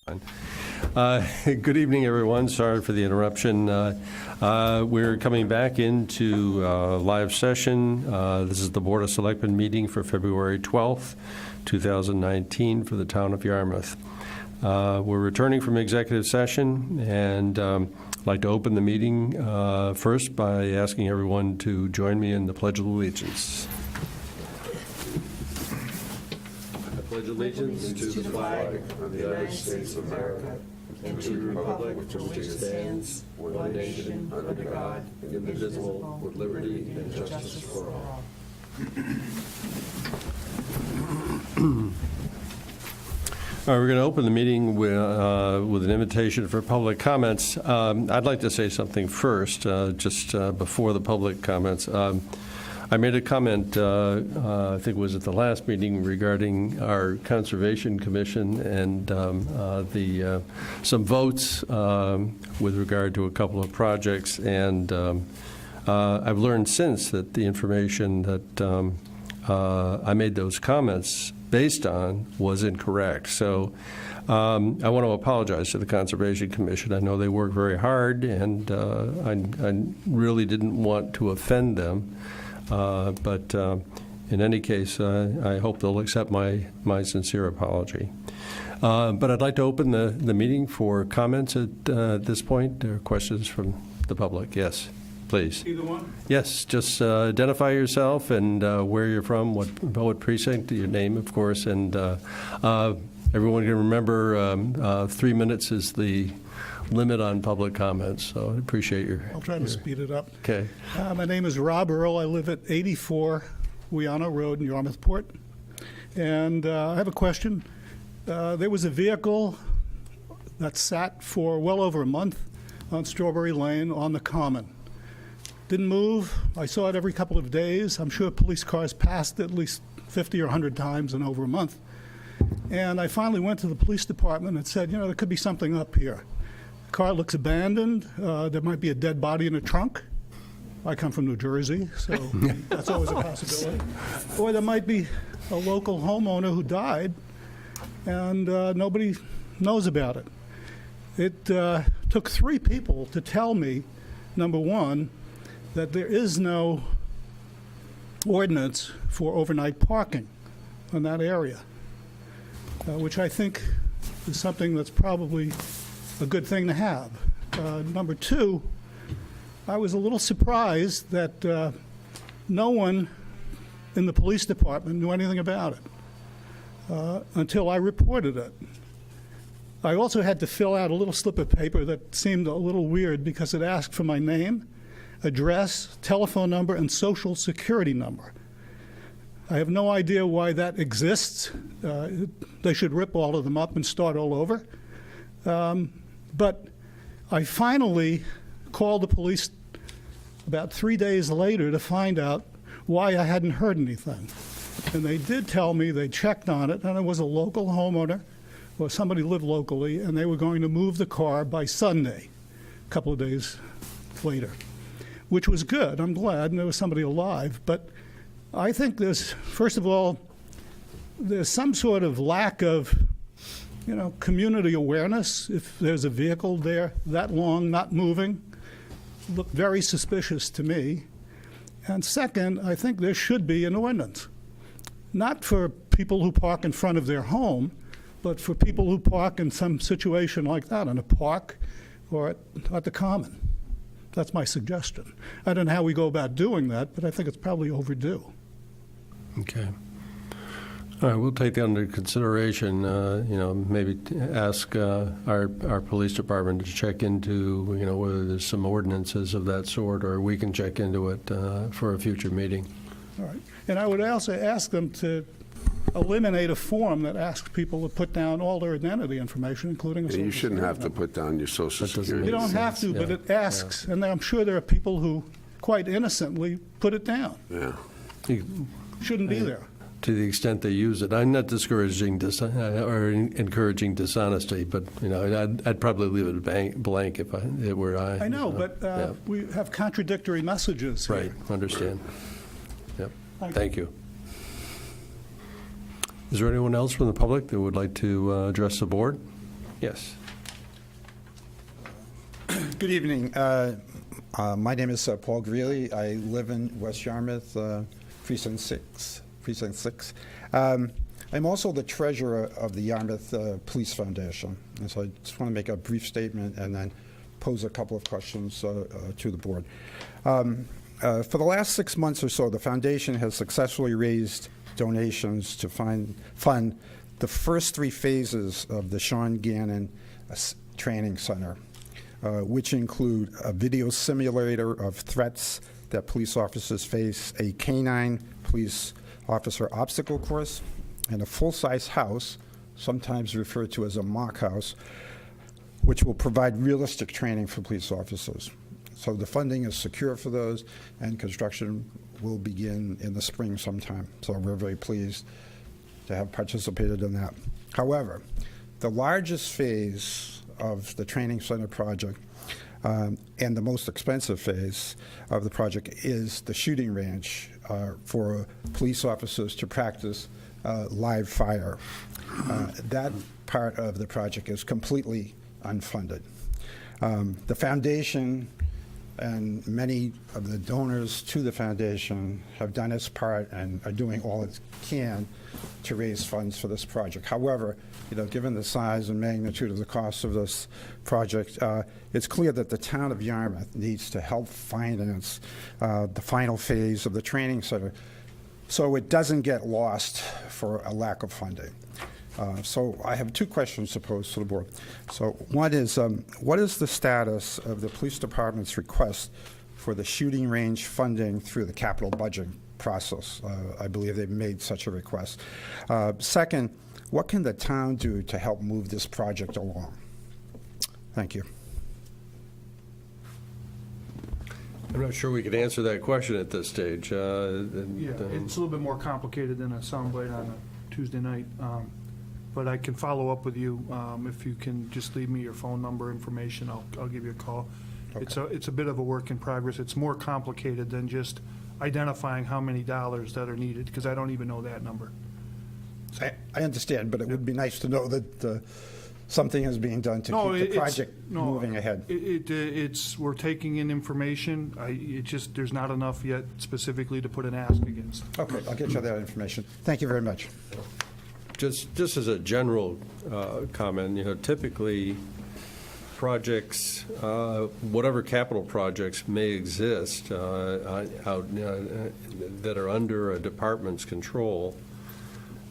Good evening, everyone. Sorry for the interruption. We're coming back into live session. This is the Board of Selectmen meeting for February 12th, 2019 for the town of Yarmouth. We're returning from executive session, and I'd like to open the meeting first by asking everyone to join me in the Pledge of Allegiance. I pledge allegiance to the flag of the United States of America and to the republic for which it stands, one nation, under God, indivisible, with liberty and justice for all. All right, we're going to open the meeting with an invitation for public comments. I'd like to say something first, just before the public comments. I made a comment, I think it was at the last meeting, regarding our Conservation Commission and some votes with regard to a couple of projects. And I've learned since that the information that I made those comments based on was incorrect. So I want to apologize to the Conservation Commission. I know they work very hard, and I really didn't want to offend them. But in any case, I hope they'll accept my sincere apology. But I'd like to open the meeting for comments at this point, or questions from the public. Yes, please. Either one? Yes, just identify yourself and where you're from, what precinct, your name, of course, and everyone can remember 3 minutes is the limit on public comments, so I appreciate your... I'll try to speed it up. Okay. My name is Rob Earl. I live at 84 Wiano Road in Yarmouthport. And I have a question. There was a vehicle that sat for well over a month on Strawberry Lane on the Common. Didn't move. I saw it every couple of days. I'm sure police cars passed at least 50 or 100 times in over a month. And I finally went to the police department and said, there could be something up here. Car looks abandoned. There might be a dead body in a trunk. I come from New Jersey, so that's always a possibility. Or there might be a local homeowner who died, and nobody knows about it. It took 3 people to tell me, number one, that there is no ordinance for overnight parking in that area, which I think is something that's probably a good thing to have. Number 2, I was a little surprised that no one in the police department knew anything about it until I reported it. I also had to fill out a little slip of paper that seemed a little weird because it asked for my name, address, telephone number, and social security number. I have no idea why that exists. They should rip all of them up and start all over. But I finally called the police about 3 days later to find out why I hadn't heard anything. And they did tell me they checked on it, and it was a local homeowner, or somebody lived locally, and they were going to move the car by Sunday, a couple of days later, which was good. I'm glad, and there was somebody alive. But I think there's, first of all, there's some sort of lack of community awareness. If there's a vehicle there that long, not moving, look very suspicious to me. And second, I think there should be an ordinance, not for people who park in front of their home, but for people who park in some situation like that, in a park or at the Common. That's my suggestion. I don't know how we go about doing that, but I think it's probably overdue. Okay. All right, we'll take that under consideration. Maybe ask our police department to check into, whether there's some ordinances of that sort, or we can check into it for a future meeting. All right. And I would also ask them to eliminate a form that asks people to put down all their identity information, including a social You shouldn't have security to put down your social security. You don't have to, but it asks, and I'm sure there are people who quite innocently put it down. Yeah. Shouldn't be there. To the extent they use it. I'm not discouraging or encouraging dishonesty, but I'd probably leave it blank if it were I. I know, but we have contradictory messages here. Right, understand. Yep. Thank you. Is there anyone else from the public that would like to address the board? Yes. Good evening. My name is Paul Greeley. I live in West Yarmouth, Precinct 6. I'm also the treasurer of the Yarmouth Police Foundation. And so I just want to make a brief statement and then pose a couple of questions to the board. For the last 6 months or so, the foundation has successfully raised donations to fund the first 3 phases of the Sean Gannon Training Center, which include a video simulator of threats that police officers face, a canine police officer obstacle course, and a full-size house, sometimes referred to as a mock house, which will provide realistic training for police officers. So the funding is secure for those, and construction will begin in the spring sometime. So we're very pleased to have participated in that. However, the largest phase of the training center project and the most expensive phase of the project is the shooting range for police officers to practice live fire. That part of the project is completely unfunded. The foundation and many of the donors to the foundation have done its part and are doing all it can to raise funds for this project. However, given the size and magnitude of the cost of this project, it's clear that the town of Yarmouth needs to help finance the final phase of the training center so it doesn't get lost for a lack of funding. So I have 2 questions to pose to the board. So one is, what is the status of the police department's request for the shooting range funding through the capital budget process? I believe they've made such a request. Second, what can the town do to help move this project along? Thank you. I'm not sure we could answer that question at this stage. Yeah, it's a little bit more complicated than a soundbite on a Tuesday night, but I can follow up with you. If you can just leave me your phone number information, I'll give you a call. Okay. It's a bit of a work in progress. It's more complicated than just identifying how many dollars that are needed, because I don't even know that number. So, I understand, but it would be nice to know that something is being done to keep the project moving ahead. We're taking in information. There's not enough yet specifically to put an ask against. Okay, I'll get you that information. Thank you very much. Just as a general comment, typically projects, whatever capital projects may exist out that are under a department's control,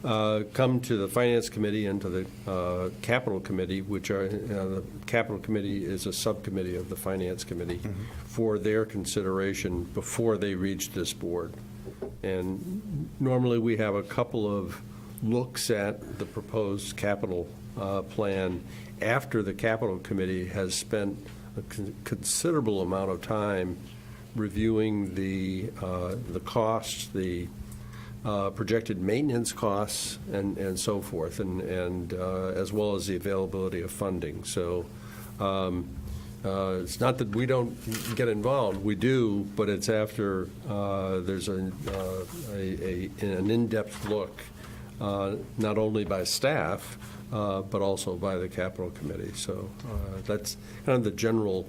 come to the Finance Committee and to the Capital Committee, which are, the Capital Committee is a subcommittee of the Finance Committee, for their consideration before they reach this board. And normally we have a couple of looks at the proposed capital plan after the Capital Committee has spent a considerable amount of time reviewing the costs, the projected maintenance costs, and so forth, and as well as the availability of funding. So it's not that we don't get involved. We do, but it's after there's an in-depth look, not only by staff, but also by the Capital Committee. So that's kind of the general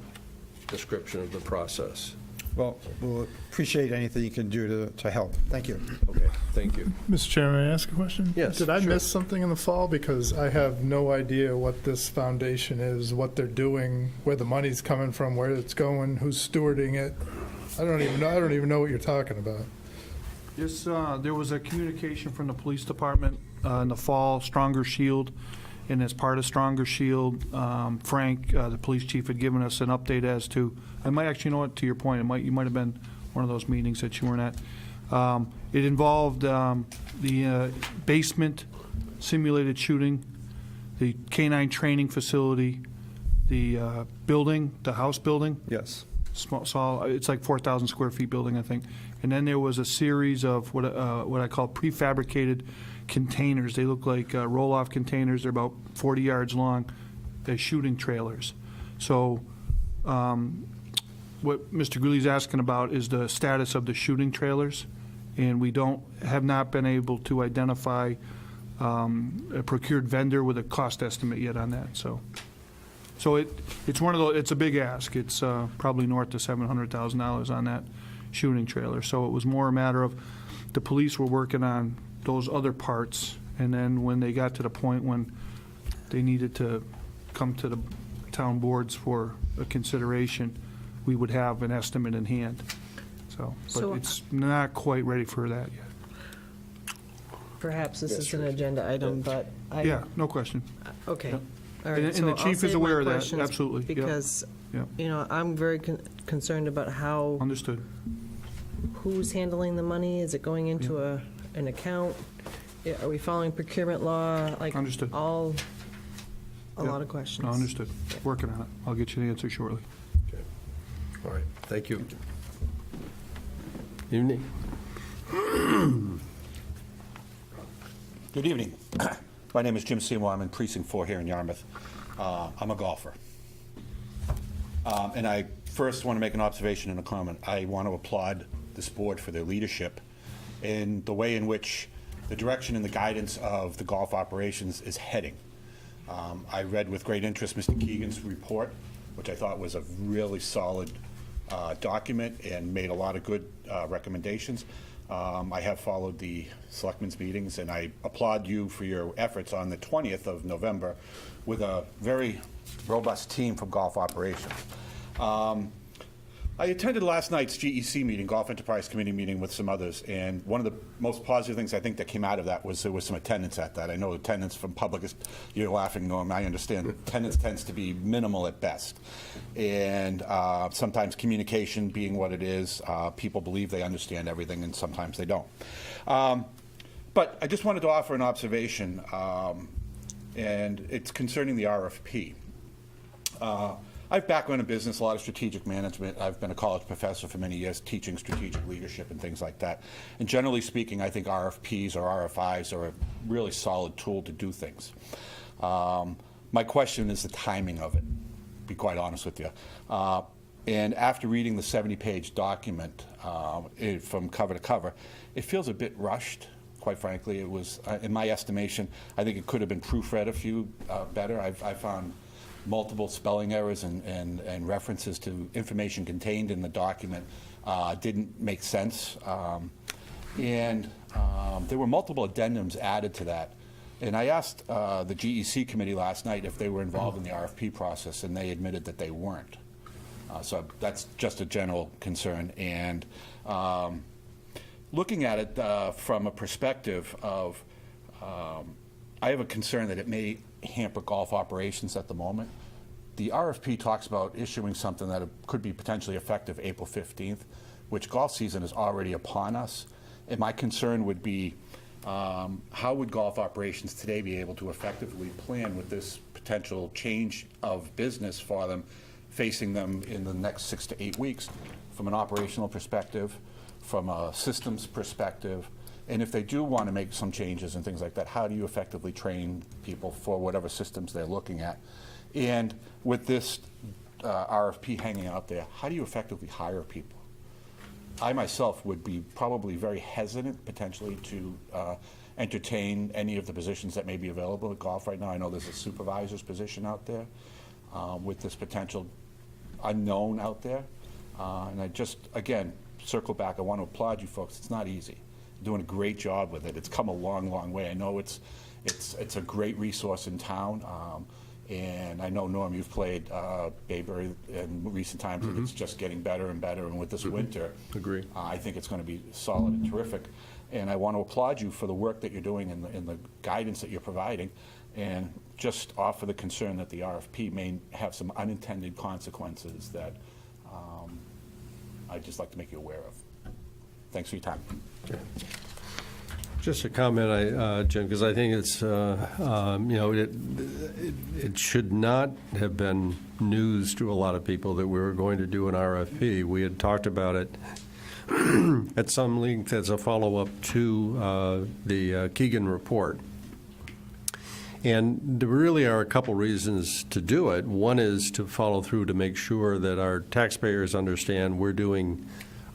description of the process. Well, we'll appreciate anything you can do to help. Thank you. Okay, thank you. Mr. Chairman, may I ask a question? Yes, Did I sure. miss something in the fall? Because I have no idea what this foundation is, what they're doing, where the money's coming from, where it's going, who's stewarding it. I don't even know what you're talking about. There was a communication from the police department in the fall, Stronger Shield, and as part of Stronger Shield, Frank, the police chief, had given us an update as to, I might actually know it to your point, you might have been one of those meetings that you weren't at. It involved the basement simulated shooting, the canine training facility, the building, the house building. Yes. Small, it's like 4,000 square feet building, I think. And then there was a series of what I call prefabricated containers. They look like roll-off containers. They're about 40 yards long. They're shooting trailers. So what Mr. Greeley's asking about is the status of the shooting trailers, and we have not been able to identify a procured vendor with a cost estimate yet on that, so. So it's one of those, it's a big ask. It's probably north of $700,000 on that shooting trailer. So it was more a matter of the police were working on those other parts, and then when they got to the point when they needed to come to the town boards for a consideration, we would have an estimate in hand. So, So- but it's not quite ready for that yet. Perhaps this is an agenda item, but I... Yeah, no question. Okay. Yep. All right, And so the I'll chief is save my aware of that, questions absolutely, yep. Because, Yep. you know, I'm very concerned about how, Understood. who's handling the money? Is it going into an account? Are we following procurement law? Like, Understood. a Yep. lot of questions. No, understood. Working on it. I'll get you the answer shortly. All right, thank you. Evening. Good evening. My name is Jim Seymour. I'm in Precinct 4 here in Yarmouth. I'm a golfer. And I first want to make an observation and a comment. I want to applaud this board for their leadership in the way in which the direction and the guidance of the golf operations is heading. I read with great interest Mr. Keegan's report, which I thought was a really solid document and made a lot of good recommendations. I have followed the Selectmen's meetings, and I applaud you for your efforts on the 20th of November with a very robust team from Golf Operations. I attended last night's GEC meeting, Golf Enterprise Committee meeting with some others, and one of the most positive things I think that came out of that was there was some attendance at that. I know attendance from public is, you're laughing, Norm, I understand. Attendance tends to be minimal at best. And sometimes communication being what it is, people believe they understand everything, and sometimes they don't. But I just wanted to offer an observation, and it's concerning the RFP. I have background in business, a lot of strategic management. I've been a college professor for many years, teaching strategic leadership and things like that. And generally speaking, I think RFPs or RFIs are a really solid tool to do things. My question is the timing of it, to be quite honest with you. And after reading the 70-page document from cover to cover, it feels a bit rushed. Quite frankly, it was, in my estimation, I think it could have been proofread a few better. I found multiple spelling errors and references to information contained in the document didn't make sense. And there were multiple addendums added to that. And I asked the GEC committee last night if they were involved in the RFP process, and they admitted that they weren't. So that's just a general concern. And looking at it from a perspective of, I have a concern that it may hamper golf operations at the moment. The RFP talks about issuing something that could be potentially effective April 15th, which golf season is already upon us. And my concern would be, how would golf operations today be able to effectively plan with this potential change of business for them, facing them in the next 6 to 8 weeks, from an operational perspective, from a systems perspective, and if they do want to make some changes and things like that, how do you effectively train people for whatever systems they're looking at? And with this RFP hanging out there, how do you effectively hire people? I myself would be probably very hesitant potentially to entertain any of the positions that may be available at golf right now. I know there's a supervisor's position out there with this potential unknown out there. And I just, again, circle back, I want to applaud you folks. It's not easy. You're doing a great job with it. It's come a long, long way. I know it's a great resource in town. And I know, Norm, you've played Bayberry in recent times, and it's just getting better and better. And with this winter, Agree. I think it's going to be solid and terrific. And I want to applaud you for the work that you're doing and the guidance that you're providing, and just offer the concern that the RFP may have some unintended consequences that I'd just like to make you aware of. Thanks for your time. Just a comment, Jim, because I think it's, it should not have been news to a lot of people that we were going to do an RFP. We had talked about it at some length as a follow-up to the Keegan report. And there really are a couple reasons to do it. One is to follow through to make sure that our taxpayers understand we're doing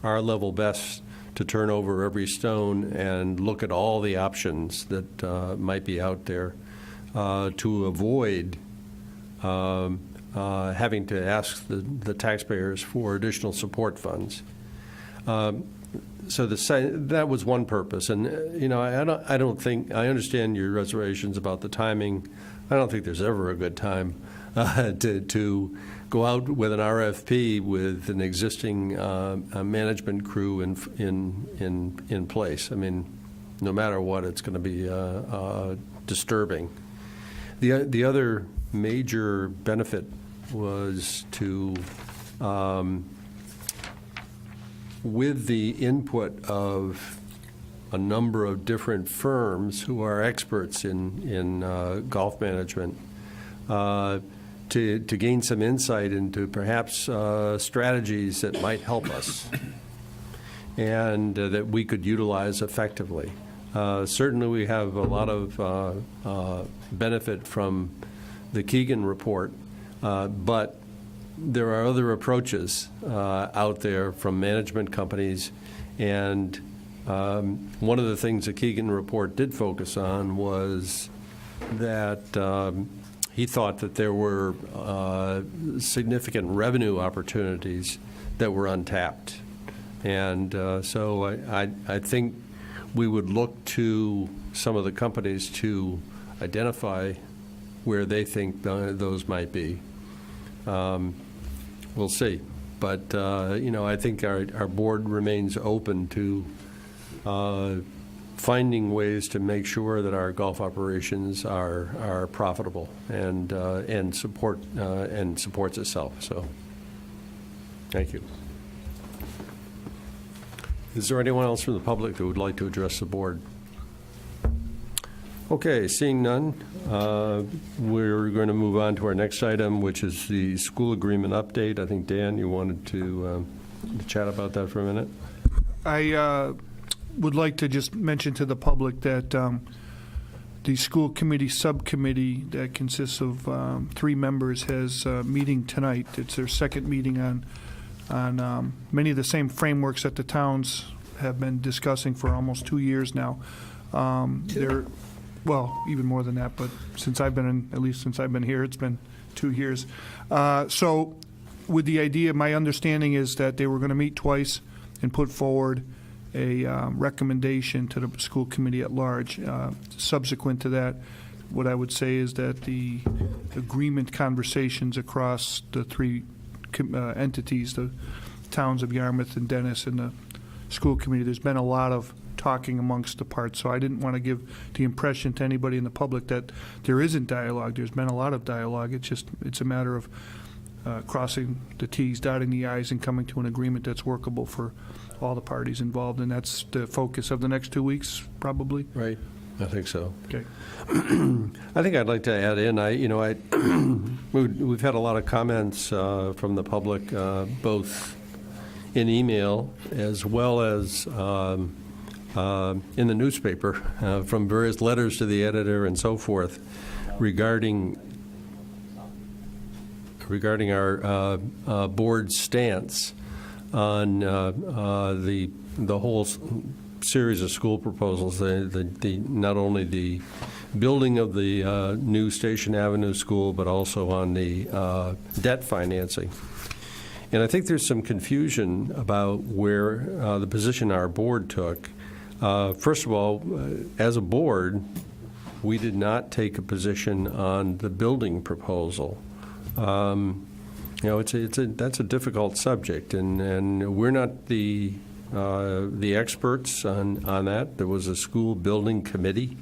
our level best to turn over every stone and look at all the options that might be out there to avoid having to ask the taxpayers for additional support funds. So that was one purpose, and I don't think I understand your reservations about the timing. I don't think there's ever a good time to go out with an RFP with an existing management crew in place. I mean, no matter what, it's going to be disturbing. The other major benefit was to, with the input of a number of different firms who are experts in golf management, to gain some insight into perhaps strategies that might help us and that we could utilize effectively. Certainly we have a lot of benefit from the Keegan report, but there are other approaches out there from management companies, and one of the things the Keegan report did focus on was that he thought that there were significant revenue opportunities that were untapped. And so I think we would look to some of the companies to identify where they think those might be. We'll see. But, I think our board remains open to finding ways to make sure that our golf operations are profitable and supports itself. So, thank you. Is there anyone else from the public that would like to address the board? Okay, seeing none, we're going to move on to our next item, which is the school agreement update. I think, Dan, you wanted to chat about that for a minute? I would like to just mention to the public that the school committee subcommittee that consists of 3 members has a meeting tonight. It's their second meeting on many of the same frameworks that the towns have been discussing for almost 2 years now. Well, even more than that, but at least since I've been here, it's been 2 years. So with the idea, my understanding is that they were going to meet twice and put forward a recommendation to the school committee at large. Subsequent to that, what I would say is that the agreement conversations across the 3 entities, the towns of Yarmouth and Dennis and the school committee, there's been a lot of talking amongst the parts. So I didn't want to give the impression to anybody in the public that there isn't dialogue. There's been a lot of dialogue. It's a matter of crossing the T's, dotting the I's, and coming to an agreement that's workable for all the parties involved. And that's the focus of the next 2 weeks, probably. Right. I think so. Okay. I think I'd like to add in, we've had a lot of comments from the public, both in email as well as in the newspaper, from various letters to the editor and so forth, regarding our board's stance on the whole series of school proposals, not only the building of the new Station Avenue School, but also on the debt financing. And I think there's some confusion about where the position our board took. First of all, as a board, we did not take a position on the building proposal. That's a difficult subject, and we're not the experts on that. There was a school building committee,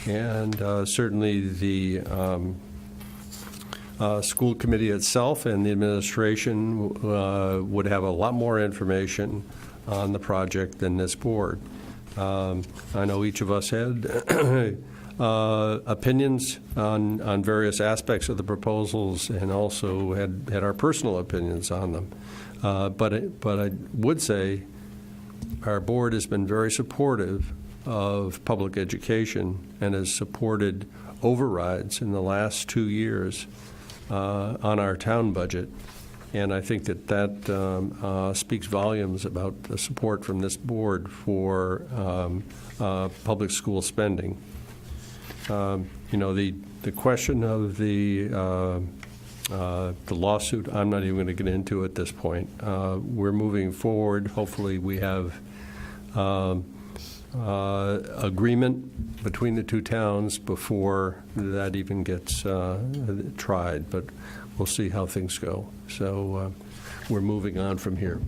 and certainly the school committee itself and the administration would have a lot more information on the project than this board. I know each of us had opinions on various aspects of the proposals, and also had our personal opinions on them. But I would say our board has been very supportive of public education and has supported overrides in the last 2 years on our town budget. And I think that speaks volumes about the support from this board for public school spending. The question of the lawsuit, I'm not even going to get into at this point. We're moving forward. Hopefully, we have agreement between the two towns before that even gets tried. But we'll see how things go. So we're moving on from here.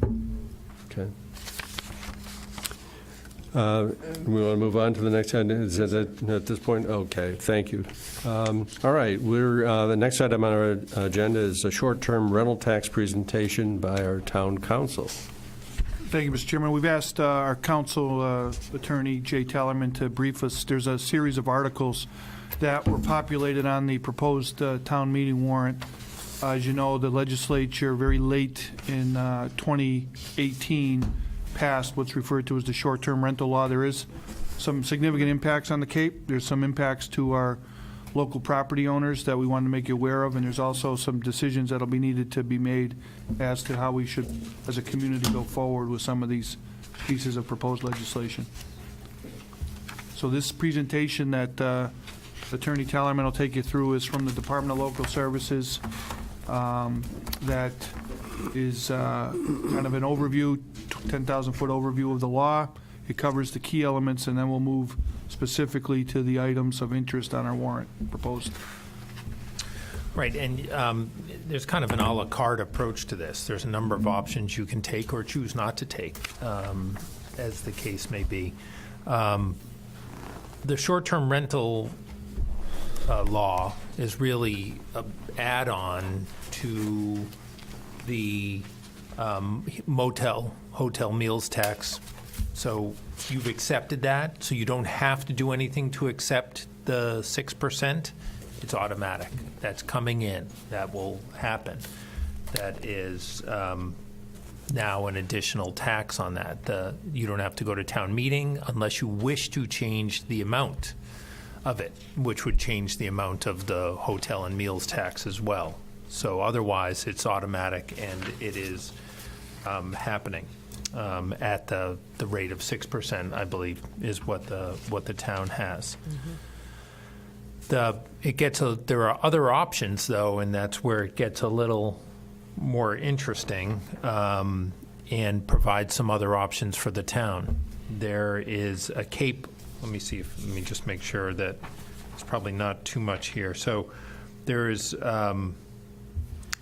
Okay. We want to move on to the next item. Is that at this point? Okay, thank you. All right, the next item on our agenda is a short-term rental tax presentation by our town council. Thank you, Mr. Chairman. We've asked our council attorney, Jay Tellerman, to brief us. There's a series of articles that were populated on the proposed town meeting warrant. As you know, the legislature very late in 2018 passed what's referred to as the short-term rental law. There is some significant impacts on the Cape. There's some impacts to our local property owners that we wanted to make you aware of, and there's also some decisions that'll be needed to be made as to how we should, as a community, go forward with some of these pieces of proposed legislation. So this presentation that Attorney Tellerman will take you through is from the Department of Local Services. That is kind of an overview, 10,000-foot overview of the law. It covers the key elements, and then we'll move specifically to the items of interest on our warrant proposed. Right, and there's kind of an a la carte approach to this. There's a number of options you can take or choose not to take, as the case may be. The short-term rental law is really an add-on to the hotel meals tax. So you've accepted that, so you don't have to do anything to accept the 6%. It's automatic. That's coming in. That will happen. That is now an additional tax on that. You don't have to go to town meeting unless you wish to change the amount of it, which would change the amount of the hotel and meals tax as well. So otherwise, it's automatic, and it is happening at the rate of 6%, I believe, is what the town has. Mm-hmm. There are other options, though, and that's where it gets a little more interesting, and provides some other options for the town. There is a Cape. Let me just make sure that it's probably not too much here. So there is.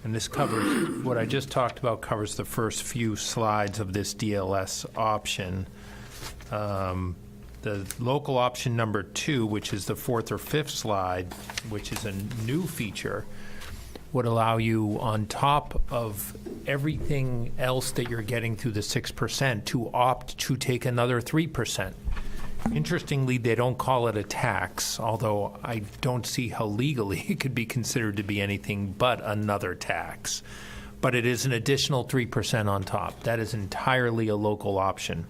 And this covers, what I just talked about covers the first few slides of this DLS option. The local option number 2, which is the 4th or 5th slide, which is a new feature, would allow you, on top of everything else that you're getting through the 6%, to opt to take another 3%. Interestingly, they don't call it a tax, although I don't see how legally it could be considered to be anything but another tax. But it is an additional 3% on top. That is entirely a local option,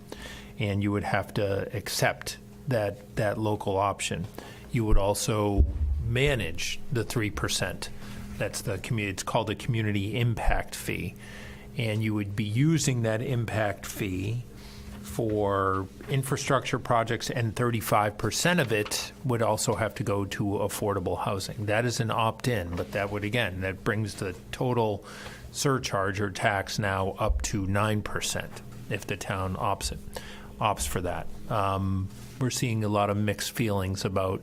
and you would have to accept that local option. You would also manage the 3%. That's it's called a community impact fee, and you would be using that impact fee for infrastructure projects, and 35% of it would also have to go to affordable housing. That is an opt-in, but that brings the total surcharge or tax now up to 9% if the town opts for that. We're seeing a lot of mixed feelings about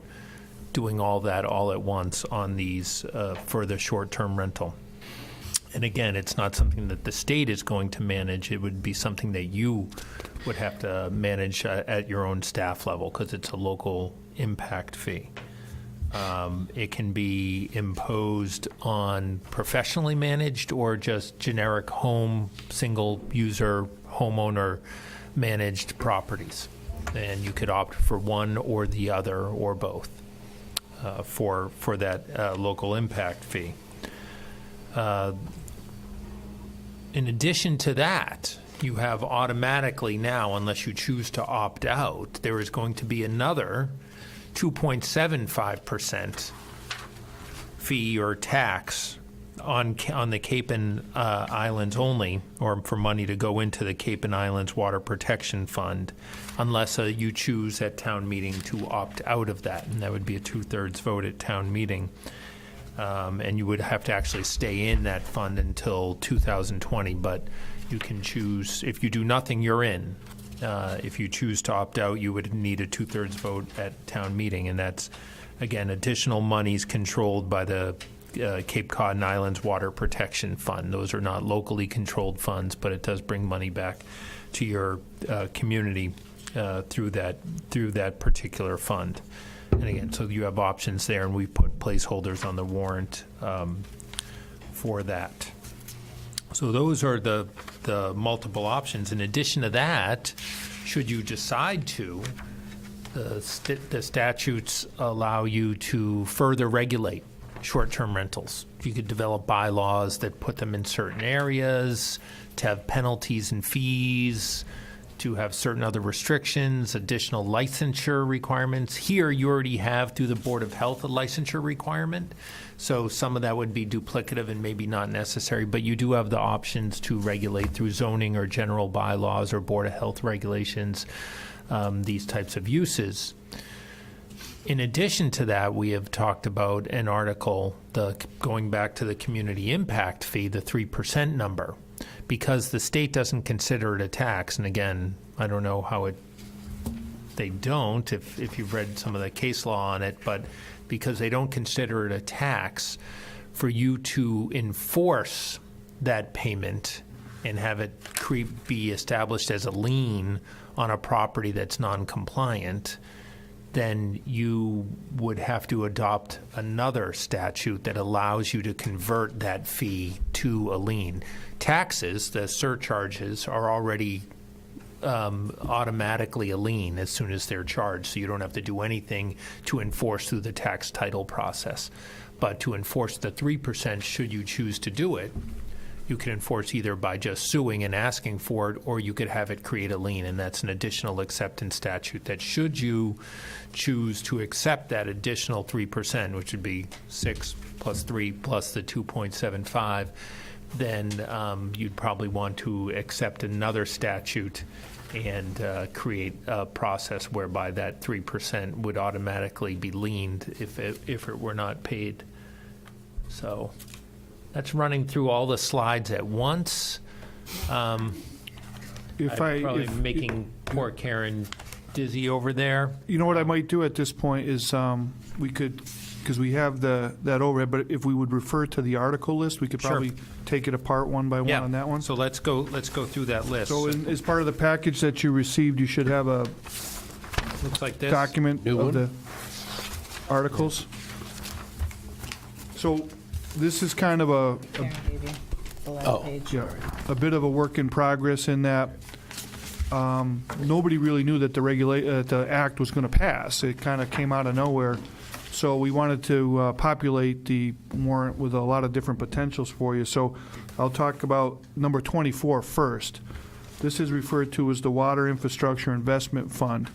doing all that all at once on these for the short-term rental. And again, it's not something that the state is going to manage. It would be something that you would have to manage at your own staff level, because it's a local impact fee. It can be imposed on professionally managed or just generic home, single-user, homeowner managed properties. And you could opt for one or the other or both for that local impact fee. In addition to that, you have automatically now, unless you choose to opt out, there is going to be another 2.75% fee or tax on the Cape and Islands only, or for money to go into the Cape and Islands Water Protection Fund, unless you choose at town meeting to opt out of that, and that would be a 2/3 vote at town meeting. And you would have to actually stay in that fund until 2020, but you can choose, if you do nothing, you're in. If you choose to opt out, you would need a 2/3 vote at town meeting, and that's, again, additional monies controlled by the Cape Cod and Islands Water Protection Fund. Those are not locally controlled funds, but it does bring money back to your community through that particular fund. And again, so you have options there, and we've put placeholders on the warrant for that. So those are the multiple options. In addition to that, should you decide to, the statutes allow you to further regulate short-term rentals. You could develop bylaws that put them in certain areas, to have penalties and fees, to have certain other restrictions, additional licensure requirements. Here, you already have, through the Board of Health, a licensure requirement. So some of that would be duplicative and maybe not necessary, but you do have the options to regulate through zoning or general bylaws or Board of Health regulations, these types of uses. In addition to that, we have talked about an article, going back to the community impact fee, the 3% number, because the state doesn't consider it a tax. And again, I don't know how they don't, if you've read some of the case law on it, but because they don't consider it a tax, for you to enforce that payment and have it be established as a lien on a property that's non-compliant, then you would have to adopt another statute that allows you to convert that fee to a lien. Taxes, the surcharges, are already automatically a lien as soon as they're charged, so you don't have to do anything to enforce through the tax title process. But to enforce the 3%, should you choose to do it, you can enforce either by just suing and asking for it, or you could have it create a lien, and that's an additional acceptance statute that, should you choose to accept that additional 3%, which would be 6 plus 3 plus the 2.75, then you'd probably want to accept another statute and create a process whereby that 3% would automatically be liened if it were not paid. So that's running through all the slides at once. I'm probably making poor Karen dizzy over there. You know what I might do at this point is we could, because we have that overhead, but if we would refer to the article list, we could Sure. probably take it apart one by one on that one. So let's go through that list. So as part of the package that you received, you should have a looks like this. document New of one? the articles. So this is kind of a bit of a work in progress in that nobody really knew that the act was going to pass. It kind of came out of nowhere. So we wanted to populate the warrant with a lot of different potentials for you. So I'll talk about number 24 first. This is referred to as the Water Infrastructure Investment Fund.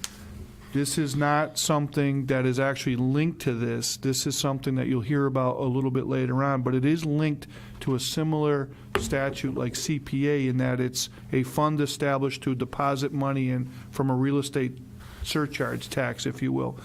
This is not something that is actually linked to this. This is something that you'll hear about a little bit later on, but it is linked to a similar statute like CPA in that it's a fund established to deposit money in from a real estate surcharge tax, if you will.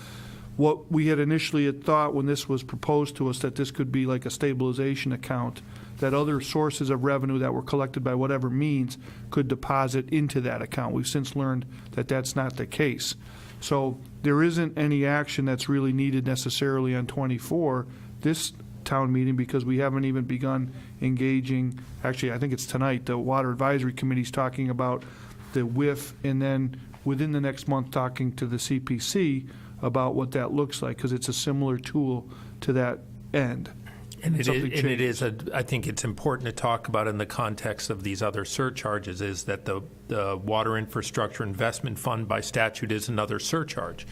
What we had initially had thought when this was proposed to us, that this could be like a stabilization account, that other sources of revenue that were collected by whatever means could deposit into that account. We've since learned that that's not the case. So there isn't any action that's really needed necessarily on 24, this town meeting, because we haven't even begun engaging. Actually, I think it's tonight, the Water Advisory Committee's talking about the WIF, and then within the next month talking to the CPC about what that looks like, because it's a similar tool to that end. And it is, I think it's important to talk about in the context of these other surcharges, is that the Water Infrastructure Investment Fund by statute is another surcharge.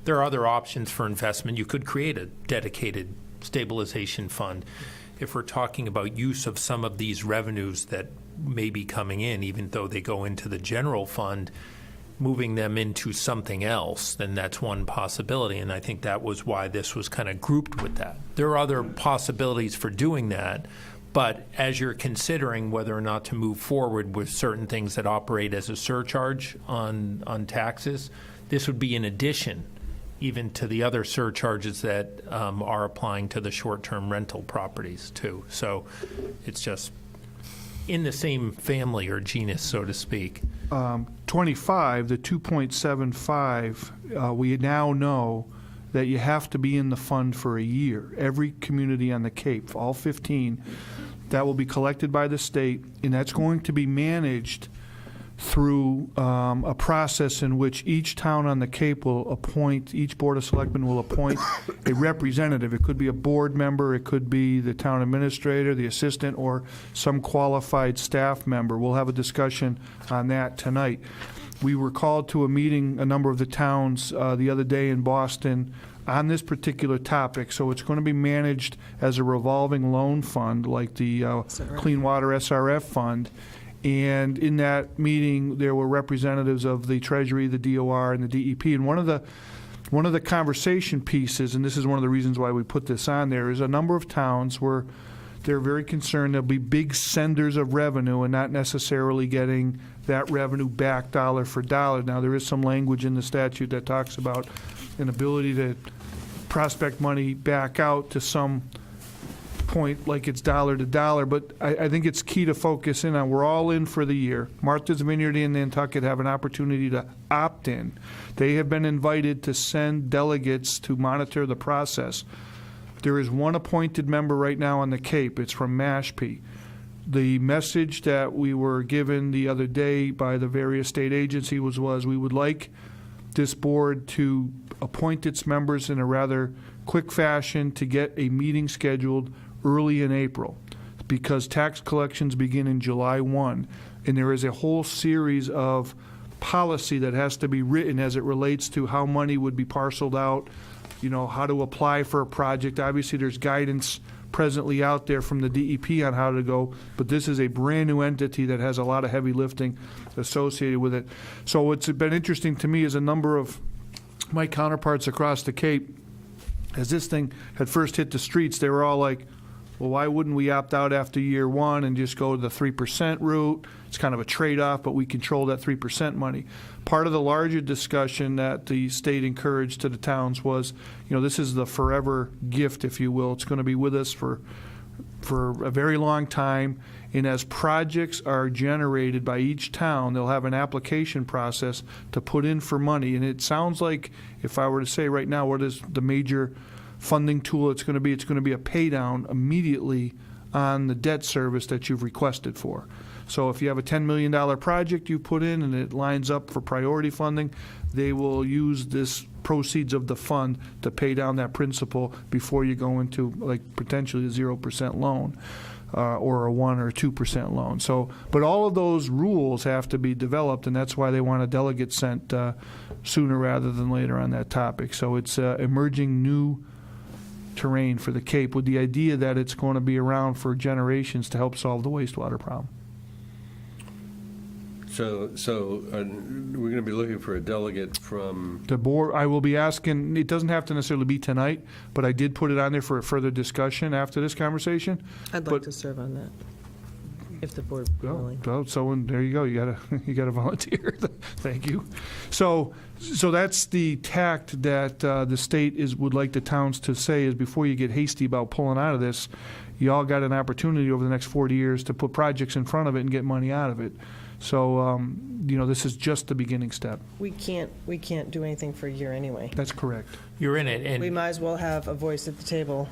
There are other options for investment. You could create a dedicated stabilization fund. If we're talking about use of some of these revenues that may be coming in, even though they go into the general fund, moving them into something else, then that's one possibility. And I think that was why this was kind of grouped with that. There are other possibilities for doing that, But as you're considering whether or not to move forward with certain things that operate as a surcharge on taxes, this would be in addition even to the other surcharges that are applying to the short-term rental properties too. So it's just in the same family or genus, so to speak. 25, the 2.75, we now know that you have to be in the fund for a year. Every community on the Cape, all 15, that will be collected by the state, and that's going to be managed through a process in which each town on the Cape will appoint, each Board of Selectmen will appoint a representative. It could be a board member, it could be the town administrator, the assistant, or some qualified staff member. We'll have a discussion on that tonight. We were called to a meeting, a number of the towns, the other day in Boston on this particular topic. So it's going to be managed as a revolving loan fund like the Clean Water SRF fund. And in that meeting, there were representatives of the Treasury, the DOR, and the DEP. And one of the conversation pieces, and this is one of the reasons why we put this on there, is a number of towns where they're very concerned there'll be big senders of revenue and not necessarily getting that revenue back dollar for dollar. Now, there is some language in the statute that talks about an ability to prospect money back out to some point like it's dollar to dollar, but I think it's key to focus in on we're all in for the year. Martha's Vineyard and Nantucket have an opportunity to opt in. They have been invited to send delegates to monitor the process. There is one appointed member right now on the Cape. It's from Mashpee. The message that we were given the other day by the various state agencies was we would like this board to appoint its members in a rather quick fashion to get a meeting scheduled early in April, because tax collections begin in July 1, and there is a whole series of policy that has to be written as it relates to how money would be parceled out, how to apply for a project. Obviously, there's guidance presently out there from the DEP on how to go, but this is a brand new entity that has a lot of heavy lifting associated with it. So what's been interesting to me is a number of my counterparts across the Cape, as this thing had first hit the streets, they were all like, well, why wouldn't we opt out after year one and just go the 3% route? It's kind of a trade-off, but we control that 3% money. Part of the larger discussion that the state encouraged to the towns was, this is the forever gift, if you will. It's going to be with us for a very long time, and as projects are generated by each town, they'll have an application process to put in for money. And it sounds like, if I were to say right now, what is the major funding tool it's going to be a pay down immediately on the debt service that you've requested for. So if you have a $10 million project you put in and it lines up for priority funding, they will use this proceeds of the fund to pay down that principal before you go into potentially a 0% loan or a 1 or 2% loan. So, but all of those rules have to be developed, and that's why they want a delegate sent sooner rather than later on that topic. So it's emerging new terrain for the Cape with the idea that it's going to be around for generations to help solve the wastewater problem. So we're going to be looking for a delegate from the board. I will be asking, it doesn't have to necessarily be tonight, but I did put it on there for a further discussion after this conversation. I'd like to serve on that, if the board is willing. Well, so there you go. You gotta volunteer. Thank you. So that's the tact that the state would like the towns to say is before you get hasty about pulling out of this, you all got an opportunity over the next 40 years to put projects in front of it and get money out of it. So this is just the beginning step. We can't do anything for a year anyway. That's correct. You're in it, and We might as well have a voice at the table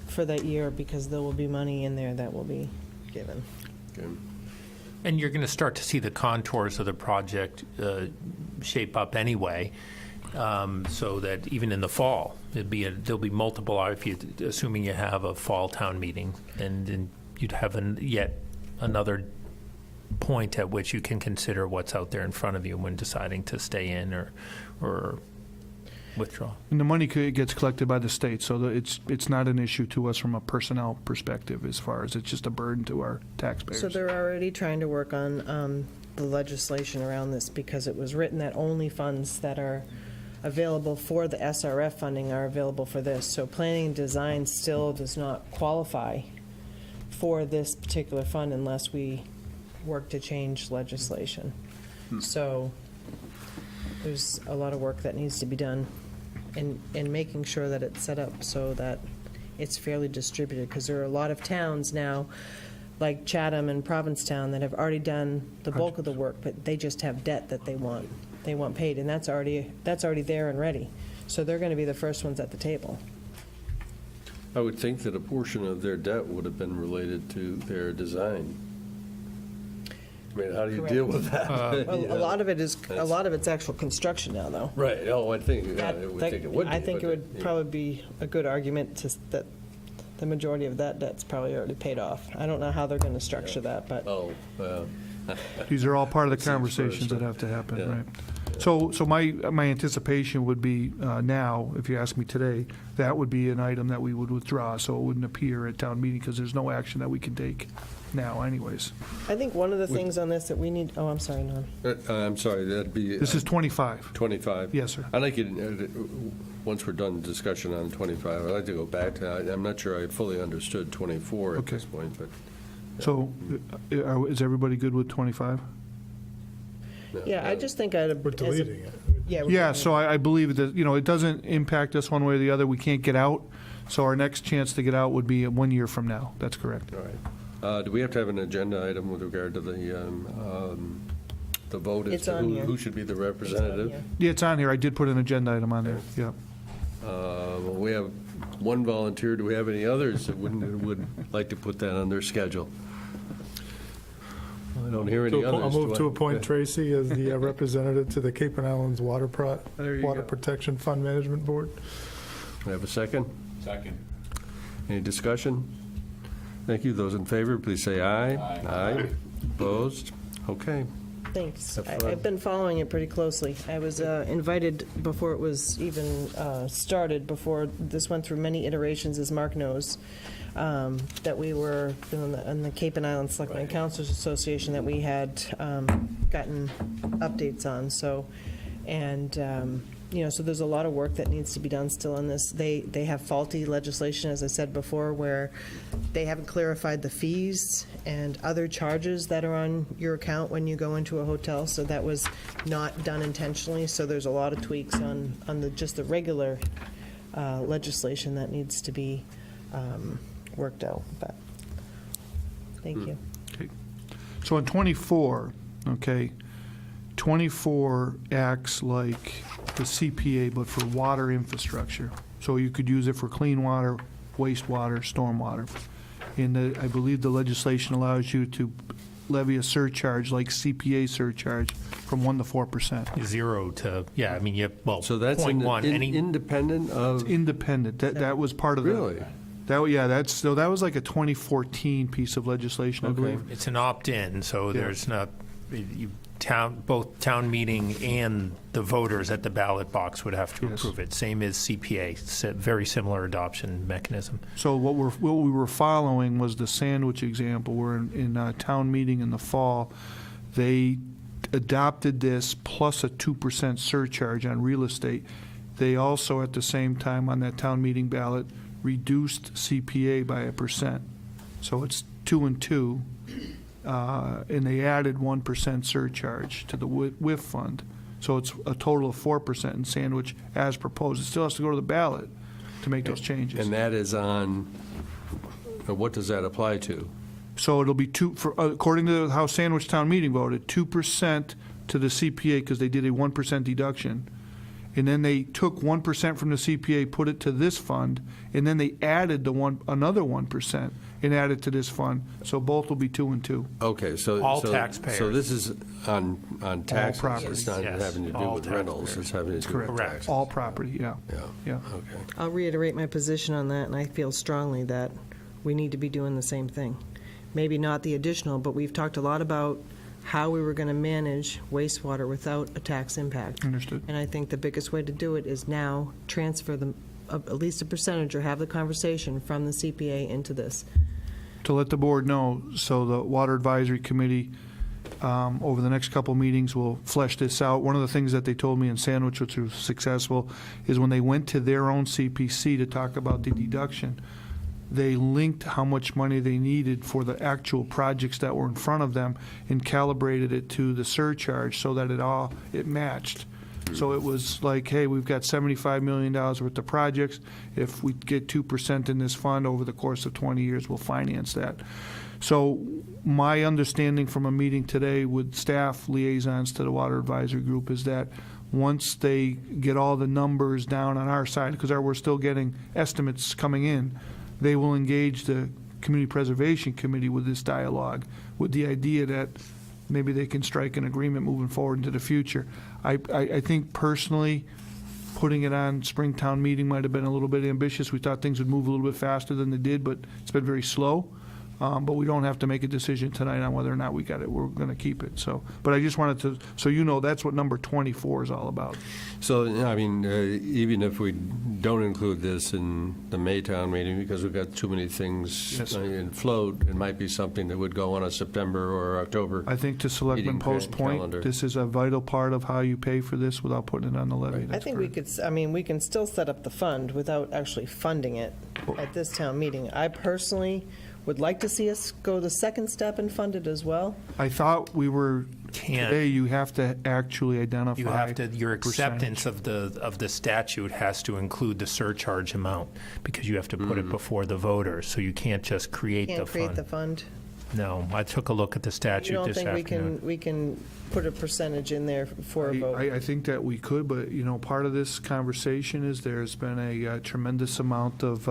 for that year, because there will be money in there that will be given. And you're going to start to see the contours of the project shape up anyway, so that even in the fall, there'll be multiple, assuming you have a fall town meeting, and then you'd have yet another point at which you can consider what's out there in front of you when deciding to stay in or withdraw. And the money gets collected by the state, so it's not an issue to us from a personnel perspective, as far as it's just a burden to our taxpayers. So they're already trying to work on the legislation around this, because it was written that only funds that are available for the SRF funding are available for this. So planning and design still does not qualify for this particular fund unless we work to change legislation. So there's a lot of work that needs to be done in making sure that it's set up so that it's fairly distributed, because there are a lot of towns now, like Chatham and Provincetown, that have already done the bulk of the work, but they just have debt that they want paid, and that's already there and ready. So they're going to be the first ones at the table. I would think that a portion of their debt would have been related to their design. I mean, how do you Correct. deal with that? Well, a lot of it's actual construction now, though. Right, oh, I think, yeah, That- I would that- think it would be. I think but it would probably be a good argument that the majority of that debt's probably already paid off. I don't know how they're going to structure that, but Oh, well, These are all part of the Seems conversations first, that have to happen, yeah. right? So my anticipation would be now, if you ask me today, that would be an item that we would withdraw, so it wouldn't appear at town meeting, because there's no action that we can take now anyways. I think one of the things on this that we need, oh, I'm sorry, Norm. I'm sorry, that'd be. This is 25. 25? Yes, sir. I'd like you, once we're done the discussion on 25, I'd like to go back to, I'm not sure I fully understood 24 at Okay. this point, but. So is everybody good with 25? Yeah, I just think I'd. We're deleting it. Yeah. we're Yeah, deleting so I believe that, it doesn't impact us one way or the other. We can't get out, so our next chance to get out would be 1 year from now. That's correct. All right. Do we have to have an agenda item with regard to the vote as It's to on here. who should be the it. representative? Yeah. Yeah, it's on here. I did put an agenda item on there, yeah. Well, we have one volunteer. Do we have any others that would like to put that on their schedule? I don't hear any others. I'll Do move I? to appoint Tracy as the representative to the Cape and Islands Water There you go. Protection Fund Management Board. Do I have a second? Second. Any discussion? Thank you. Those in favor, please say aye. Aye. Opposed? Okay. Thanks. Have fun. I've been following it pretty closely. I was invited before it was even started, before this went through many iterations, as Mark knows, that we were in the Cape and Islands Selectmen Councilors Association that we had gotten updates on. So, and so there's a lot of work that needs to be done still on this. They have faulty legislation, as I said before, where they haven't clarified the fees and other charges that are on your account when you go into a hotel. So that was not done intentionally. So there's a lot of tweaks on just the regular legislation that needs to be worked out. But thank you. Okay. So in 24, 24 acts like the CPA, but for water infrastructure. So you could use it for clean water, wastewater, stormwater. And I believe the legislation allows you to levy a surcharge, like CPA surcharge, from 1% to 4%. 0 to, yeah, I mean, So that's independent of, Independent. That was part of the. really? That was like a 2014 piece of legislation, I Okay. believe. It's an opt-in, so there's not, both town meeting and the voters at the ballot box would have to Yes. approve it. Same as CPA, it's a very similar adoption mechanism. So what we were following was the sandwich example, where in town meeting in the fall, they adopted this plus a 2% surcharge on real estate. They also, at the same time, on that town meeting ballot, reduced CPA by 1%. So it's 2 and 2. And they added 1% surcharge to the WIF fund. So it's a total of 4% in sandwich as proposed. It still has to go to the ballot to make those changes. And that is on, what does that apply to? So it'll be according to how Sandwich Town Meeting voted, 2% to the CPA because they did a 1% deduction. And then they took 1% from the CPA, put it to this fund, and then they added another 1% and added to this fund. So both will be 2 and 2. Okay, so. All so- taxpayers. So this is on taxes. property. It's not Yes, having to do all with rentals. taxpayers. It's having to do with Correct. taxes. All property, yeah. Yeah. Okay. I'll reiterate my position on that, and I feel strongly that we need to be doing the same thing. Maybe not the additional, but we've talked a lot about how we were going to manage wastewater without a tax impact. Understood. And I think the biggest way to do it is now transfer them, at least a percentage, or have the conversation from the CPA into this. To let the board know, so the Water Advisory Committee, over the next couple meetings, will flesh this out. One of the things that they told me in Sandwich, which was successful, is when they went to their own CPC to talk about the deduction, they linked how much money they needed for the actual projects that were in front of them and calibrated it to the surcharge so that it matched. So it was like, hey, we've got $75 million worth of projects. If we get 2% in this fund over the course of 20 years, we'll finance that. So my understanding from a meeting today with staff liaisons to the Water Advisory Group is that once they get all the numbers down on our side, because we're still getting estimates coming in, they will engage the Community Preservation Committee with this dialogue, with the idea that maybe they can strike an agreement moving forward into the future. I think personally, putting it on Springtown meeting might have been a little bit ambitious. We thought things would move a little bit faster than they did, but it's been very slow. But we don't have to make a decision tonight on whether or not we got it. We're going to keep it. So, but I just wanted to, so you know, that's what number 24 is all about. So, I mean, even if we don't include this in the Maytown meeting, because we've got too many things Yes. in float, it might be something that would go on a September or October. I think to Selectmen Meeting Post Point, calendar. this is a vital part of how you pay for this without putting it on the levy. Right. I That's think we correct. could, we can still set up the fund without actually funding it at this town meeting. I personally would like to see us go the second step and fund it as well. I thought we were, Can't. today you have to actually identify. You have to, your percentage. acceptance of the statute has to include the surcharge amount, because you have to put it before the voters, so you can't just create the Can't create the fund. fund. No, I took a look at the You statute don't this think afternoon. we can put a percentage in there for a vote? I think that we could, but, part of this conversation is there's been a tremendous amount of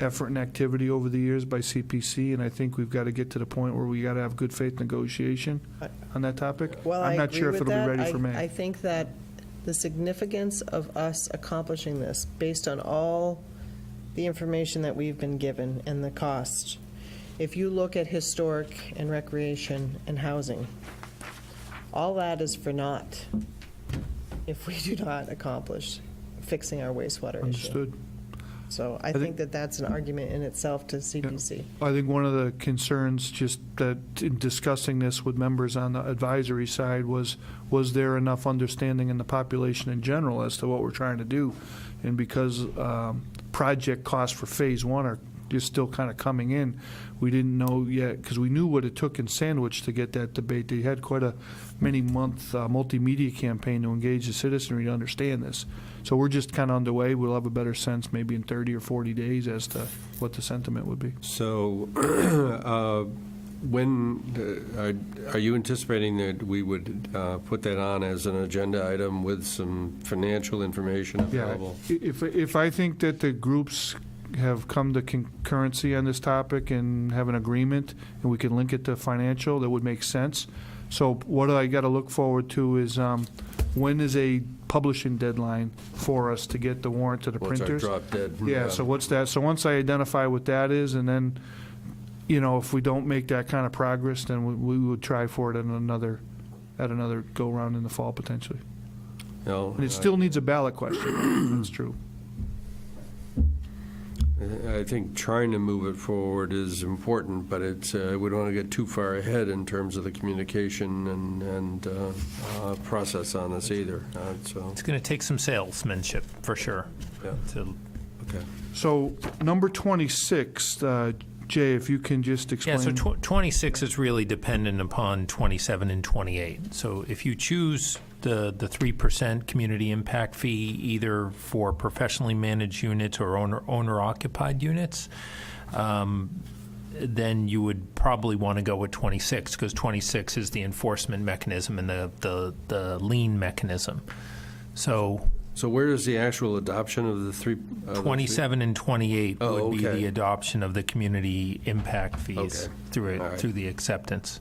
effort and activity over the years by CPC, and I think we've got to get to the point where we got to have good faith negotiation on that topic. Well, I I'm not agree sure if with it'll be that. ready for May. I think that the significance of us accomplishing this, based on all the information that we've been given and the cost, if you look at historic and recreation and housing, all that is for naught if we do not accomplish fixing our wastewater issue. Understood. So I think that that's an argument in itself to CPC. I think one of the concerns, just that in discussing this with members on the advisory side, was there enough understanding in the population in general as to what we're trying to do? And because project costs for Phase 1 are just still kind of coming in, we didn't know yet, because we knew what it took in Sandwich to get that debate. They had quite a many-month multimedia campaign to engage the citizenry to understand this. So we're just kind of underway. We'll have a better sense maybe in 30 or 40 days as to what the sentiment would be. So, are you anticipating that we would put that on as an agenda item with some financial information available? If I think that the groups have come to concurrency on this topic and have an agreement, and we can link it to financial, that would make sense. So what I got to look forward to is when is a publishing deadline for us to get the warrant to the What's our printers? drop dead? Yeah, so what's that? So once I identify what that is, and then, if we don't make that kind of progress, then we would try for it at another go-round in the fall, potentially. No, And it still needs a ballot question. That's true. I think trying to move it forward is important, but it's, we don't want to get too far ahead in terms of the communication and process on this either. So, It's going to take some salesmanship, for sure. yeah, to- okay. So number 26, Jay, if you can just explain. Yeah, so 26 is really dependent upon 27 and 28. So if you choose the 3% community impact fee, either for professionally managed units or owner-occupied units, then you would probably want to go with 26, because 26 is the enforcement mechanism and the lien mechanism. So where is the actual adoption of the three? 27 and 28 Oh, would be okay. the adoption of the community impact fees Okay. All right. through the acceptance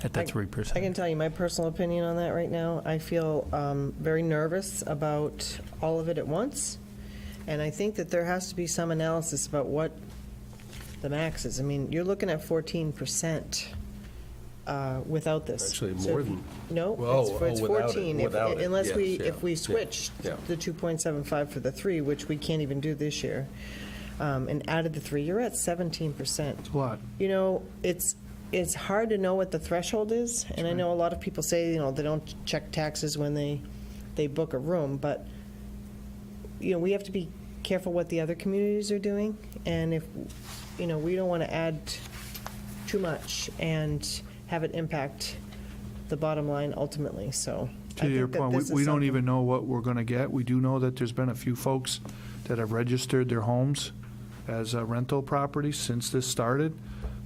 at the 3%. I can tell you my personal opinion on that right now. I feel very nervous about all of it at once, and I think that there has to be some analysis about what the max is. I mean, you're looking at 14% without this. Actually, So more if- than. No, Well, it's without it, 14. If- without it, Unless yes, we, yeah, if we yeah, switched yeah. the 2.75 for the 3, which we can't even do this year, and added the 3, you're at 17%. It's a lot. It's hard to know what the threshold is, and I know a lot of people say, they don't check taxes when they book a room, but, we have to be careful what the other communities are doing, and if, we don't want to add too much and have it impact the bottom line ultimately, so. I To your think that point, this is we don't something- even know what we're going to get. We do know that there's been a few folks that have registered their homes as rental properties since this started,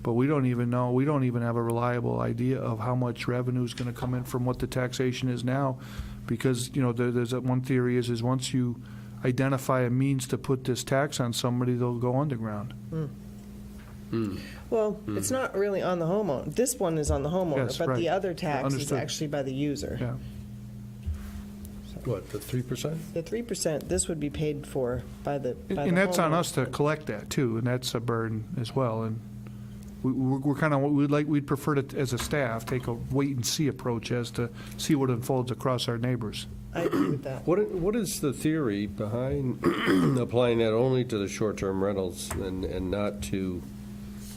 but we don't even know, we don't even have a reliable idea of how much revenue is going to come in from what the taxation is now, because, there's one theory is once you identify a means to put this tax on somebody, they'll go underground. Well, it's not really on the homeowner. This one is on the homeowner, Yes, but right. the other tax is Understood. actually by the user. Yeah. What, the 3%? The 3%, this would be paid for by the And that's on homeowner. us to collect that too, and that's a burden as well. And we're kind of, we'd prefer to, as a staff, take a wait-and-see approach as to see what unfolds across our neighbors. I agree with that. What is the theory behind applying that only to the short-term rentals and not to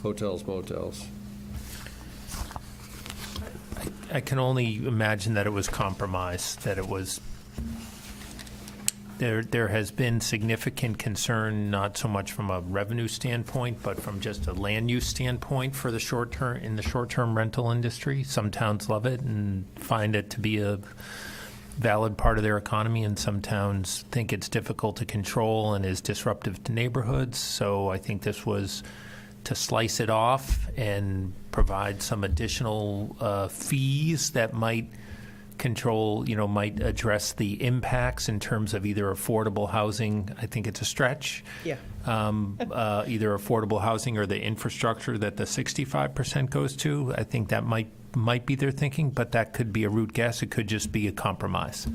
hotels, motels? I can only imagine that it was compromise, that it was, there has been significant concern, not so much from a revenue standpoint, but from just a land use standpoint for the short-term, in the short-term rental industry. Some towns love it and find it to be a valid part of their economy, and some towns think it's difficult to control and is disruptive to neighborhoods. So I think this was to slice it off and provide some additional fees that might control, might address the impacts in terms of either affordable housing. I think it's a stretch. Yeah. Either affordable housing or the infrastructure that the 65% goes to. I think that might be their thinking, but that could be a root guess. It could just be a compromise.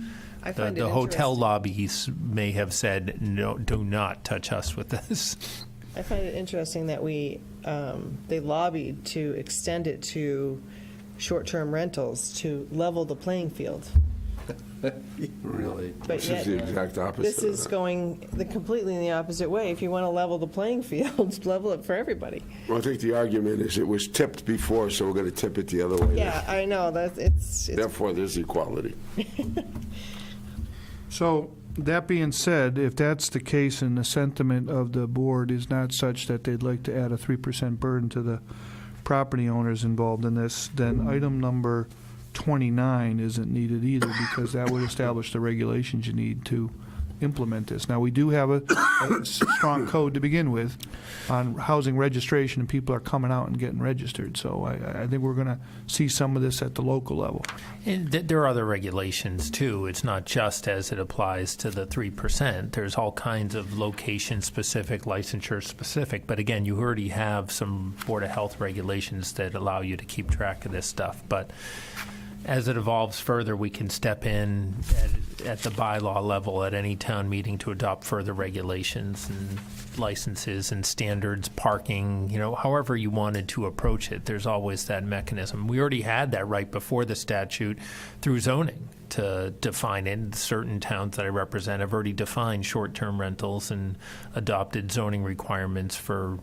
I find it The hotel interesting. lobbies may have said, no, do not touch us with this. I find it interesting that they lobbied to extend it to short-term rentals to level the playing field. Really? But This yet, is the exact opposite. this of is that. going completely in the opposite way. If you want to level the playing field, level it for everybody. Well, I think the argument is it was tipped before, so we're going to tip it the other way. Yeah, I know, it's Therefore, there's equality. So, that being said, if that's the case and the sentiment of the board is not such that they'd like to add a 3% burden to the property owners involved in this, then item number 29 isn't needed either, because that would establish the regulations you need to implement this. Now, we do have a strong code to begin with on housing registration, and people are coming out and getting registered. So I think we're going to see some of this at the local level. And there are other regulations, too. It's not just as it applies to the 3%. There's all kinds of location-specific, licensure-specific. But again, you already have some Board of Health regulations that allow you to keep track of this stuff. But as it evolves further, we can step in at the bylaw level at any town meeting to adopt further regulations and licenses and standards, parking, however you wanted to approach it. There's always that mechanism. We already had that right before the statute through zoning to define it. Certain towns that I represent have already defined short-term rentals and adopted zoning requirements for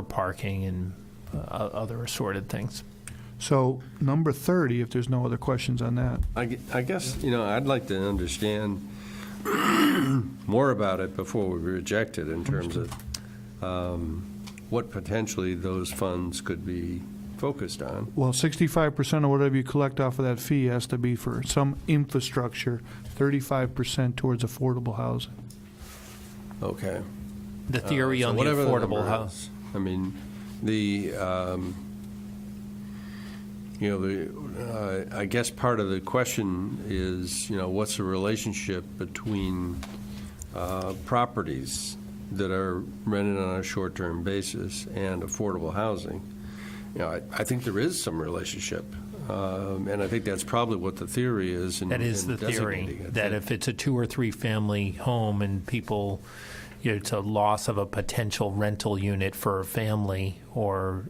parking and other assorted things. So, number 30, if there's no other questions on that. I guess, I'd like to understand more about it before we reject it in terms of what potentially those funds could be focused on. Well, 65% of whatever you collect off of that fee has to be for some infrastructure, 35% towards affordable housing. Okay. The theory So on the whatever affordable number house. is, I mean, I guess part of the question is, what's the relationship between properties that are rented on a short-term basis and affordable housing? I think there is some relationship, and I think that's probably what the theory is. That is the theory, that if it's a 2 or 3 family home and people, it's a loss of a potential rental unit for a family or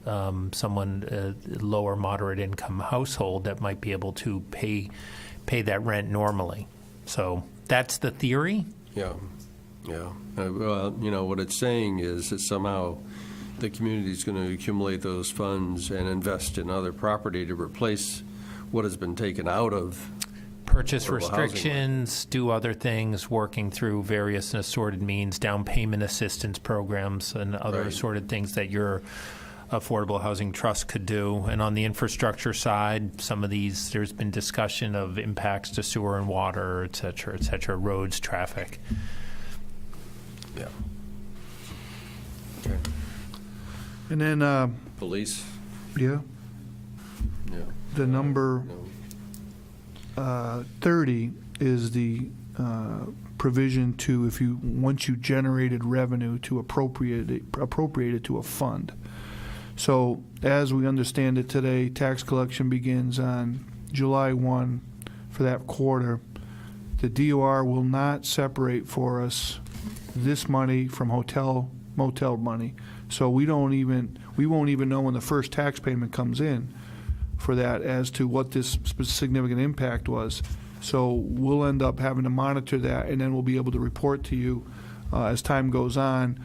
someone, lower moderate income household that might be able to pay that rent normally. So that's the theory. Yeah. Well, what it's saying is that somehow the community is going to accumulate those funds and invest in other property to replace what has been taken out of purchase affordable housing. restrictions, do other things, working through various and assorted means, down payment assistance programs, and other Right. assorted things that your affordable housing trust could do. And on the infrastructure side, some of these, there's been discussion of impacts to sewer and water, et cetera, roads, traffic. Yeah. And then, Police? yeah, Yeah. the number No. 30 is the provision to, once you generated revenue, to appropriate it to a fund. So as we understand it today, tax collection begins on July 1 for that quarter. The DOR will not separate for us this money from motel money. So we won't even know when the first tax payment comes in for that as to what this significant impact was. So we'll end up having to monitor that, and then we'll be able to report to you as time goes on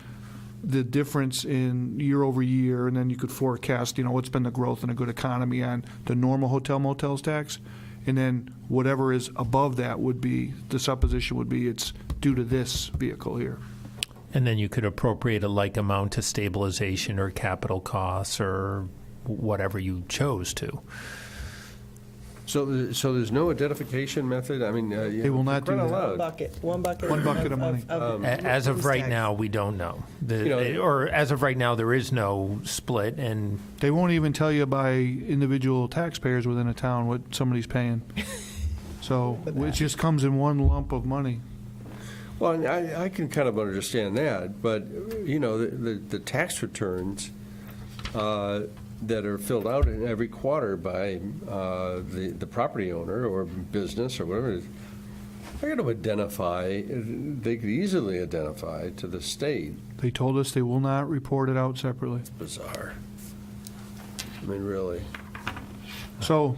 the difference in year over year, and then you could forecast, what's been the growth in a good economy on the normal hotel motels tax, and then whatever is above that would be, the supposition would be it's due to this vehicle here. And then you could appropriate a like amount to stabilization or capital costs or whatever you chose to. So there's no identification method? I mean, They will not do crying out that. loud. One bucket. One bucket of money. As of right now, we don't know. Or as of right now, there is no split, and They won't even tell you by individual taxpayers within a town what somebody's paying. So it just comes in one lump of money. Well, and I can kind of understand that, but, the tax returns that are filled out in every quarter by the property owner or business or whatever it is, they're going to identify, they could easily identify to the state. They told us they will not report it out separately. Bizarre. I mean, really. So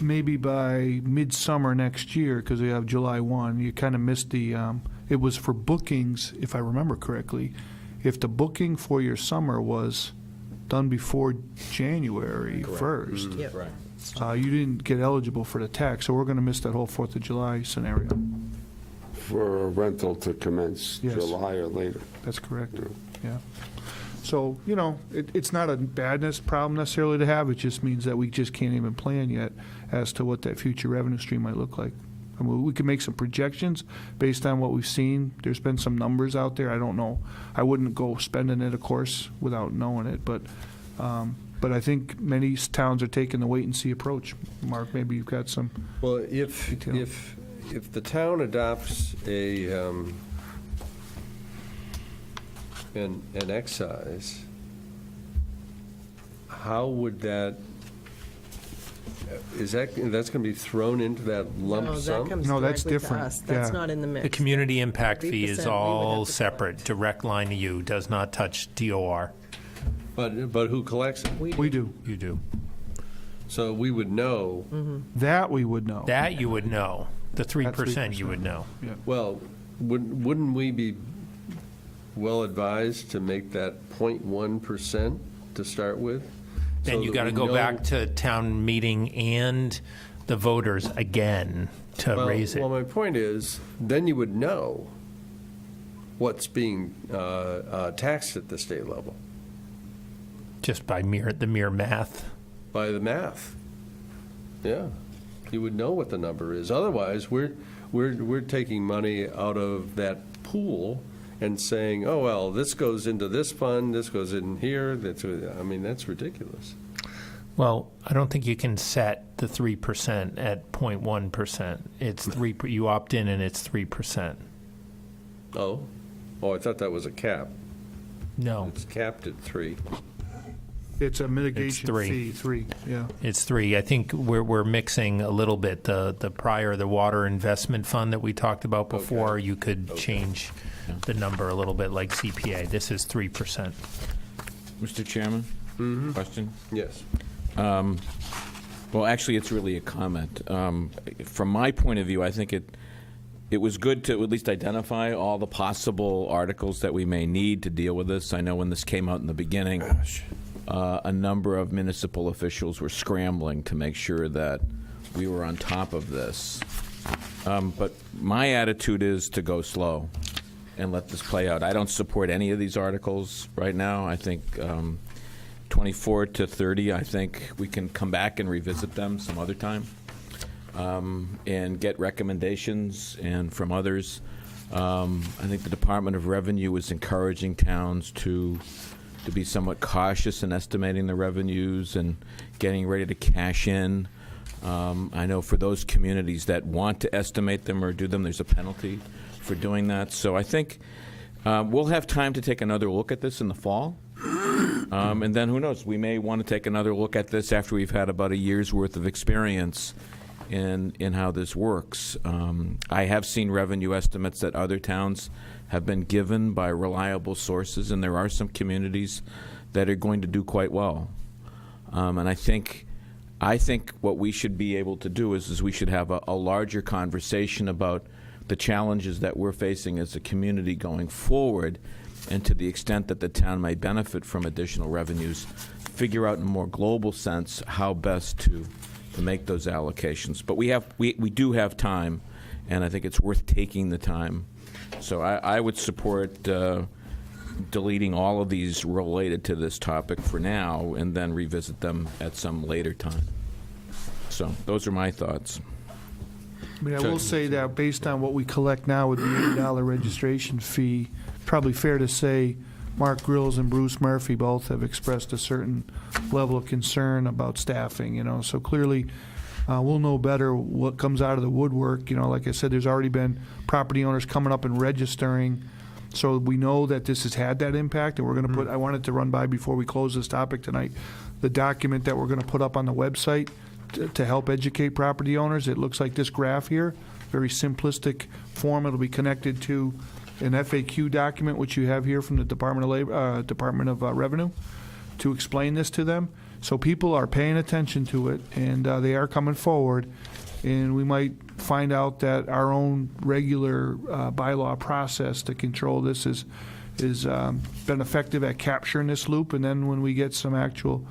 maybe by midsummer next year, because we have July 1, you kind of missed the, it was for bookings, if I remember correctly. If the booking for your summer was done before January 1st, Yep. you didn't get eligible for the tax, so we're going to miss that whole 4th of July scenario. For a rental to commence Yes. July or later. That's correct, yeah. So, it's not a badness problem necessarily to have, it just means that we just can't even plan yet as to what that future revenue stream might look like. I mean, we can make some projections based on what we've seen. There's been some numbers out there. I don't know. I wouldn't go spending it, of course, without knowing it. But I think many towns are taking the wait-and-see approach. Mark, maybe you've got some. Well, if Detail. if the town adopts an excise, how would that? That's going to be thrown into that lump No, sum? that comes No, that's directly to different. us. That's Yeah. not in the mix. the community impact fee 3% is we would all have to separate, direct line to you, does not touch DOR. But who collects it? We do. You do. So we would know. That we would know. That you would know. The 3% 3%. you would know. Yeah. Well, wouldn't we be well advised to make that 0.1% to start with? Then So you that got to we go know- back to town meeting and the voters again to raise it. Well, my point is, then you would know what's being taxed at the state level Just by the mere math. by the math. Yeah, you would know what the number is. Otherwise, we're taking money out of that pool and saying, oh, well, this goes into this fund, this goes in here. That's ridiculous. Well, I don't think you can set the 3% at 0.1%. It's 3. You opt in, and it's 3%. Oh, I thought that was a cap. No, It's capped at 3. It's a mitigation three. fee, 3, yeah. it's 3. I think we're mixing a little bit. The water investment fund that we talked about before. Okay. You could change the number a little bit, like CPA. This is 3%. Mr. Chairman, question? Yes. Well, actually, it's really a comment. From my point of view, I think it was good to at least identify all the possible articles that we may need to deal with this. I know when this came out in the beginning, a number of municipal officials were scrambling to make sure that we were on top of this. But my attitude is to go slow and let this play out. I don't support any of these articles right now. I think 24 to 30, I think we can come back and revisit them some other time and get recommendations and from others. I think the Department of Revenue is encouraging towns to be somewhat cautious in estimating the revenues and getting ready to cash in. I know for those communities that want to estimate them or do them, there's a penalty for doing that. So I think we'll have time to take another look at this in the fall. And then who knows, we may want to take another look at this after we've had about a year's worth of experience in how this works. I have seen revenue estimates that other towns have been given by reliable sources, and there are some communities that are going to do quite well. And I think what we should be able to do is we should have a larger conversation about the challenges that we're facing as a community going forward, and to the extent that the town may benefit from additional revenues, figure out in a more global sense how best to make those allocations. But we do have time, and I think it's worth taking the time. So I would support deleting all of these related to this topic for now, and then revisit them at some later time. So those are my thoughts. I mean, I will say that based on what we collect now with the $80 registration fee, probably fair to say Mark Grills and Bruce Murphy both have expressed a certain level of concern about staffing, you know. So clearly, we'll know better what comes out of the woodwork. You know, like I said, there's already been property owners coming up and registering. So we know that this has had that impact, and we're going to put, I wanted to run by before we close this topic tonight, the document that we're going to put up on the website to help educate property owners. It looks like this graph here, very simplistic form. It'll be connected to an FAQ document, which you have here from the Department of Labor, Department of Revenue, to explain this to them. So people are paying attention to it, and they are coming forward. And we might find out that our own regular bylaw process to control this is been effective at capturing this loop. And then when we get some actual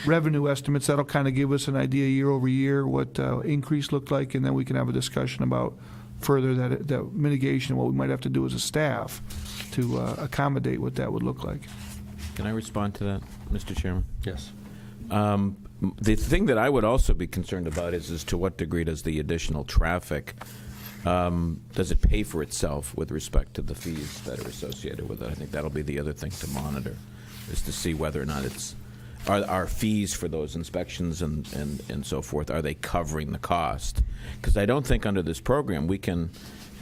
revenue estimates, that'll kind of give us an idea year over year what increase looked like, and then we can have a discussion about further that mitigation, what we might have to do as a staff to accommodate what that would look like. Can I respond to that, Mr. Chairman? Yes. The thing that I would also be concerned about is to what degree does the additional traffic, does it pay for itself with respect to the fees that are associated with it? I think that'll be the other thing to monitor, is to see whether or not our fees for those inspections and so forth, are they covering the cost? Because I don't think under this program we can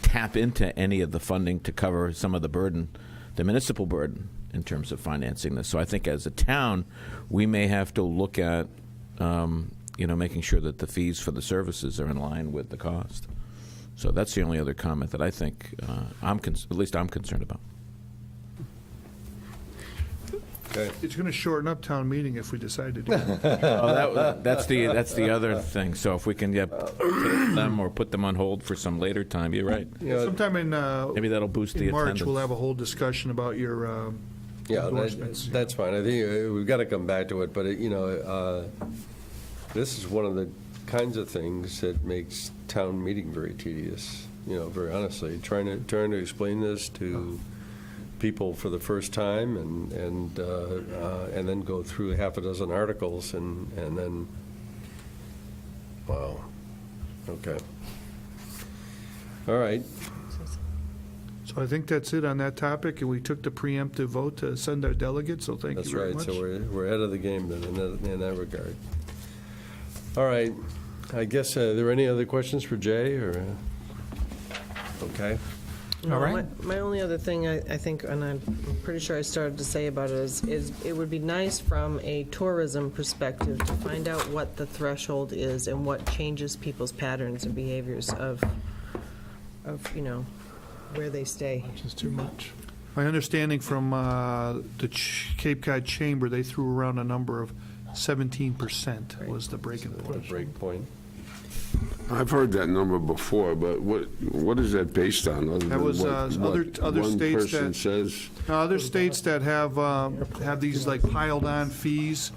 tap into any of the funding to cover some of the burden, the municipal burden, in terms of financing this. So I think as a town, we may have to look at making sure that the fees for the services are in line with the cost. So that's the only other comment that I think at least I'm concerned about. Okay. It's going to shorten up town meeting if we decide to do that. Oh, that's the other thing. So if we can take them or put them on hold for some later time, you're right. Sometime in Maybe that'll boost the March, attendance. we'll have a whole discussion about your endorsements. That's fine. I think we've got to come back to it, but this is one of the kinds of things that makes town meeting very tedious. Very honestly, trying to explain this to people for the first time, and then go through half a dozen articles, and then, wow, okay, all right. So I think that's it on that topic, and we took the preemptive vote to send our delegates, so thank you very much. That's right, so we're ahead of the game then in that regard. All right, I guess, are there any other questions for Jay, or, okay? All right. My only other thing, I think, and I'm pretty sure I started to say about it, is it would be nice from a tourism perspective to find out what the threshold is and what changes people's patterns and behaviors of where they stay. Which is too much. My understanding from the Cape Cod Chamber, they threw around a number of 17% was the break-in point. Break point. I've heard that number before, but what is that based on? Other That than was what other one states person that- says? Other states that have these like piled-on fees,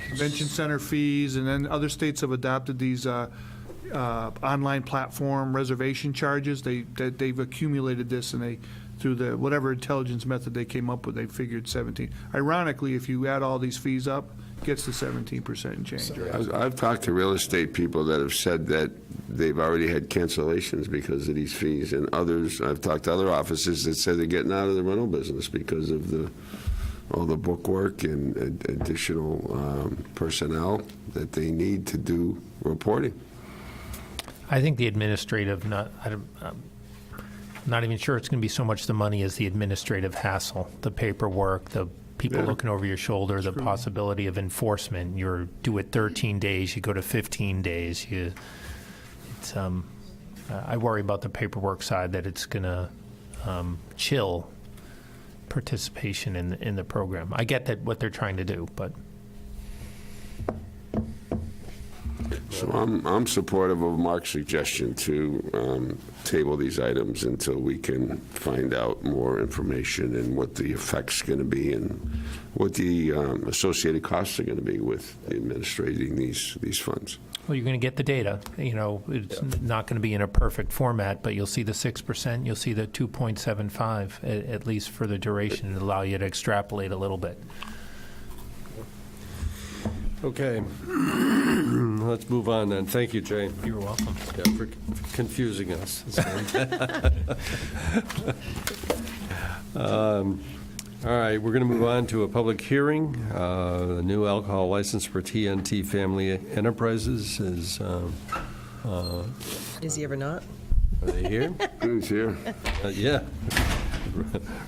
convention center fees, and then other states have adopted these online platform reservation charges. They've accumulated this, and through the whatever intelligence method they came up with, they figured 17. Ironically, if you add all these fees up, it gets to 17% and change. Right? I've talked to real estate people that have said that they've already had cancellations because of these fees, and others, I've talked to other offices that said they're getting out of the rental business because of all the bookwork and additional personnel that they need to do reporting. I think the administrative, I'm not even sure it's going to be so much the money as the administrative hassle, the paperwork, the people looking over your shoulder, the possibility of enforcement. You're due at 13 days, you go to 15 days. I worry about the paperwork side, that it's going to chill participation in the program. I get that what they're trying to do, but So I'm supportive of Mark's suggestion to table these items until we can find out more information and what the effect's going to be and what the associated costs are going to be with administrating these funds. well, you're going to get the data. You know, it's not going to be in a perfect format, but you'll see the 6%, you'll see the 2.75 at least for the duration, and allow you to extrapolate a little bit. Okay. Let's move on then. Thank you, Jay. You're welcome. Yeah, for confusing us. All right, we're going to move on to a public hearing. A new alcohol license for TNT Family Enterprises is, Is he ever not? are they here? Who's here? Yeah.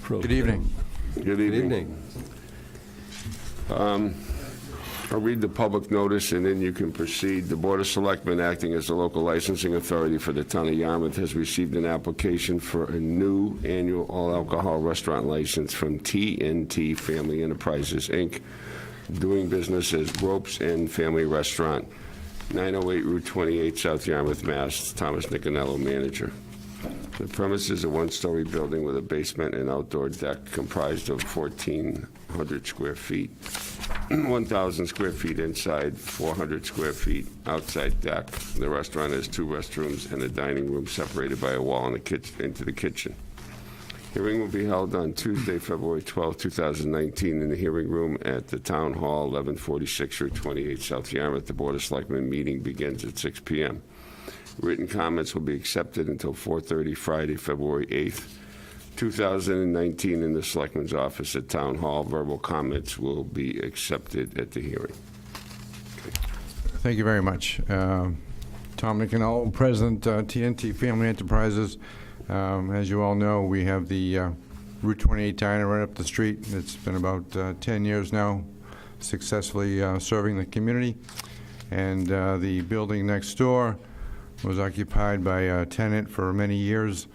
Good evening. Good Good evening. evening. I'll read the public notice, and then you can proceed. The Board of Selectmen, acting as the local licensing authority for the town of Yarmouth, has received an application for a new annual all-alcohol restaurant license from TNT Family Enterprises, Inc., doing business as Ropes Inn Family Restaurant, 908 Route 28, South Yarmouth, Mass. Thomas Nicanello, manager. The premise is a one-story building with a basement and outdoor deck comprised of 1,400 square feet, 1,000 square feet inside, 400 square feet outside deck. The restaurant has 2 restrooms and a dining room separated by a wall into the kitchen. Hearing will be held on Tuesday, February 12, 2019, in the hearing room at the Town Hall, 1146 Route 28, South Yarmouth. The Board of Selectmen meeting begins at 6 p.m. Written comments will be accepted until 4:30 Friday, February 8th, 2019, in the Selectman's office at Town Hall. Verbal comments will be accepted at the hearing. Thank you very much. Tom Nicanello, President, TNT Family Enterprises. As you all know, we have the Route 28 diner right up the street. It's been about 10 years now, successfully serving the community. And the building next door was occupied by a tenant for many years.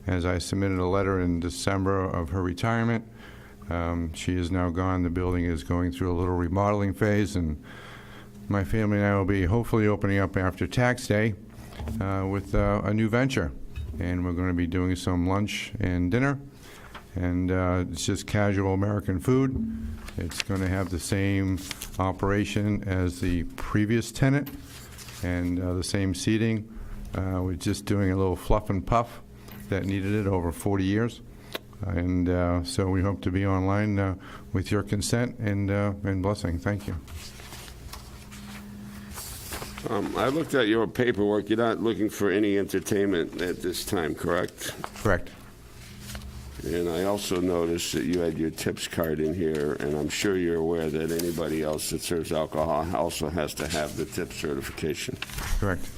As I submitted a letter in December of her retirement, she is now gone. The building is going through a little remodeling phase, and my family and I will be hopefully opening up after tax day with a new venture. And we're going to be doing some lunch and dinner, and it's just casual American food. It's going to have the same operation as the previous tenant and the same seating. We're just doing a little fluff and puff that needed it over 40 years. And so we hope to be online with your consent and blessing. Thank you. I looked at your paperwork. You're not looking for any entertainment at this time, correct? Correct. And I also noticed that you had your tips card in here, and I'm sure you're aware that anybody else that serves alcohol also has to have the tip certification. Correct.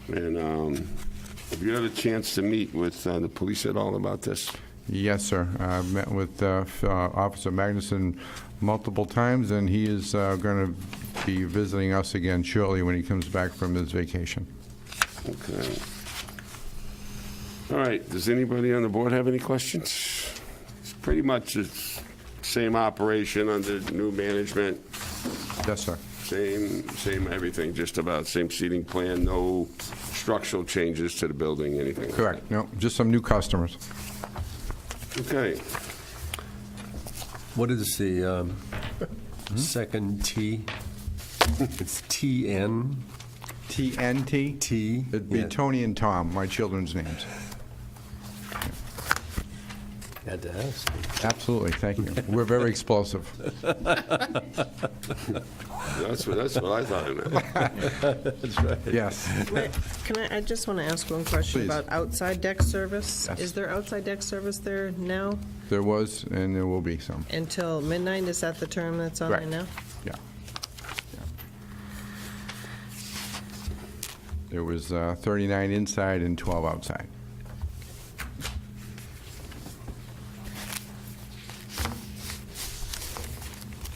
And have you had a chance to meet with the police at all about this? Yes, sir. I've met with Officer Magnuson multiple times, and he is going to be visiting us again shortly when he comes back from his vacation. Okay. All right. Does anybody on the board have any questions? It's pretty much the same operation under new management. Yes, sir. Same everything, just about, same seating plan, no structural changes to the building, anything like Correct. No, just some new customers. that. Okay. What is the second T? It's TN? TNT? T? It'd be Yeah. Tony and Tom, my children's names. Had to ask. Absolutely, thank you. We're very explosive. That's what I thought it meant. Yes. I just want to ask one question Please. about outside deck service. Yes. Is there outside deck service there now There was, and there will be some. until midnight? Is that the term that's on there Correct. now? Yeah. There was 39 inside and 12 outside.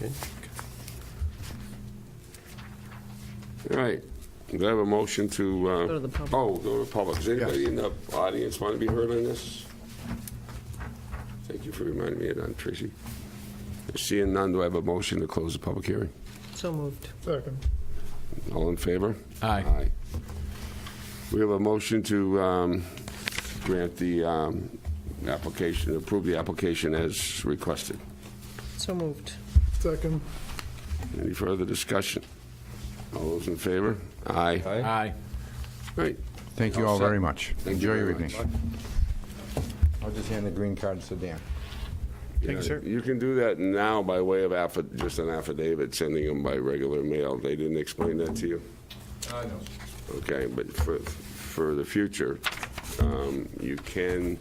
Okay. All right. Do I have a motion to? Go to the public. Oh, go to the public. Does anybody in the audience want to be heard on this? Thank you for reminding me of that, Tracy. Seeing none, do I have a motion to close the public hearing? So moved. Second. All in favor? Aye. Aye. We have a motion to grant the application, approve the application as requested. So moved. Second. Any further discussion? All those in favor? Aye. Aye. Right. Thank you All all set. very much. Thank you Enjoy your very evening. I'll just hand the green cards to Dan. Thank you, sir. You can do that now by way of just an affidavit, sending them by regular mail. They didn't explain that to you? I know. Okay, but for the future, you can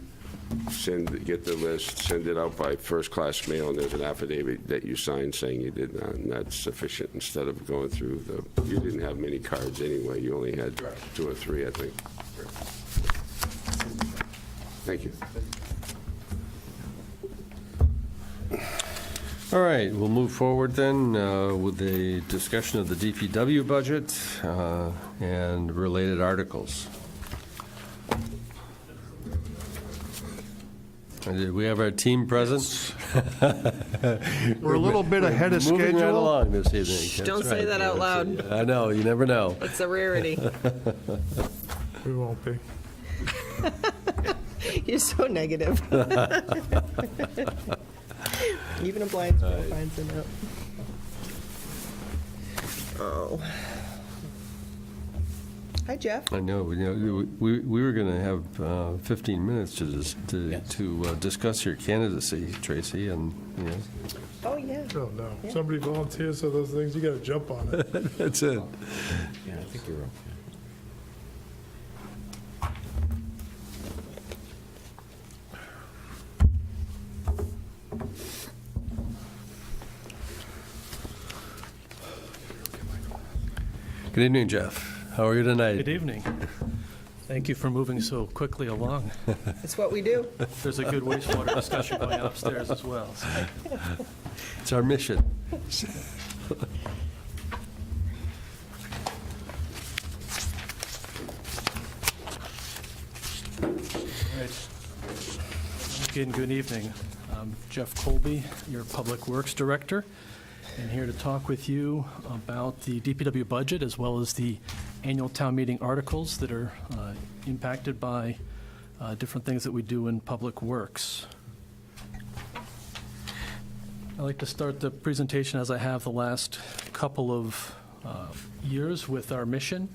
get the list, send it out by first-class mail, and there's an affidavit that you sign saying you did that, and that's sufficient instead of going through you didn't have many cards anyway. You only had 2 or 3, I think. Thank you. All right, we'll move forward then with the discussion of the DPW budget and related articles. Did we have our team present? We're a little bit ahead of Moving right schedule. along this evening. That's Don't say right. that out loud. I know, you never know. It's a rarity. We won't be. You're so negative. Even a blind squirrel finds it out. Oh. Hi, Jeff. I know, we were going to have 15 minutes to discuss your candidacy, Tracy, and, Oh, yeah. Oh, no. Somebody volunteers for those things, you got to jump on it. that's it. Yeah, I think you're okay. Good evening, Jeff. How are you tonight? Good evening. Thank you for moving so quickly along. It's what we do. There's a good wastewater discussion going on upstairs as well. So. It's our mission. Right. Again, good evening. I'm Jeff Colby, your Public Works Director, and here to talk with you about the DPW budget as well as the annual town meeting articles that are impacted by different things that we do in Public Works. I'd like to start the presentation as I have the last couple of years with our mission,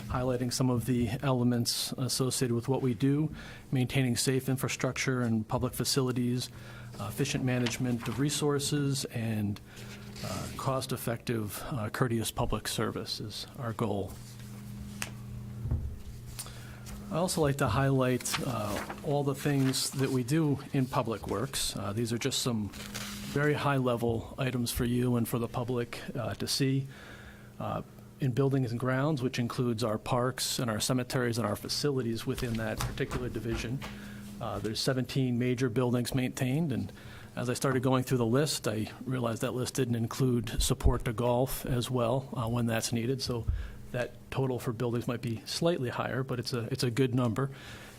highlighting some of the elements associated with what we do, maintaining safe infrastructure and public facilities, efficient management of resources, and cost-effective, courteous public service is our goal. I also like to highlight all the things that we do in Public Works. These are just some very high-level items for you and for the public to see. In buildings and grounds, which includes our parks and our cemeteries and our facilities within that particular division. There's 17 major buildings maintained, and as I started going through the list, I realized that list didn't include support to golf as well when that's needed, so that total for buildings might be slightly higher, but it's a good number.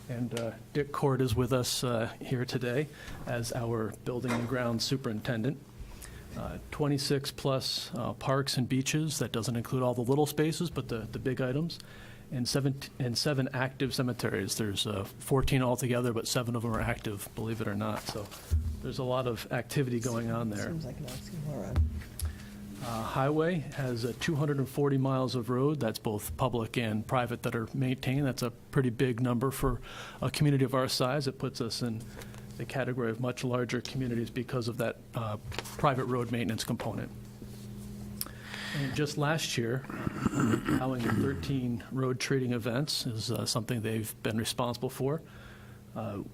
And Dick Cord is with us here today as our building and grounds superintendent. 26-plus parks and beaches. That doesn't include all the little spaces, but the big items. And seven active cemeteries. There's 14 altogether, but 7 of them are active, believe it or not. So there's a lot of activity going on there. Seems like an oxymoron. Highway has 240 miles of road. That's both public and private that are maintained. That's a pretty big number for a community of our size. It puts us in the category of much larger communities because of that private road maintenance component. And just last year, allowing 13 road treating events is something they've been responsible for.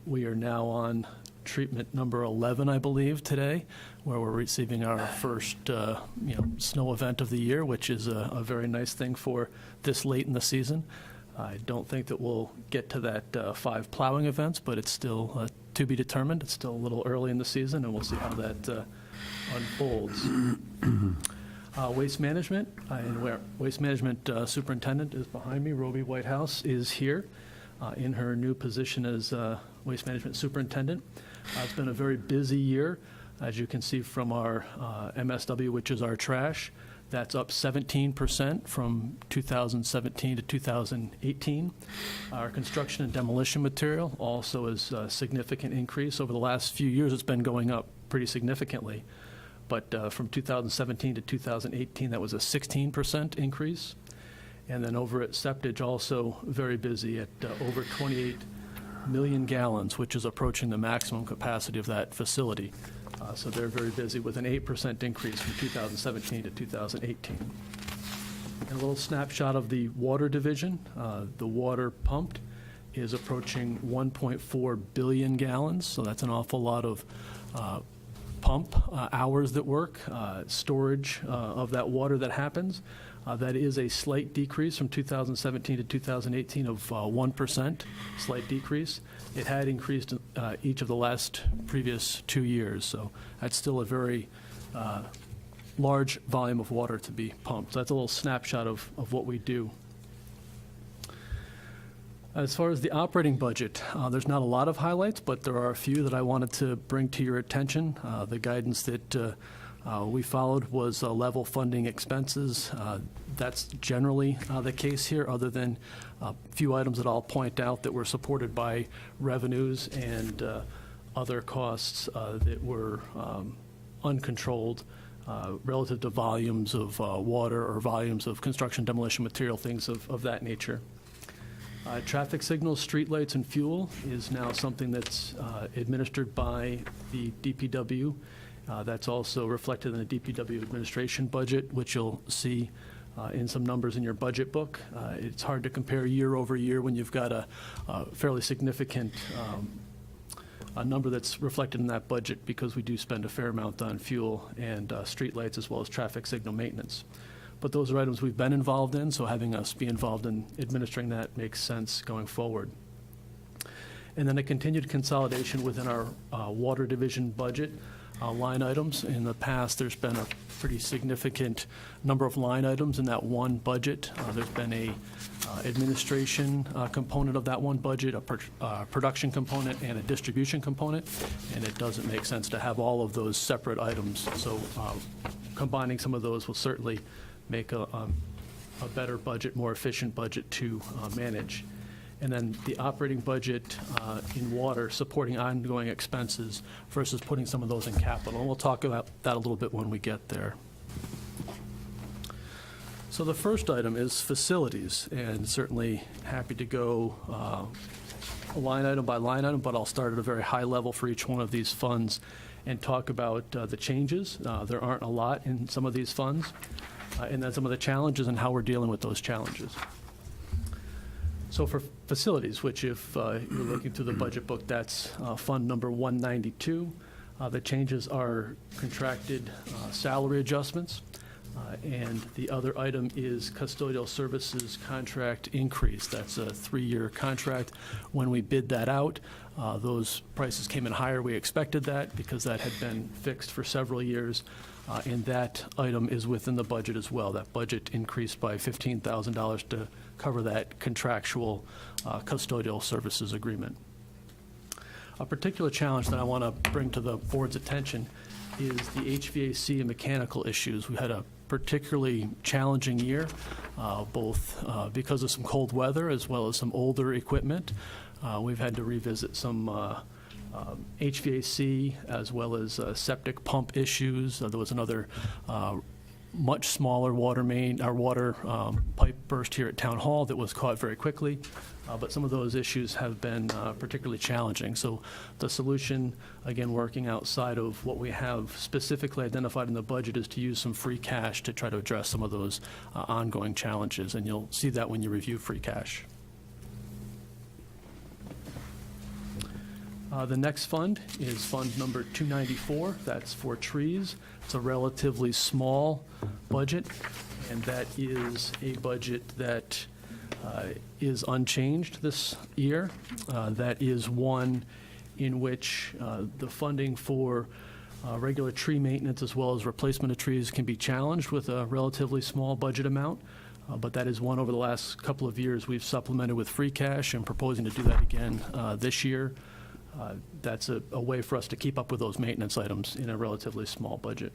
We are now on treatment number 11, I believe, today, where we're receiving our first snow event of the year, which is a very nice thing for this late in the season. I don't think that we'll get to that 5 plowing events, but it's still to be determined. It's still a little early in the season, and we'll see how that unfolds. Waste management, and where Waste Management Superintendent is behind me. Roby Whitehouse is here in her new position as Waste Management Superintendent. It's been a very busy year, as you can see from our MSW, which is our trash. That's up 17% from 2017 to 2018. Our construction and demolition material also is a significant increase. Over the last few years, it's been going up pretty significantly. But from 2017 to 2018, that was a 16% increase. And then over at Septage, also very busy at over 28 million gallons, which is approaching the maximum capacity of that facility. So they're very busy with an 8% increase from 2017 to 2018. And a little snapshot of the water division. The water pumped is approaching 1.4 billion gallons, so that's an awful lot of pump hours that work, storage of that water that happens. That is a slight decrease from 2017 to 2018 of 1%, slight decrease. It had increased each of the last previous 2 years, so that's still a very large volume of water to be pumped. So that's a little snapshot of what we do. As far as the operating budget, there's not a lot of highlights, but there are a few that I wanted to bring to your attention. The guidance that we followed was level funding expenses. That's generally the case here, other than a few items that I'll point out that were supported by revenues and other costs that were uncontrolled relative to volumes of water or volumes of construction demolition material, things of that nature. Traffic signals, streetlights, and fuel is now something that's administered by the DPW. That's also reflected in the DPW administration budget, which you'll see in some numbers in your budget book. It's hard to compare year over year when you've got a fairly significant a number that's reflected in that budget, because we do spend a fair amount on fuel and streetlights as well as traffic signal maintenance. But those are items we've been involved in, so having us be involved in administering that makes sense going forward. And then a continued consolidation within our water division budget line items. In the past, there's been a pretty significant number of line items in that one budget. There's been a administration component of that one budget, a production component, and a distribution component, and it doesn't make sense to have all of those separate items. So combining some of those will certainly make a better budget, more efficient budget to manage. And then the operating budget in water, supporting ongoing expenses versus putting some of those in capital. And we'll talk about that a little bit when we get there. So the first item is facilities, and certainly happy to go line item by line item, but I'll start at a very high level for each one of these funds and talk about the changes. There aren't a lot in some of these funds, and then some of the challenges and how we're dealing with those challenges. So for facilities, which if you're looking through the budget book, that's fund number 192. The changes are contracted salary adjustments. And the other item is custodial services contract increase. That's a 3-year contract. When we bid that out, those prices came in higher. We expected that because that had been fixed for several years. And that item is within the budget as well. That budget increased by $15,000 to cover that contractual custodial services agreement. A particular challenge that I want to bring to the board's attention is the HVAC and mechanical issues. We had a particularly challenging year, both because of some cold weather as well as some older equipment. We've had to revisit some HVAC as well as septic pump issues. There was another much smaller water pipe burst here at Town Hall that was caught very quickly, but some of those issues have been particularly challenging. So the solution, again, working outside of what we have specifically identified in the budget, is to use some free cash to try to address some of those ongoing challenges, and you'll see that when you review free cash. The next fund is fund number 294. That's for trees. It's a relatively small budget, and that is a budget that is unchanged this year. That is one in which the funding for regular tree maintenance as well as replacement of trees can be challenged with a relatively small budget amount. But that is one over the last couple of years we've supplemented with free cash and proposing to do that again this year. That's a way for us to keep up with those maintenance items in a relatively small budget.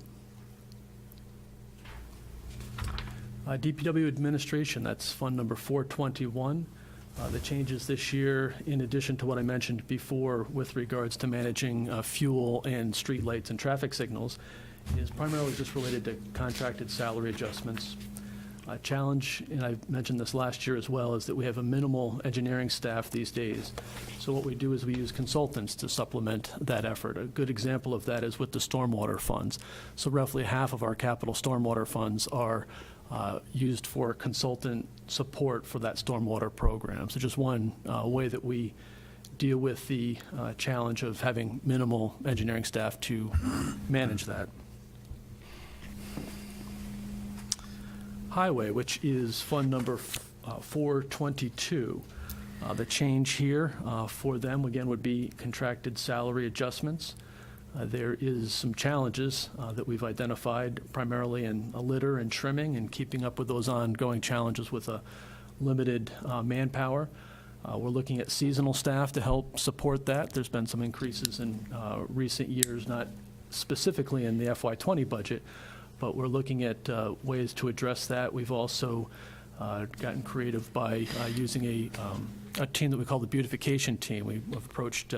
DPW administration, that's fund number 421. The changes this year, in addition to what I mentioned before with regards to managing fuel and street lights and traffic signals, is primarily just related to contracted salary adjustments. Challenge, and I mentioned this last year as well, is that we have a minimal engineering staff these days. So what we do is we use consultants to supplement that effort. A good example of that is with the stormwater funds. So roughly half of our capital stormwater funds are used for consultant support for that stormwater program. So just one way that we deal with the challenge of having minimal engineering staff to manage that. Highway, which is fund number 422. The change here for them, again, would be contracted salary adjustments. There is some challenges that we've identified, primarily in litter and trimming and keeping up with those ongoing challenges with a limited manpower. We're looking at seasonal staff to help support that. There's been some increases in recent years, not specifically in the FY20 budget, but we're looking at ways to address that. We've also gotten creative by using a team that we call the beautification team. We've approached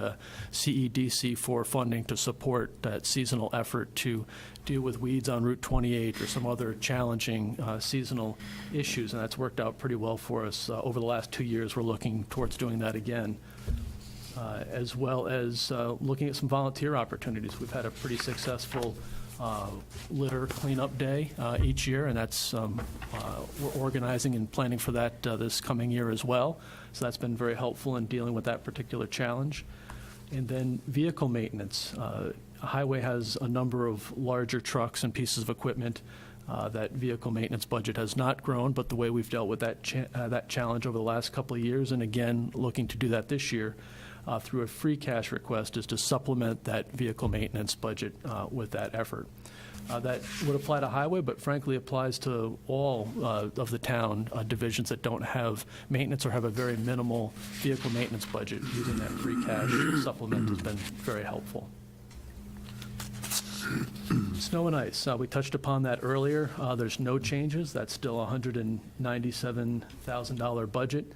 CEDC for funding to support that seasonal effort to deal with weeds on Route 28 or some other challenging seasonal issues, and that's worked out pretty well for us. Over the last 2 years, we're looking towards doing that again, as well as looking at some volunteer opportunities. We've had a pretty successful litter cleanup day each year, and that's we're organizing and planning for that this coming year as well. So that's been very helpful in dealing with that particular challenge. And then vehicle maintenance. Highway has a number of larger trucks and pieces of equipment. That vehicle maintenance budget has not grown, but the way we've dealt with that challenge over the last couple of years, and again looking to do that this year, through a free cash request, is to supplement that vehicle maintenance budget with that effort. That would apply to Highway, but frankly applies to all of the town divisions that don't have maintenance or have a very minimal vehicle maintenance budget. Using that free cash supplement has been very helpful. Snow and ice, we touched upon that earlier. There's no changes. That's still a $197,000 budget.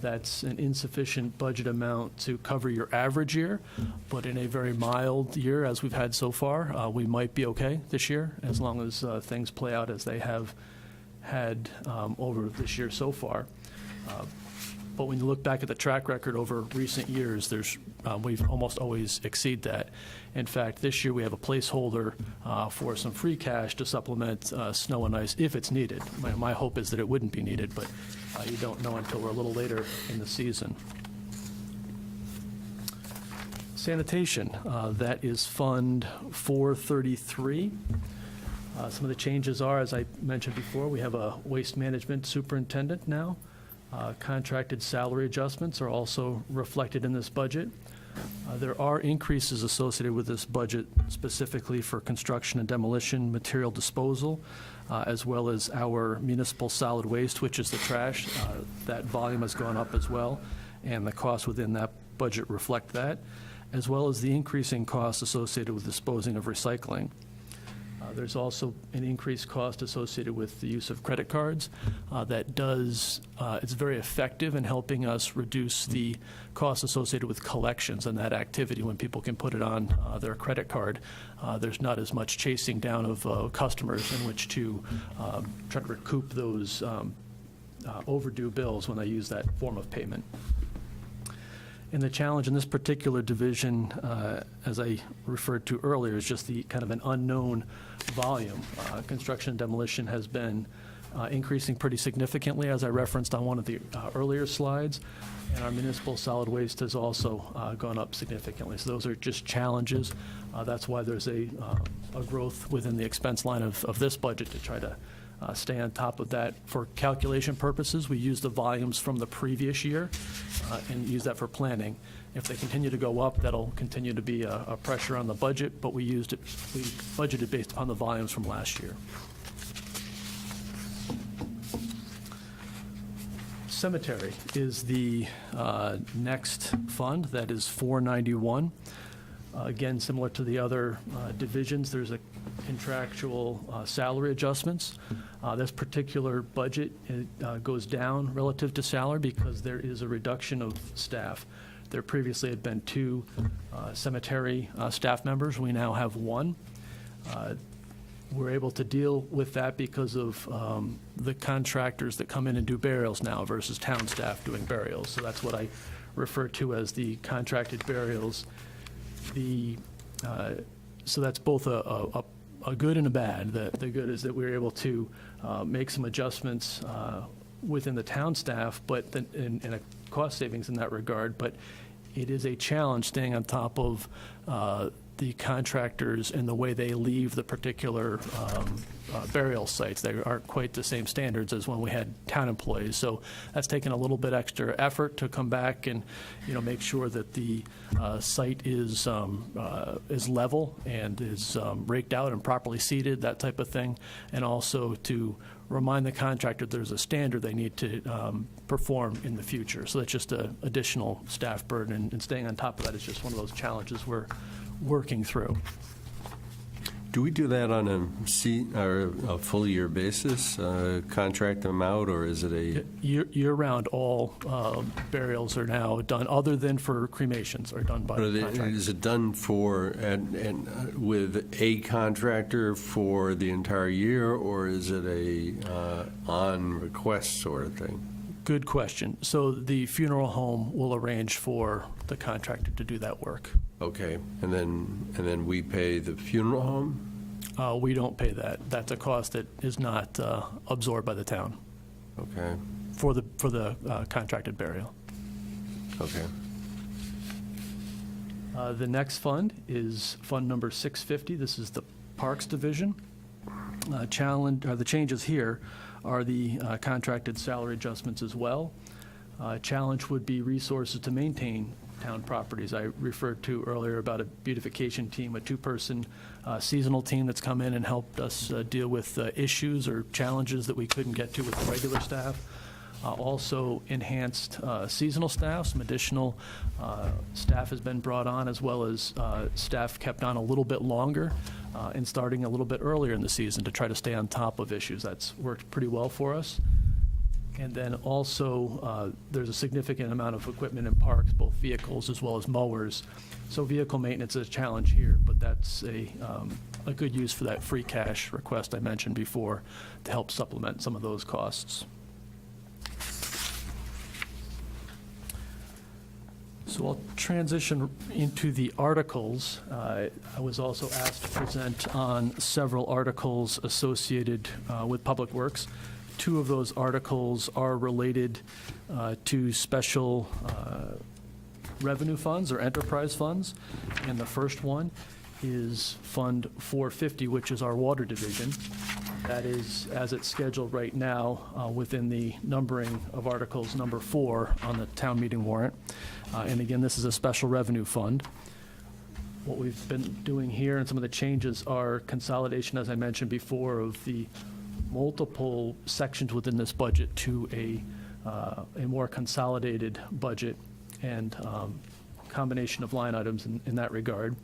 That's an insufficient budget amount to cover your average year, but in a very mild year, as we've had so far, we might be okay this year, as long as things play out as they have had over this year so far. But when you look back at the track record over recent years, we've almost always exceed that. In fact, this year we have a placeholder for some free cash to supplement snow and ice if it's needed. My hope is that it wouldn't be needed, but you don't know until we're a little later in the season. Sanitation, that is Fund 433. Some of the changes are, as I mentioned before, we have a waste management superintendent now. Contracted salary adjustments are also reflected in this budget. There are increases associated with this budget specifically for construction and demolition, material disposal, as well as our municipal solid waste, which is the trash. That volume has gone up as well, and the costs within that budget reflect that, as well as the increasing costs associated with disposing of recycling. There's also an increased cost associated with the use of credit cards it's very effective in helping us reduce the costs associated with collections and that activity. When people can put it on their credit card, there's not as much chasing down of customers in which to try to recoup those overdue bills when they use that form of payment. And the challenge in this particular division, as I referred to earlier, is just the kind of an unknown volume. Construction and demolition has been increasing pretty significantly, as I referenced on one of the earlier slides, and our municipal solid waste has also gone up significantly. So those are just challenges. That's why there's a growth within the expense line of this budget to try to stay on top of that. For calculation purposes, we use the volumes from the previous year and use that for planning. If they continue to go up, that'll continue to be a pressure on the budget, but we budgeted based upon the volumes from last year. Cemetery is the next fund. That is 491. Again, similar to the other divisions, there's a contractual salary adjustments. This particular budget goes down relative to salary because there is a reduction of staff. There previously had been 2 cemetery staff members. We now have 1. We're able to deal with that because of the contractors that come in and do burials now versus town staff doing burials. So that's what I refer to as the contracted burials. So that's both a good and a bad. The good is that we're able to make some adjustments within the town staff, but in a cost savings in that regard. But it is a challenge staying on top of the contractors and the way they leave the particular burial sites. They aren't quite the same standards as when we had town employees. So that's taken a little bit extra effort to come back and make sure that the site is level and is raked out and properly seated, that type of thing, and also to remind the contractor there's a standard they need to perform in the future. So that's just an additional staff burden, and staying on top of that is just one of those challenges we're working through. Do we do that on a full year basis, contract them out, or is it a? Year-round, all burials are now done, other than for cremations, are done by the contractor. Is it done for, and with a contractor for the entire year, or is it a on-request sort of thing? Good question. So the funeral home will arrange for the contractor to do that work. Okay, and then we pay the funeral home? We don't pay that. That's a cost that is not absorbed by the town. Okay. For the contracted burial. Okay. The next fund is fund number 650. This is the Parks Division. The changes here are the contracted salary adjustments as well. Challenge would be resources to maintain town properties. I referred to earlier about a beautification team, a 2-person seasonal team that's come in and helped us deal with issues or challenges that we couldn't get to with the regular staff. Also enhanced seasonal staff, some additional staff has been brought on, as well as staff kept on a little bit longer and starting a little bit earlier in the season to try to stay on top of issues. That's worked pretty well for us. And then also, there's a significant amount of equipment in parks, both vehicles as well as mowers. So vehicle maintenance is a challenge here, but that's a good use for that free cash request I mentioned before to help supplement some of those costs. So I'll transition into the articles. I was also asked to present on several articles associated with Public Works. 2 of those articles are related to special revenue funds or enterprise funds. And the first one is Fund 450, which is our water division. That is, as it's scheduled right now, within the numbering of articles number 4 on the town meeting warrant. And again, this is a special revenue fund. What we've been doing here and some of the changes are consolidation, as I mentioned before, of the multiple sections within this budget to a more consolidated budget, and combination of line items in that regard.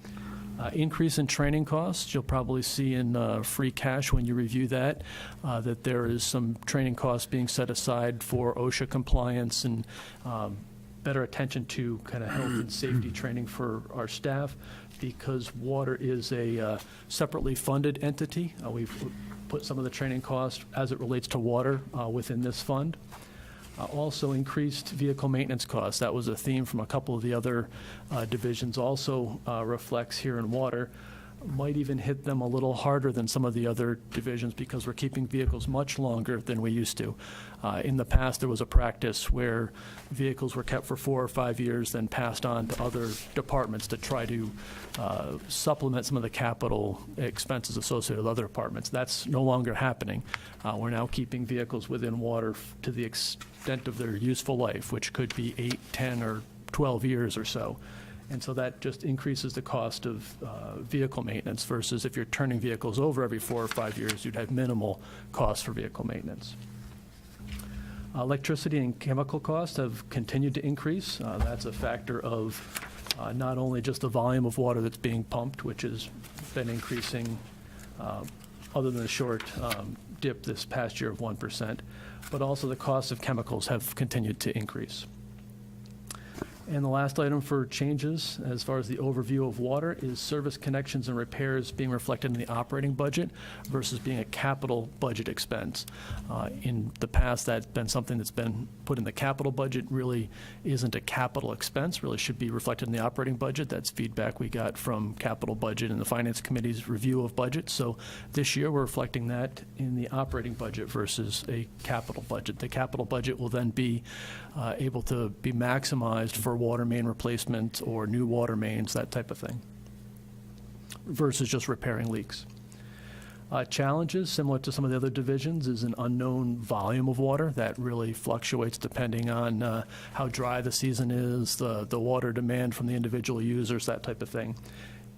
Increase in training costs, you'll probably see in free cash when you review that there is some training costs being set aside for OSHA compliance and better attention to kind of health and safety training for our staff, because water is a separately funded entity. We've put some of the training costs as it relates to water within this fund. Also increased vehicle maintenance costs. That was a theme from a couple of the other divisions, also reflects here in water. Might even hit them a little harder than some of the other divisions because we're keeping vehicles much longer than we used to. In the past, there was a practice where vehicles were kept for 4 or 5 years, then passed on to other departments to try to supplement some of the capital expenses associated with other departments. That's no longer happening. We're now keeping vehicles within water to the extent of their useful life, which could be 8, 10, or 12 years or so. And so that just increases the cost of vehicle maintenance versus if you're turning vehicles over every 4 or 5 years, you'd have minimal costs for vehicle maintenance. Electricity and chemical costs have continued to increase. That's a factor of not only just the volume of water that's being pumped, which has been increasing other than a short dip this past year of 1%, but also the cost of chemicals have continued to increase. And the last item for changes, as far as the overview of water, is service connections and repairs being reflected in the operating budget versus being a capital budget expense. In the past, that's been something that's been put in the capital budget, really isn't a capital expense, really should be reflected in the operating budget. That's feedback we got from capital budget and the Finance Committee's review of budget. So this year, we're reflecting that in the operating budget versus a capital budget. The capital budget will then be able to be maximized for water main replacement or new water mains, that type of thing, versus just repairing leaks. Challenges, similar to some of the other divisions, is an unknown volume of water that really fluctuates depending on how dry the season is, the water demand from the individual users, that type of thing.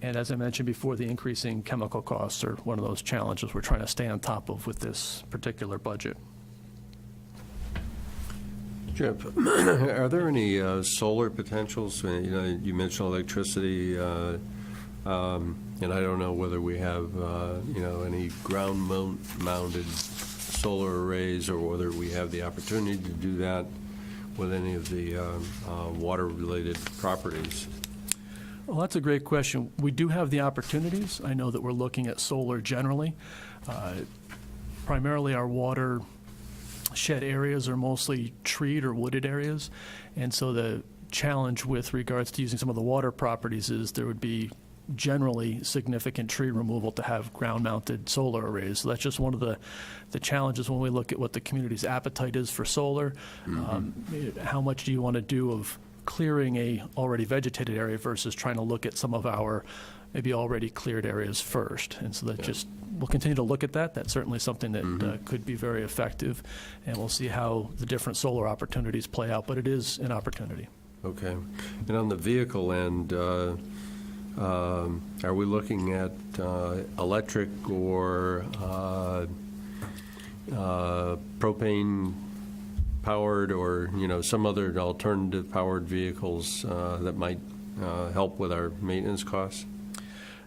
And as I mentioned before, the increasing chemical costs are one of those challenges we're trying to stay on top of with this particular budget. Jeff, are there any solar potentials? You mentioned electricity, and I don't know whether we have, any ground-mounted solar arrays or whether we have the opportunity to do that with any of the water-related properties. Well, that's a great question. We do have the opportunities. I know that we're looking at solar generally. Primarily our water shed areas are mostly treed or wooded areas, and so the challenge with regards to using some of the water properties is there would be generally significant tree removal to have ground-mounted solar arrays. So that's just one of the challenges when we look at what the community's appetite is for solar. How much do you want to do of clearing a already vegetated area versus trying to look at some of our maybe already cleared areas first. And so that we'll continue to look at that. That's certainly something that could be very effective, and we'll see how the different solar opportunities play out, but it is an opportunity. Okay. And on the vehicle end, are we looking at electric or propane powered or, some other alternative powered vehicles that might help with our maintenance costs?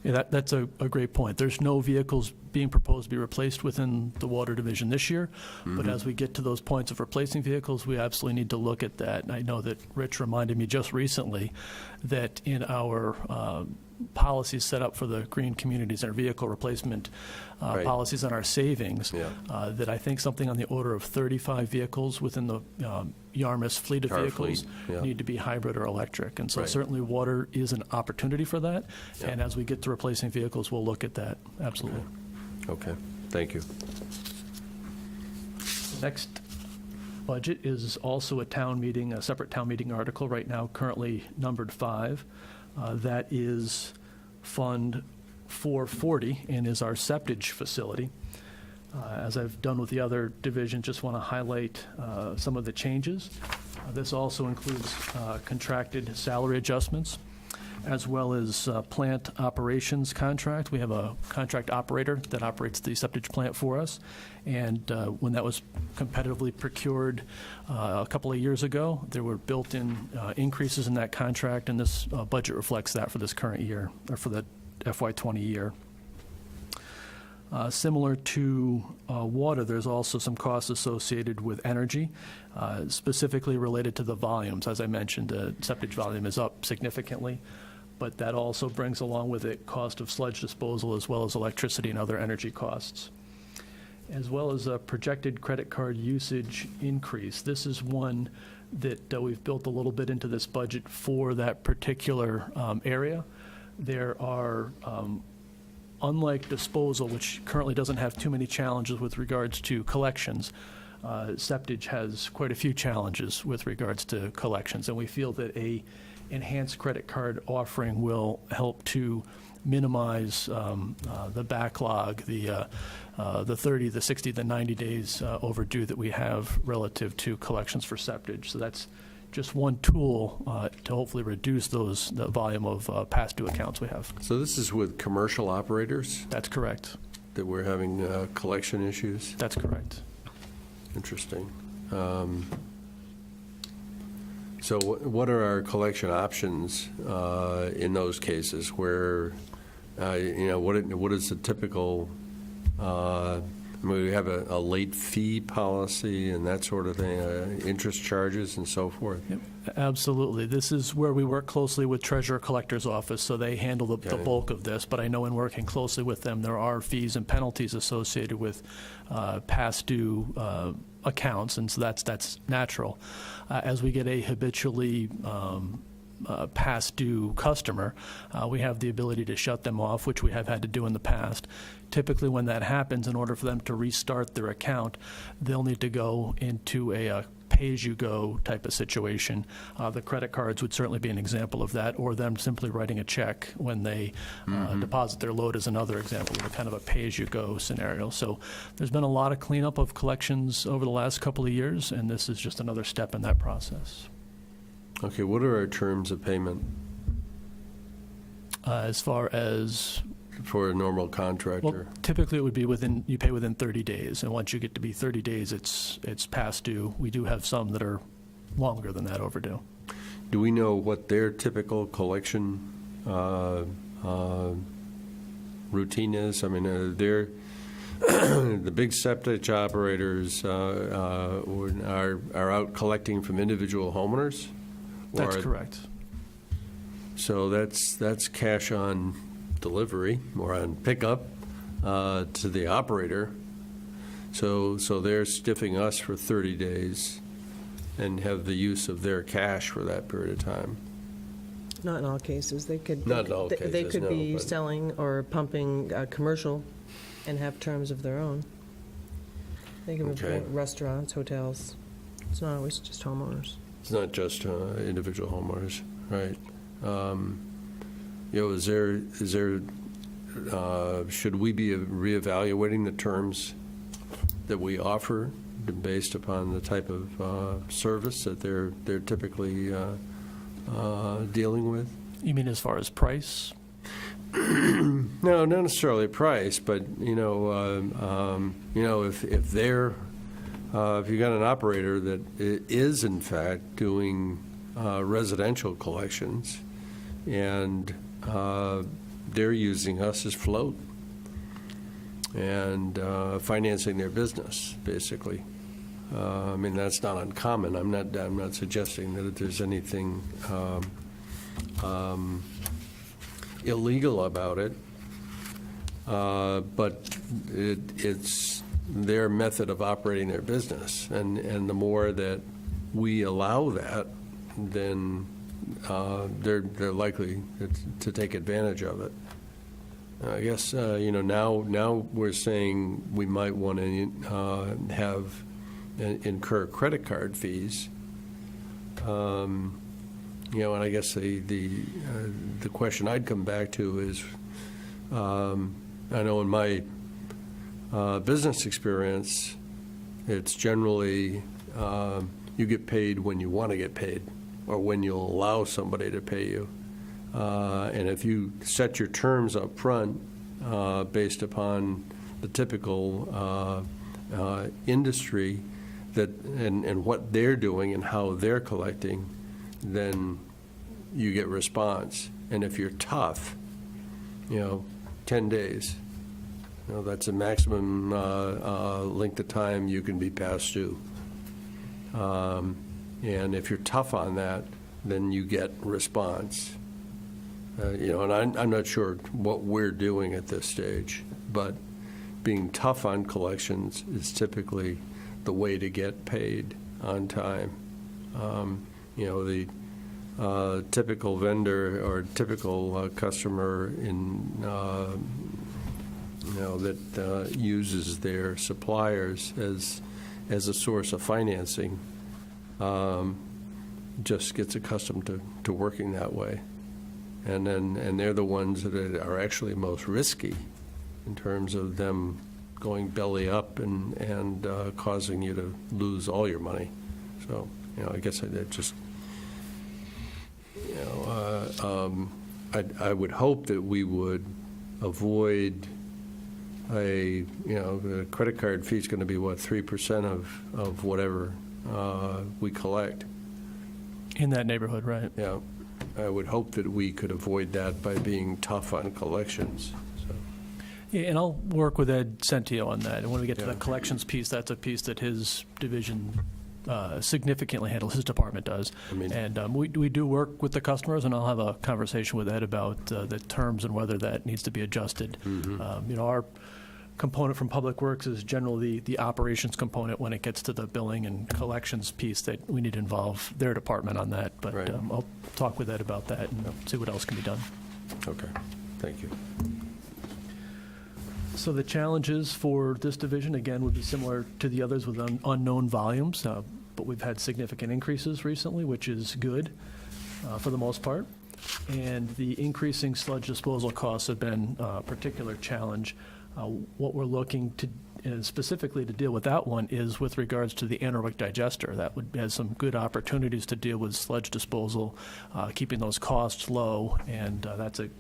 Yeah, that's a great point. There's no vehicles being proposed to be replaced within the water division this year, but as we get to those points of replacing vehicles, we absolutely need to look at that. And I know that Rich reminded me just recently that in our policies set up for the green communities, our vehicle replacement policies and our savings, that I think something on the order of 35 vehicles within the Yarmouth fleet of vehicles need to be hybrid or electric. And so certainly water is an opportunity for that. And as we get to replacing vehicles, we'll look at that. Absolutely. Okay. Thank you. Next budget is also a separate town meeting article right now, currently numbered 5. That is Fund 440 and is our septage facility. As I've done with the other divisions, just want to highlight some of the changes. This also includes contracted salary adjustments. as well as plant operations contract. We have a contract operator that operates the septic plant for us, and when that was competitively procured a couple of years ago, there were built-in increases in that contract, and this budget reflects that for this current year, or for the FY20 year. Similar to water, there's also some costs associated with energy, specifically related to the volumes. As I mentioned, the septic volume is up significantly, but that also brings along with it cost of sludge disposal as well as electricity and other energy costs, as well as a projected credit card usage increase. This is one that we've built a little bit into this budget for that particular area. There are unlike disposal, which currently doesn't have too many challenges with regards to collections, septic has quite a few challenges with regards to collections, and we feel that a enhanced credit card offering will help to minimize the backlog, the 30, the 60, the 90 days overdue that we have relative to collections for septic. So that's just one tool to hopefully reduce the volume of past due accounts we have. So this is with commercial operators That's correct. that we're having collection issues? That's correct. Interesting. So what are our collection options in those cases where, what is the typical, we have a late fee policy and that sort of thing, interest charges and so forth? Yep, absolutely. This is where we work closely with Treasurer Collector's Office, so they handle the bulk of this. But I know in working closely with them, there are fees and penalties associated with past due accounts, and so that's natural. As we get a habitually past due customer, we have the ability to shut them off, which we have had to do in the past. Typically when that happens, in order for them to restart their account, they'll need to go into a pay-as-you-go type of situation. The credit cards would certainly be an example of that, or them simply writing a check when they deposit their load is another example of a kind of a pay-as-you-go scenario. So there's been a lot of cleanup of collections over the last couple of years, and this is just another step in that process. Okay, what are our terms of payment As far as, for a normal well, contractor? typically it would be you pay within 30 days, and once you get to be 30 days, it's past due. We do have some that are longer than that overdue. Do we know what their typical collection routine is? I mean, they're the big septic operators are out collecting from individual homeowners? That's correct. So that's cash on delivery or on pickup to the operator. So they're stiffing us for 30 days and have the use of their cash for that period of time. Not in all cases. They could. Not in all They cases, could no, be but- selling or pumping commercial and have terms of their own. They could Okay. be restaurants, hotels. It's not always just homeowners. It's not just individual homeowners, right? Is there should we be reevaluating the terms that we offer based upon the type of service that they're typically dealing with? You mean as far as price? No, not necessarily price, but if they're if you got an operator that is in fact doing residential collections, and they're using us as float and financing their business, basically. I mean, that's not uncommon. I'm not suggesting that there's anything illegal about it, but it's their method of operating their business, and the more that we allow that, then they're likely to take advantage of it. I guess now we're saying we might want to incur credit card fees. And I guess the question I'd come back to is, I know in my business experience, it's generally you get paid when you want to get paid, or when you'll allow somebody to pay you. And if you set your terms up front based upon the typical industry and what they're doing and how they're collecting, then you get response. And if you're tough, 10 days. That's a maximum length of time you can be past due. And if you're tough on that, then you get response. And I'm not sure what we're doing at this stage, but being tough on collections is typically the way to get paid on time. The typical vendor or typical customer that uses their suppliers as a source of financing just gets accustomed to working that way. And they're the ones that are actually most risky in terms of them going belly up and causing you to lose all your money. So, I guess I just, I would hope that we would avoid the credit card fee is going to be, 3% of whatever we collect. In that neighborhood, right? Yeah. I would hope that we could avoid that by being tough on collections. So. Yeah, and I'll work with Ed Centio on that. And when we get to Yeah. the collections piece, that's a piece that his division significantly handles, his department does. And we do work with the customers, and I'll have a conversation with Ed about the terms and whether that needs to be adjusted. Mm-hmm. Our component from Public Works is generally the operations component when it gets to the billing and collections piece that we need to involve their department on that. But Right. I'll talk with Ed about that and see what else can be done. Okay. Thank you. So the challenges for this division, again, would be similar to the others with unknown volumes, but we've had significant increases recently, which is good for the most part. And the increasing sludge disposal costs have been a particular challenge. What we're looking to specifically to deal with that one is with regards to the anaerobic digester. That has some good opportunities to deal with sludge disposal, keeping those costs low, and that's an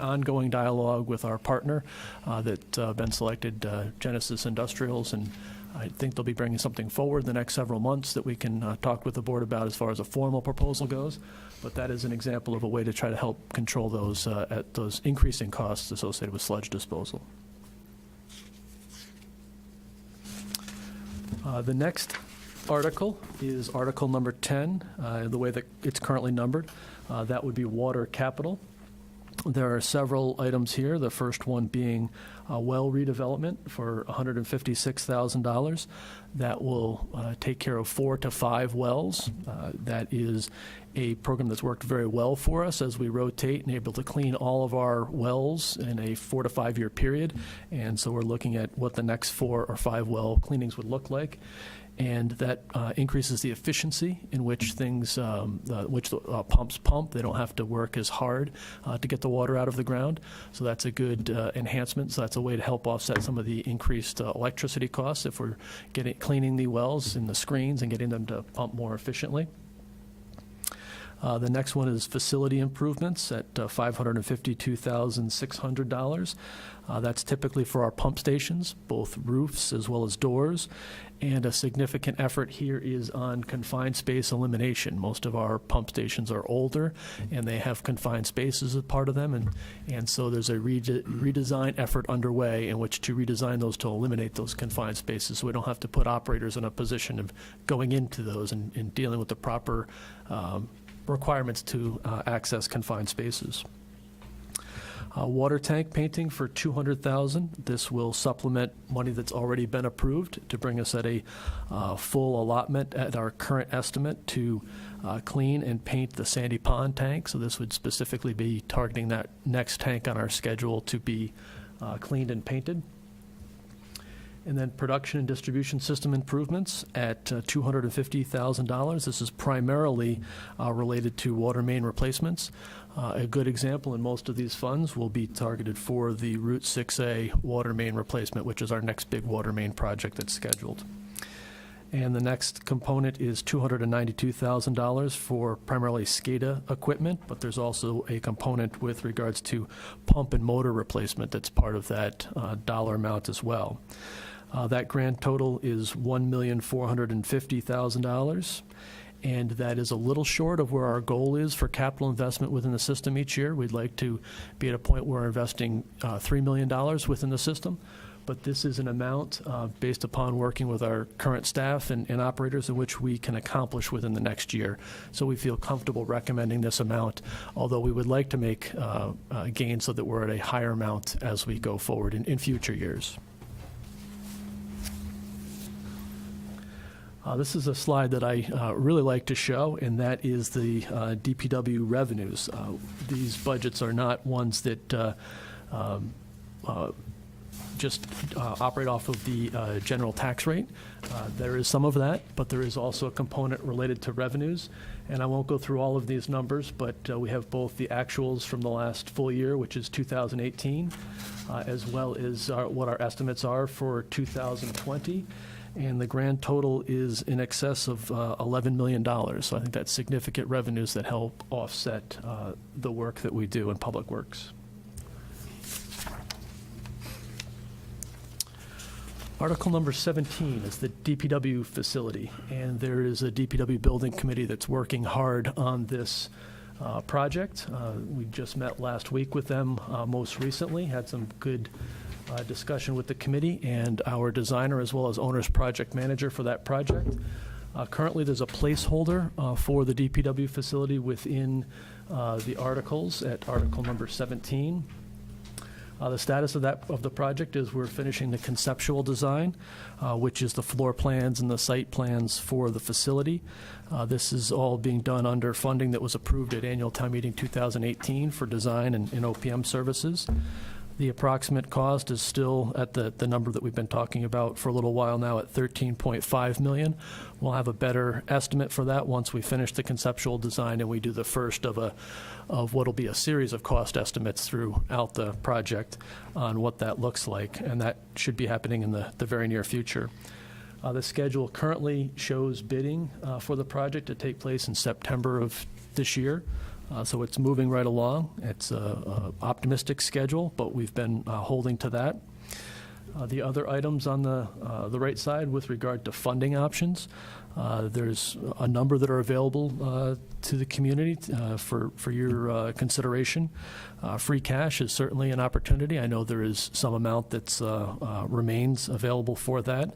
ongoing dialogue with our partner that's been selected, Genesis Industrials, and I think they'll be bringing something forward the next several months that we can talk with the board about as far as a formal proposal goes. But that is an example of a way to try to help control those increasing costs associated with sludge disposal. The next article is Article number 10, the way that it's currently numbered. That would be water capital. There are several items here, the first one being well redevelopment for $156,000. That will take care of 4 to 5 wells. That is a program that's worked very well for us as we rotate and able to clean all of our wells in a 4 to 5 year period. And so we're looking at what the next 4 or 5 well cleanings would look like. And that increases the efficiency in which things, which the pumps pump. They don't have to work as hard to get the water out of the ground. So that's a good enhancement. So that's a way to help offset some of the increased electricity costs if we're cleaning the wells and the screens and getting them to pump more efficiently. The next one is facility improvements at $552,600. That's typically for our pump stations, both roofs as well as doors. And a significant effort here is on confined space elimination. Most of our pump stations are older, and they have confined spaces as part of them. And so there's a redesign effort underway in which to redesign those to eliminate those confined spaces so we don't have to put operators in a position of going into those and dealing with the proper requirements to access confined spaces. Water tank painting for $200,000. This will supplement money that's already been approved to bring us at a full allotment at our current estimate to clean and paint the Sandy Pond tank. So this would specifically be targeting that next tank on our schedule to be cleaned and painted. And then production and distribution system improvements at $250,000. This is primarily related to water main replacements. A good example in most of these funds will be targeted for the Route 6A water main replacement, which is our next big water main project that's scheduled. And the next component is $292,000 for primarily SCADA equipment, but there's also a component with regards to pump and motor replacement that's part of that dollar amount as well. That grand total is $1,450,000, and that is a little short of where our goal is for capital investment within the system each year. We'd like to be at a point where we're investing $3 million within the system. But this is an amount based upon working with our current staff and operators in which we can accomplish within the next year. So we feel comfortable recommending this amount, although we would like to make gains so that we're at a higher amount as we go forward in future years. This is a slide that I really like to show, and that is the DPW revenues. These budgets are not ones that just operate off of the general tax rate. There is some of that, but there is also a component related to revenues. And I won't go through all of these numbers, but we have both the actuals from the last full year, which is 2018, as well as what our estimates are for 2020. And the grand total is in excess of $11 million. So I think that's significant revenues that help offset the work that we do in Public Works. Article number 17 is the DPW facility, and there is a DPW building committee that's working hard on this project. We just met last week with them most recently, had some good discussion with the committee and our designer as well as owner's project manager for that project. Currently, there's a placeholder for the DPW facility within the articles at article number 17. The status of the project is we're finishing the conceptual design, which is the floor plans and the site plans for the facility. This is all being done under funding that was approved at Annual Town Meeting 2018 for design and OPM services. The approximate cost is still at the number that we've been talking about for a little while now at $13.5 million. We'll have a better estimate for that once we finish the conceptual design and we do the first of what will be a series of cost estimates throughout the project on what that looks like, and that should be happening in the very near future. The schedule currently shows bidding for the project to take place in September of this year. So it's moving right along. It's an optimistic schedule, but we've been holding to that. The other items on the right side with regard to funding options, there's a number that are available to the community for your consideration. Free cash is certainly an opportunity. I know there is some amount that remains available for that.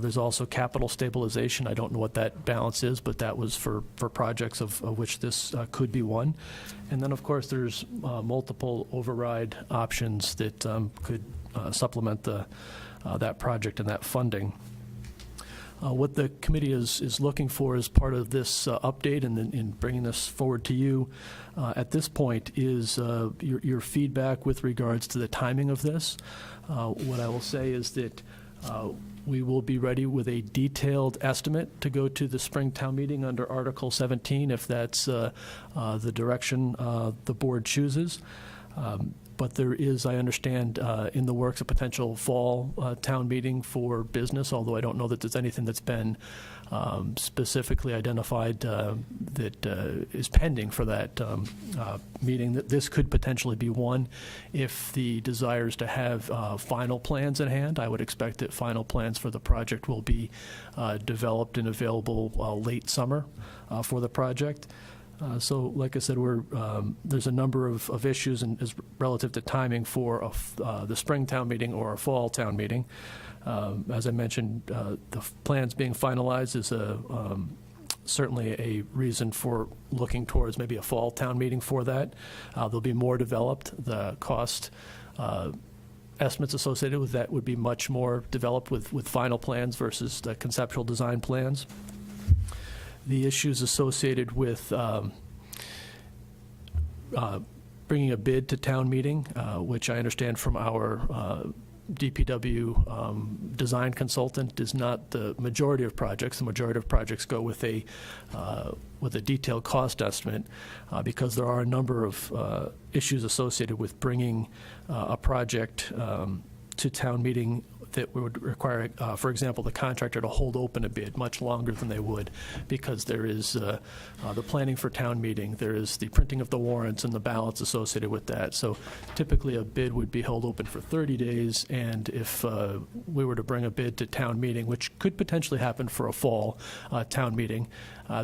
There's also capital stabilization. I don't know what that balance is, but that was for projects of which this could be one. And then, of course, there's multiple override options that could supplement that project and that funding. What the committee is looking for as part of this update and in bringing this forward to you at this point is your feedback with regards to the timing of this. What I will say is that we will be ready with a detailed estimate to go to the spring town meeting under Article 17 if that's the direction the board chooses. But there is, I understand, in the works a potential fall town meeting for business, although I don't know that there's anything that's been specifically identified that is pending for that meeting. That this could potentially be one if the desire is to have final plans at hand. I would expect that final plans for the project will be developed and available late summer for the project. So, like I said, there's a number of issues as relative to timing for the spring town meeting or a fall town meeting. As I mentioned, the plans being finalized is certainly a reason for looking towards maybe a fall town meeting for that. There'll be more developed. The cost estimates associated with that would be much more developed with final plans versus the conceptual design plans. The issues associated with bringing a bid to town meeting, which I understand from our DPW design consultant is not the majority of projects. The majority of projects go with a detailed cost estimate because there are a number of issues associated with bringing a project to town meeting that would require, for example, the contractor to hold open a bid much longer than they would, because there is the planning for town meeting, there is the printing of the warrants and the ballots associated with that. So typically a bid would be held open for 30 days, and if we were to bring a bid to town meeting, which could potentially happen for a fall town meeting,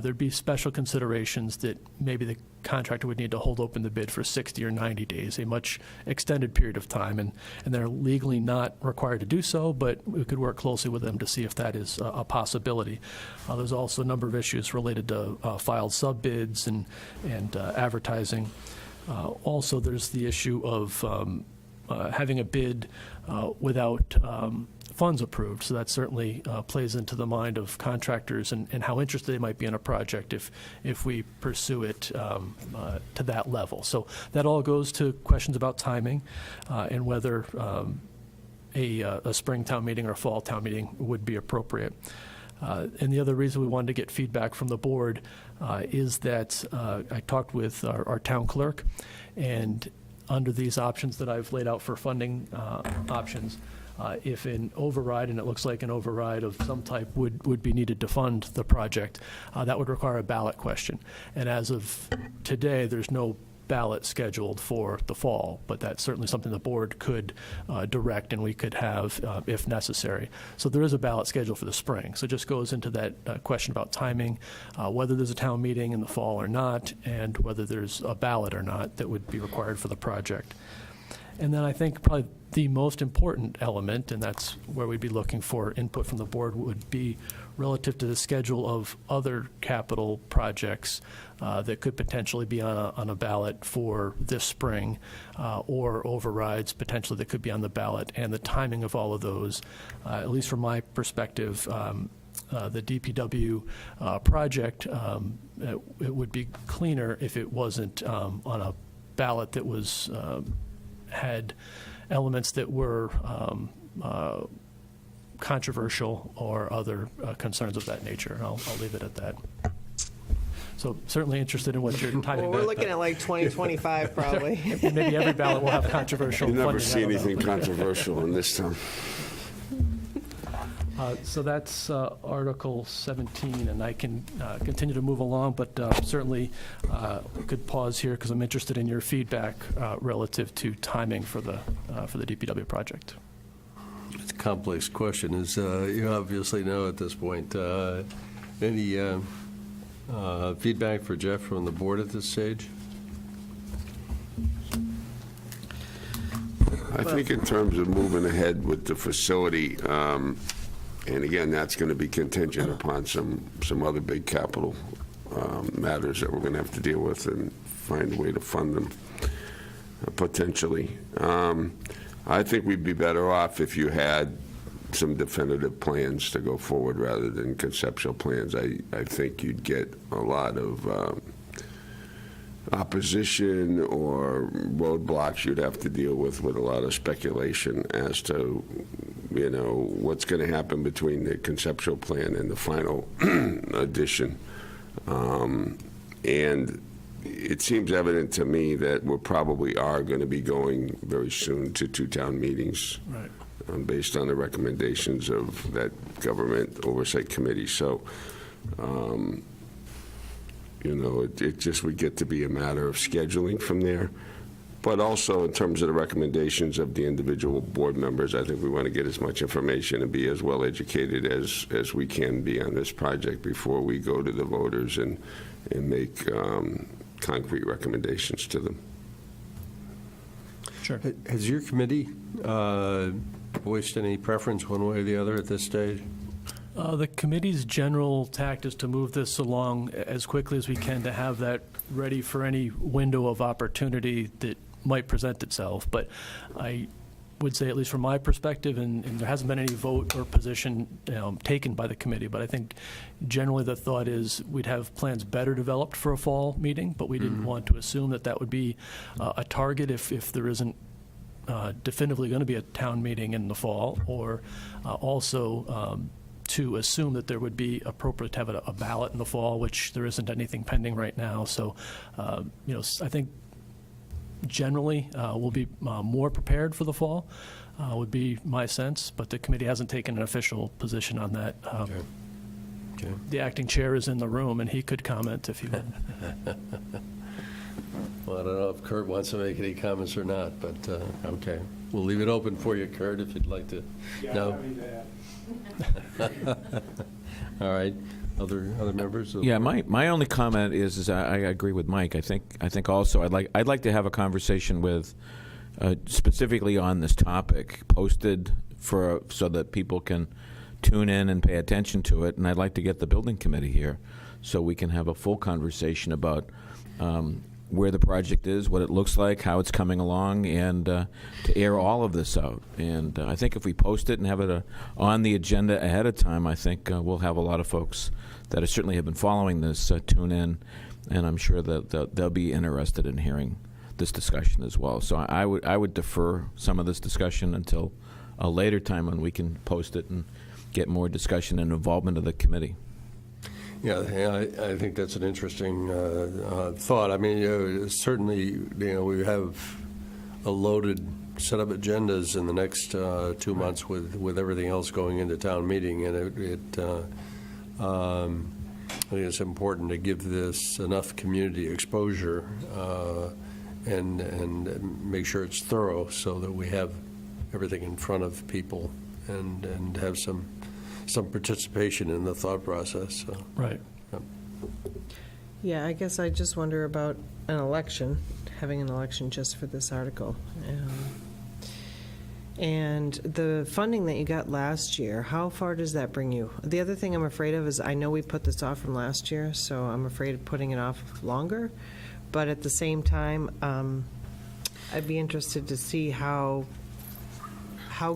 there'd be special considerations that maybe the contractor would need to hold open the bid for 60 or 90 days, a much extended period of time, and they're legally not required to do so, but we could work closely with them to see if that is a possibility. There's also a number of issues related to filed sub-bids and advertising. Also, there's the issue of having a bid without funds approved. So that certainly plays into the mind of contractors and how interested they might be in a project if we pursue it to that level. So that all goes to questions about timing and whether a spring town meeting or a fall town meeting would be appropriate. And the other reason we wanted to get feedback from the board is that I talked with our town clerk, and under these options that I've laid out for funding options, if an override, and it looks like an override of some type would be needed to fund the project, that would require a ballot question. And as of today, there's no ballot scheduled for the fall, but that's certainly something the board could direct and we could have if necessary. So there is a ballot scheduled for the spring. So it just goes into that question about timing, whether there's a town meeting in the fall or not, and whether there's a ballot or not that would be required for the project. And then I think probably the most important element, and that's where we'd be looking for input from the board, would be relative to the schedule of other capital projects that could potentially be on a ballot for this spring, or overrides potentially that could be on the ballot, and the timing of all of those. At least from my perspective, the DPW project, it would be cleaner if it wasn't on a ballot that was had elements that were controversial or other concerns of that nature. I'll leave it at that. So certainly interested in what you're timing. Well, we're looking at like 2025 probably. Maybe every ballot will have controversial You never funding, see I don't know. anything controversial in this town. So that's Article 17, and I can continue to move along, but certainly could pause here because I'm interested in your feedback relative to timing for the DPW project. It's a complex question, as you obviously know at this point. Any feedback for Jeff from the board at this stage? I think in terms of moving ahead with the facility, and again, that's going to be contingent upon some other big capital matters that we're going to have to deal with and find a way to fund them potentially. I think we'd be better off if you had some definitive plans to go forward rather than conceptual plans. I think you'd get a lot of opposition or roadblocks you'd have to deal with a lot of speculation as to, you know, what's going to happen between the conceptual plan and the final edition. And it seems evident to me that we probably are going to be going very soon to two town meetings. Right. Based on the recommendations of that government oversight committee. So, you know, it just would get to be a matter of scheduling from there. But also in terms of the recommendations of the individual board members, I think we want to get as much information and be as well educated as we can be on this project before we go to the voters and make concrete recommendations to them. Sure. Has your committee voiced any preference one way or the other at this stage? The committee's general tact is to move this along as quickly as we can to have that ready for any window of opportunity that might present itself. But I would say, at least from my perspective, and there hasn't been any vote or position taken by the committee, but I think generally the thought is we'd have plans better developed for a fall meeting, but we didn't want to assume that would be a target if there isn't definitively going to be a town meeting in the fall, or also to assume that there would be appropriate to have a ballot in the fall, which there isn't anything pending right now. So, you know, I think generally we'll be more prepared for the fall, would be my sense, but the committee hasn't taken an official position on that. Okay. The acting chair is in the room, and he could comment if he would. Well, I don't know if Kurt wants to make any comments or not, but, okay. We'll leave it open for you, Kurt, if you'd like to. No? All right. Other members? Yeah, my only comment is I agree with Mike. I think also I'd like to have a conversation with specifically on this topic posted so that people can tune in and pay attention to it. And I'd like to get the building committee here so we can have a full conversation about where the project is, what it looks like, how it's coming along, and to air all of this out. And I think if we post it and have it on the agenda ahead of time, I think we'll have a lot of folks that certainly have been following this tune in, and I'm sure that they'll be interested in hearing this discussion as well. So I would defer some of this discussion until a later time when we can post it and get more discussion and involvement of the committee. Yeah, I think that's an interesting thought. I mean, certainly, we have a loaded set of agendas in the next 2 months with everything else going into town meeting, and I think it's important to give this enough community exposure and make sure it's thorough so that we have everything in front of people and have some participation in the thought process. So. Right. Yeah, I guess I just wonder about an election, having an election just for this article. And the funding that you got last year, how far does that bring you? The other thing I'm afraid of is I know we put this off from last year, so I'm afraid of putting it off longer. But at the same time, I'd be interested to see how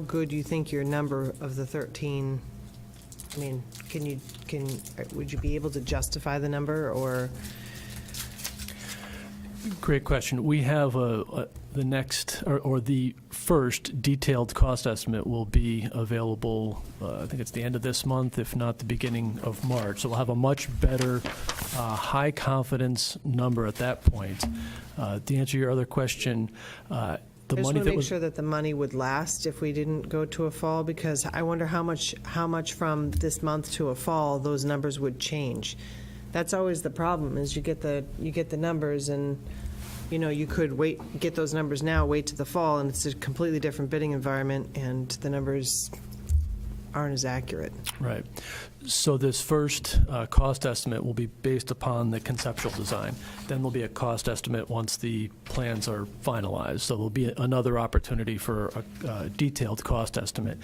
good you think your number of the 13. I mean, would you be able to justify the number, or? Great question. We have the next, or the first detailed cost estimate will be available, I think it's the end of this month, if not the beginning of March. So we'll have a much better, high confidence number at that point. To answer your other question, I just want to make sure that the money would last if we didn't go to a fall, because I wonder how much from this month to a fall those numbers would change. That's always the problem, is you get the numbers, and you could get those numbers now, wait to the fall, and it's a completely different bidding environment, and the numbers aren't as accurate. Right. So this first cost estimate will be based upon the conceptual design. Then there'll be a cost estimate once the plans are finalized. So there'll be another opportunity for a detailed cost estimate.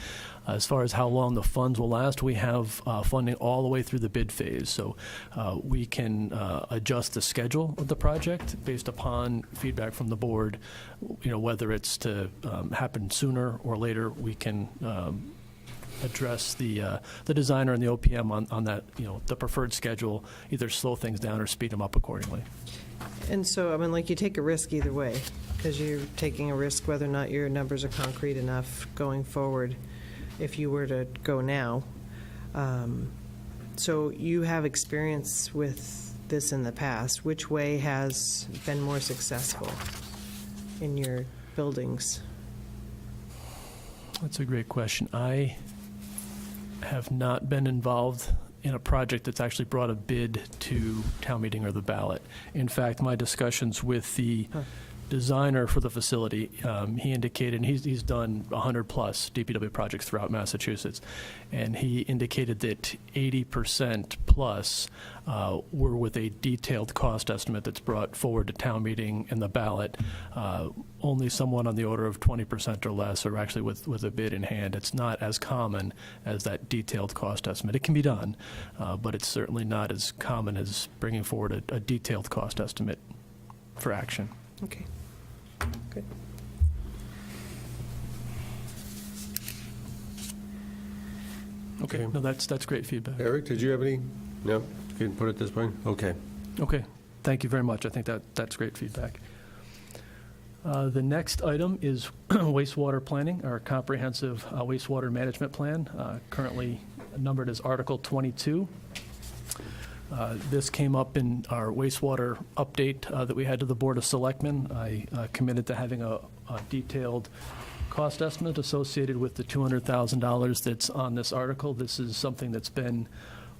As far as how long the funds will last, we have funding all the way through the bid phase. So we can adjust the schedule of the project based upon feedback from the board. Whether it's to happen sooner or later, we can address the designer and the OPM on that, the preferred schedule, either slow things down or speed them up accordingly. And so, you take a risk either way, because you're taking a risk whether or not your numbers are concrete enough going forward if you were to go now. So you have experience with this in the past. Which way has been more successful in your buildings? That's a great question. I have not been involved in a project that's actually brought a bid to town meeting or the ballot. In fact, my discussions with the designer for the facility, he indicated, and he's done 100-plus DPW projects throughout Massachusetts, and he indicated that 80% plus were with a detailed cost estimate that's brought forward to town meeting and the ballot. Only someone on the order of 20% or less are actually with a bid in hand. It's not as common as that detailed cost estimate. It can be done, but it's certainly not as common as bringing forward a detailed cost estimate for action. Okay. Good. Okay. No, that's great feedback. Eric, did you have any? No? You can put it this way? Okay. Okay. Thank you very much. I think that's great feedback. The next item is wastewater planning, our comprehensive wastewater management plan, currently numbered as Article 22. This came up in our wastewater update that we had to the Board of Selectmen. I committed to having a detailed cost estimate associated with the $200,000 that's on this article. This is something that's been,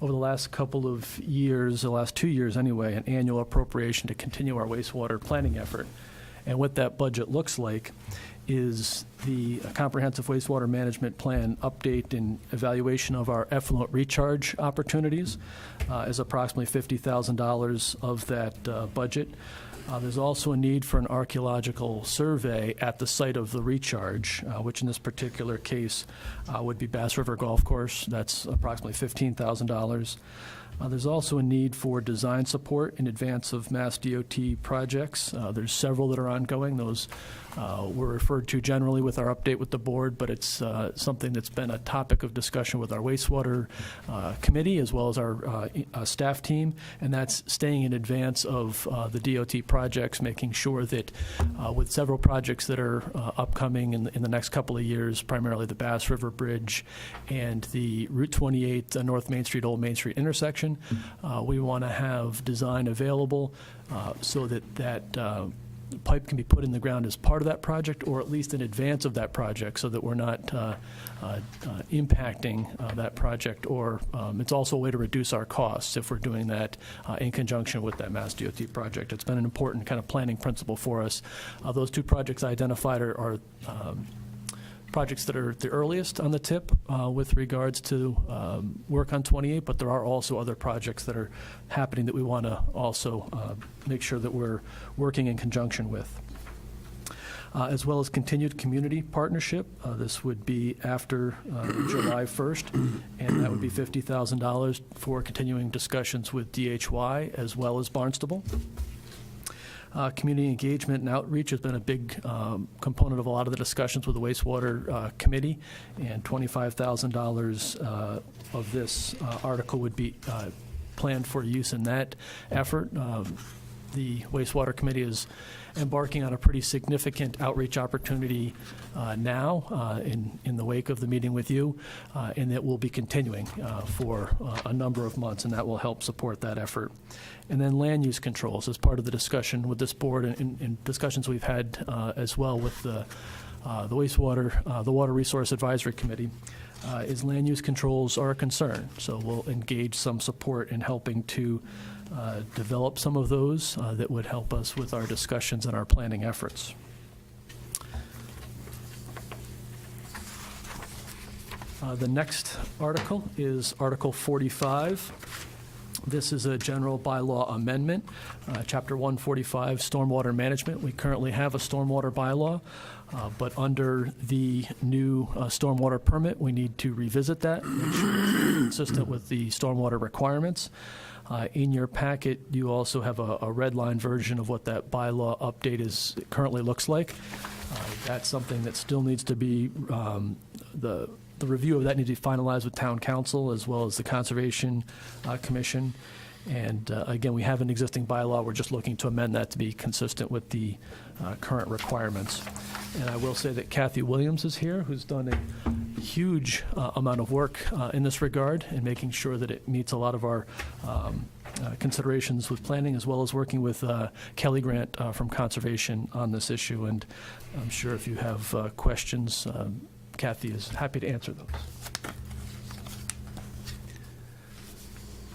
over the last couple of years, the last 2 years anyway, an annual appropriation to continue our wastewater planning effort. And what that budget looks like is the comprehensive wastewater management plan update and evaluation of our effluent recharge opportunities is approximately $50,000 of that budget. There's also a need for an archaeological survey at the site of the recharge, which in this particular case would be Bass River Golf Course. That's approximately $15,000. There's also a need for design support in advance of Mass DOT projects. There's several that are ongoing. Those were referred to generally with our update with the board, but it's something that's been a topic of discussion with our wastewater committee as well as our staff team, and that's staying in advance of the DOT projects, making sure that with several projects that are upcoming in the next couple of years, primarily the Bass River Bridge and the Route 28 North Main Street, Old Main Street intersection, we want to have design available so that pipe can be put in the ground as part of that project, or at least in advance of that project, so that we're not impacting that project. Or it's also a way to reduce our costs if we're doing that in conjunction with that Mass DOT project. It's been an important kind of planning principle for us. Those two projects identified are projects that are the earliest on the tip with regards to work on 28, but there are also other projects that are happening that we want to also make sure that we're working in conjunction with. As well as continued community partnership. This would be after July 1st, and that would be $50,000 for continuing discussions with DHY as well as Barnstable. Community engagement and outreach has been a big component of a lot of the discussions with the wastewater committee, and $25,000 of this article would be planned for use in that effort. The wastewater committee is embarking on a pretty significant outreach opportunity now in the wake of the meeting with you, and it will be continuing for a number of months, and that will help support that effort. And then land use controls as part of the discussion with this board and discussions we've had as well with the wastewater, the Water Resource Advisory Committee, is land use controls are a concern. So we'll engage some support in helping to develop some of those that would help us with our discussions and our planning efforts. The next article is Article 45. This is a general bylaw amendment, Chapter 145, Stormwater Management. We currently have a stormwater bylaw, but under the new stormwater permit, we need to revisit that, make sure it's consistent with the stormwater requirements. In your packet, you also have a red line version of what that bylaw update currently looks like. That's something that still needs to be, the review of that needs to be finalized with Town Council as well as the Conservation Commission. And again, we have an existing bylaw. We're just looking to amend that to be consistent with the current requirements. And I will say that Kathy Williams is here, who's done a huge amount of work in this regard and making sure that it meets a lot of our considerations with planning, as well as working with Kelly Grant from Conservation on this issue. And I'm sure if you have questions, Kathy is happy to answer those.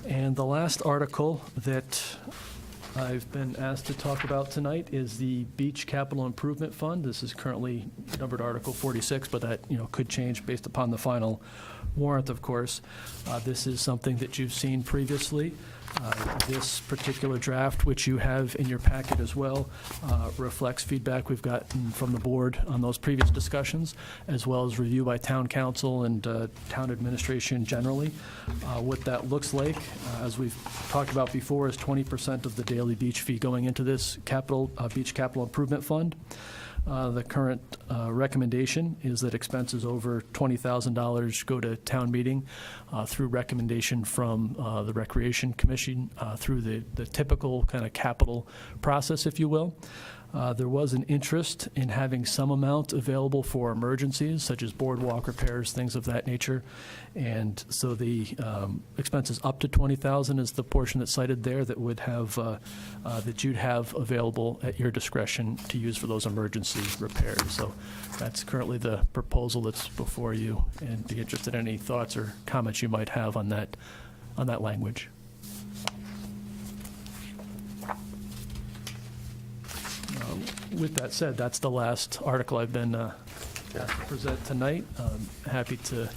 And the last article that I've been asked to talk about tonight is the Beach Capital Improvement Fund. This is currently numbered Article 46, but that could change based upon the final warrant, of course. This is something that you've seen previously. This particular draft, which you have in your packet as well, reflects feedback we've gotten from the board on those previous discussions, as well as review by Town Council and Town Administration generally. What that looks like, as we've talked about before, is 20% of the daily beach fee going into this Beach Capital Improvement Fund. The current recommendation is that expenses over $20,000 go to town meeting through recommendation from the Recreation Commission through the typical kind of capital process, if you will. There was an interest in having some amount available for emergencies, such as boardwalk repairs, things of that nature. And so the expenses up to $20,000 is the portion that's cited there that would have, that you'd have available at your discretion to use for those emergency repairs. So that's currently the proposal that's before you, and be interested in any thoughts or comments you might have on that language. With that said, that's the last article I've been asked to present tonight. Happy to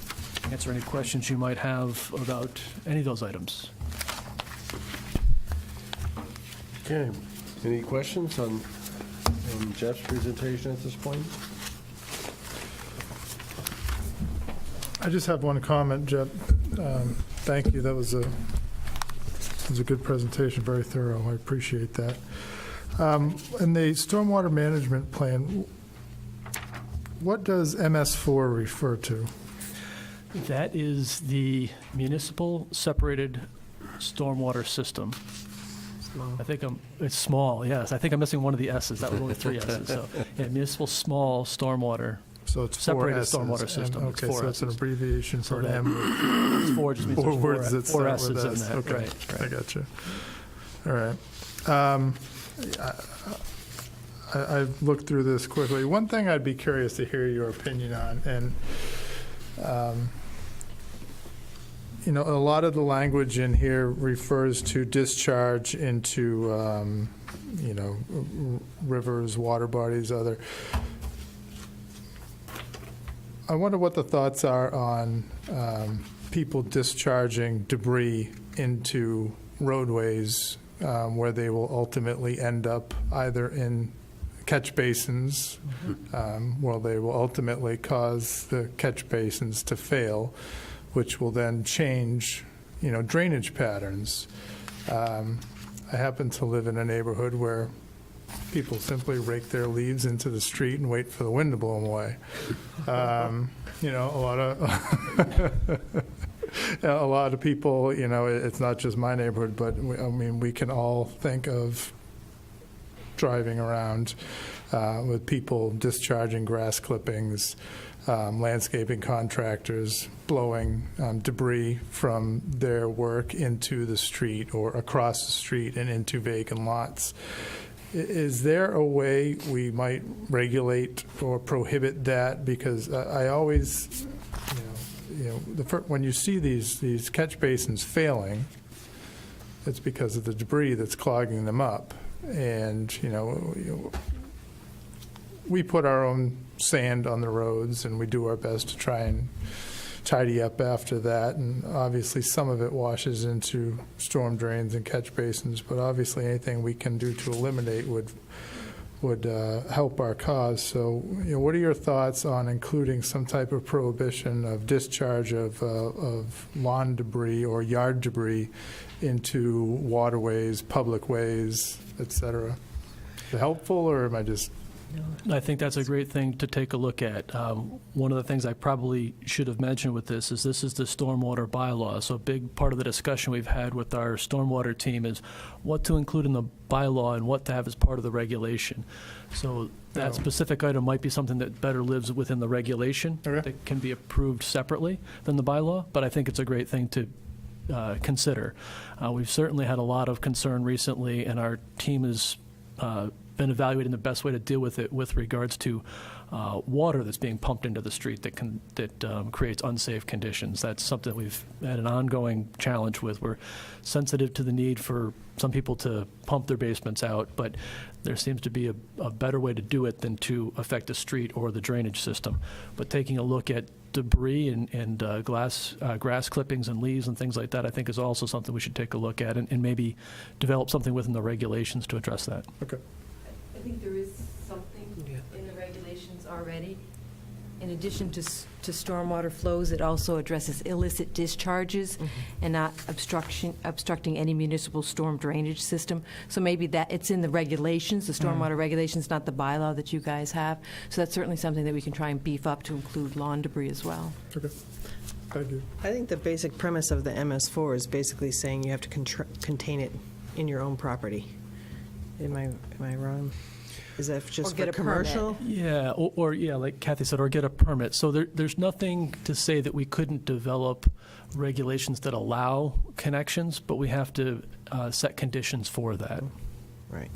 answer any questions you might have about any of those items. Okay. Any questions on Jeff's presentation at this point? I just have one comment, Jeff. Thank you. That was a good presentation, very thorough. I appreciate that. In the stormwater management plan, what does MS4 refer to? That is the municipal separated stormwater system. I think it's small, yes. I think I'm missing one of the S's. That was only 3 S's. So, yeah, municipal small stormwater. So it's 4 separated S's. stormwater system. Okay, it's 4 so it's an S's. abbreviation for So that- M. It's 4 just means 4 there's words that four start with S's in S. that. Okay, Right. I got you. All right. I've looked through this quickly. One thing I'd be curious to hear your opinion on, and a lot of the language in here refers to discharge into, rivers, water bodies, other. I wonder what the thoughts are on people discharging debris into roadways where they will ultimately end up either in catch basins, where they will ultimately cause the catch basins to fail, which will then change, drainage patterns. I happen to live in a neighborhood where people simply rake their leaves into the street and wait for the wind to blow them away. A lot of people, it's not just my neighborhood, but we can all think of driving around with people discharging grass clippings, landscaping contractors blowing debris from their work into the street or across the street and into vacant lots. Is there a way we might regulate or prohibit that? Because I always, when you see these catch basins failing, it's because of the debris that's clogging them up. And, we put our own sand on the roads and we do our best to try and tidy up after that. And obviously some of it washes into storm drains and catch basins, but obviously anything we can do to eliminate would help our cause. So, what are your thoughts on including some type of prohibition of discharge of lawn debris or yard debris into waterways, public ways, et cetera? Is it helpful, or am I just... I think that's a great thing to take a look at. One of the things I probably should have mentioned with this is the stormwater bylaw. So a big part of the discussion we've had with our stormwater team is what to include in the bylaw and what to have as part of the regulation. So that specific item might be something that better lives within the regulation that can be approved separately than the bylaw, but I think it's a great thing to consider. We've certainly had a lot of concern recently, and our team has been evaluating the best way to deal with it with regards to water that's being pumped into the street that creates unsafe conditions. That's something we've had an ongoing challenge with. We're sensitive to the need for some people to pump their basements out, but there seems to be a better way to do it than to affect the street or the drainage system. But taking a look at debris and grass clippings and leaves and things like that, I think is also something we should take a look at and maybe develop something within the regulations to address that. Okay. I think there is something in the regulations already. In addition to stormwater flows, it also addresses illicit discharges and not obstructing any municipal storm drainage system. So maybe that it's in the regulations, the stormwater regulations, not the bylaw that you guys have. So that's certainly something that we can try and beef up to include lawn debris as well. Okay. Thank you. I think the basic premise of the MS4 is basically saying you have to contain it in your own property. Am I wrong? Is that just Or get for a permit. commercial? Yeah, or yeah, like Kathy said, or get a permit. So there's nothing to say that we couldn't develop regulations that allow connections, but we have to set conditions for that. Right.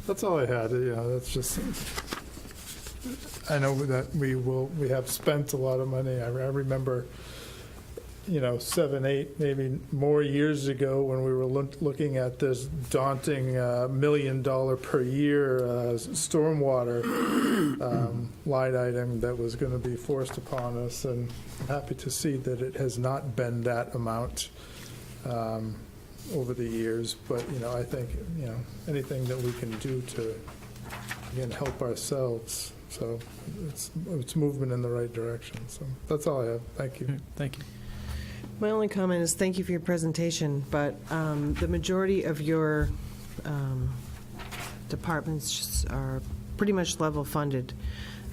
That's all I had. That's just. I know that we have spent a lot of money. I remember, 7, 8, maybe more years ago when we were looking at this daunting $1 million per year stormwater line item that was going to be forced upon us, and I'm happy to see that it has not been that amount over the years. But I think anything that we can do to again help ourselves. So it's movement in the right direction. So that's all I have. Thank you. Thank you. My only comment is thank you for your presentation, but the majority of your departments are pretty much level funded.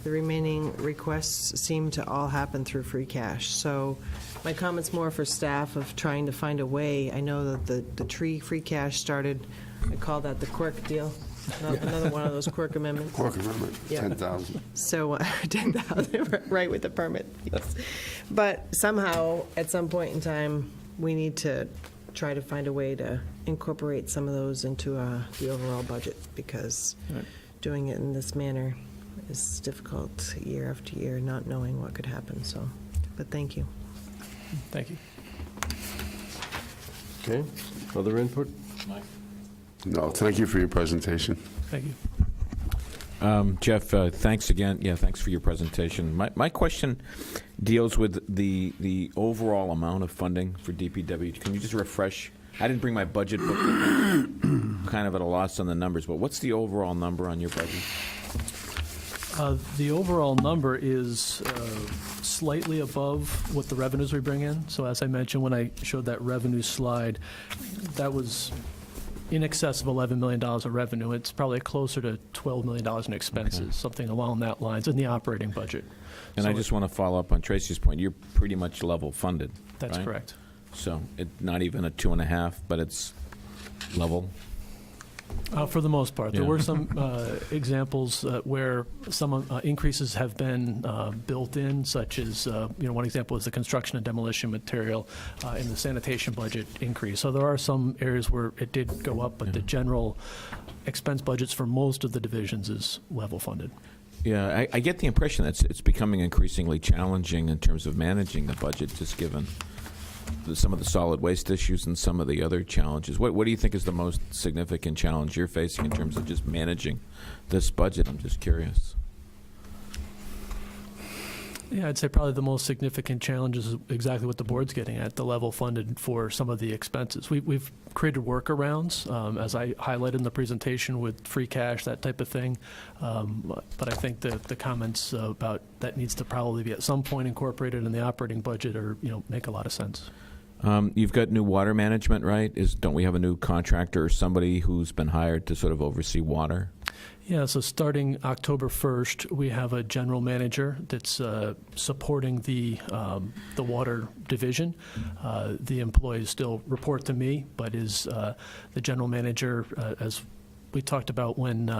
The remaining requests seem to all happen through free cash. So my comment's more for staff of trying to find a way. I know that the tree free cash started, I call that the quirk deal. Another one of those quirk amendments. Quirk amendment, Yeah. 10,000. So 10,000, right, with the permit. Yes. But somehow, at some point in time, we need to try to find a way to incorporate some of those into the overall budget, because doing it in this manner is difficult year after year, not knowing what could happen. So, but thank you. Thank you. Okay, other input? No, thank you for your presentation. Thank you. Jeff, thanks again. Yeah, thanks for your presentation. My question deals with the overall amount of funding for DPW. Can you just refresh? I didn't bring my budget book with me. Kind of at a loss on the numbers, but what's the overall number on your budget? The overall number is slightly above what the revenues we bring in. So as I mentioned when I showed that revenue slide, that was in excess of $11 million of revenue. It's probably closer to $12 million in expenses, something along that lines in the operating budget. And So I just want to follow up on Tracy's point. You're pretty much level funded. That's right? correct. So it's not even a 2.5, but it's level. For the most part. There Yeah. were some examples where some increases have been built in, such as, one example is the construction and demolition material in the sanitation budget increase. So there are some areas where it did go up, but the general expense budgets for most of the divisions is level funded. Yeah, I get the impression that it's becoming increasingly challenging in terms of managing the budget, just given some of the solid waste issues and some of the other challenges. What do you think is the most significant challenge you're facing in terms of just managing this budget? I'm just curious. Yeah, I'd say probably the most significant challenge is exactly what the board's getting at, the level funded for some of the expenses. We've created workarounds, as I highlighted in the presentation, with free cash, that type of thing. But I think the comments about that needs to probably be at some point incorporated in the operating budget or, make a lot of sense. You've got new water management, right? Don't we have a new contractor or somebody who's been hired to sort of oversee water? Yeah, so starting October 1st, we have a general manager that's supporting the water division. The employees still report to me, but is the general manager, as we talked about when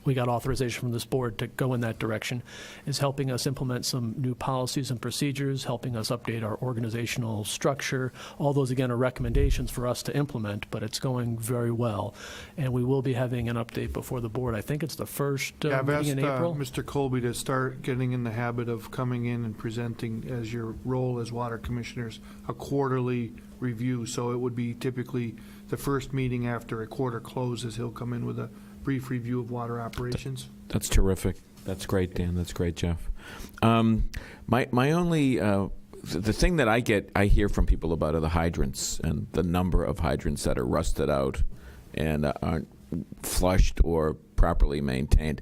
we got authorization from this board to go in that direction, is helping us implement some new policies and procedures, helping us update our organizational structure. All those, again, are recommendations for us to implement, but it's going very well. And we will be having an update before the board. I think it's the first I've asked meeting in April. Mr. Colby to start getting in the habit of coming in and presenting, as your role as water commissioners, a quarterly review. So it would be typically the first meeting after a quarter closes, he'll come in with a brief review of water operations. That's terrific. That's great, Dan. That's great, Jeff. My only the thing that I hear from people about are the hydrants and the number of hydrants that are rusted out and aren't flushed or properly maintained.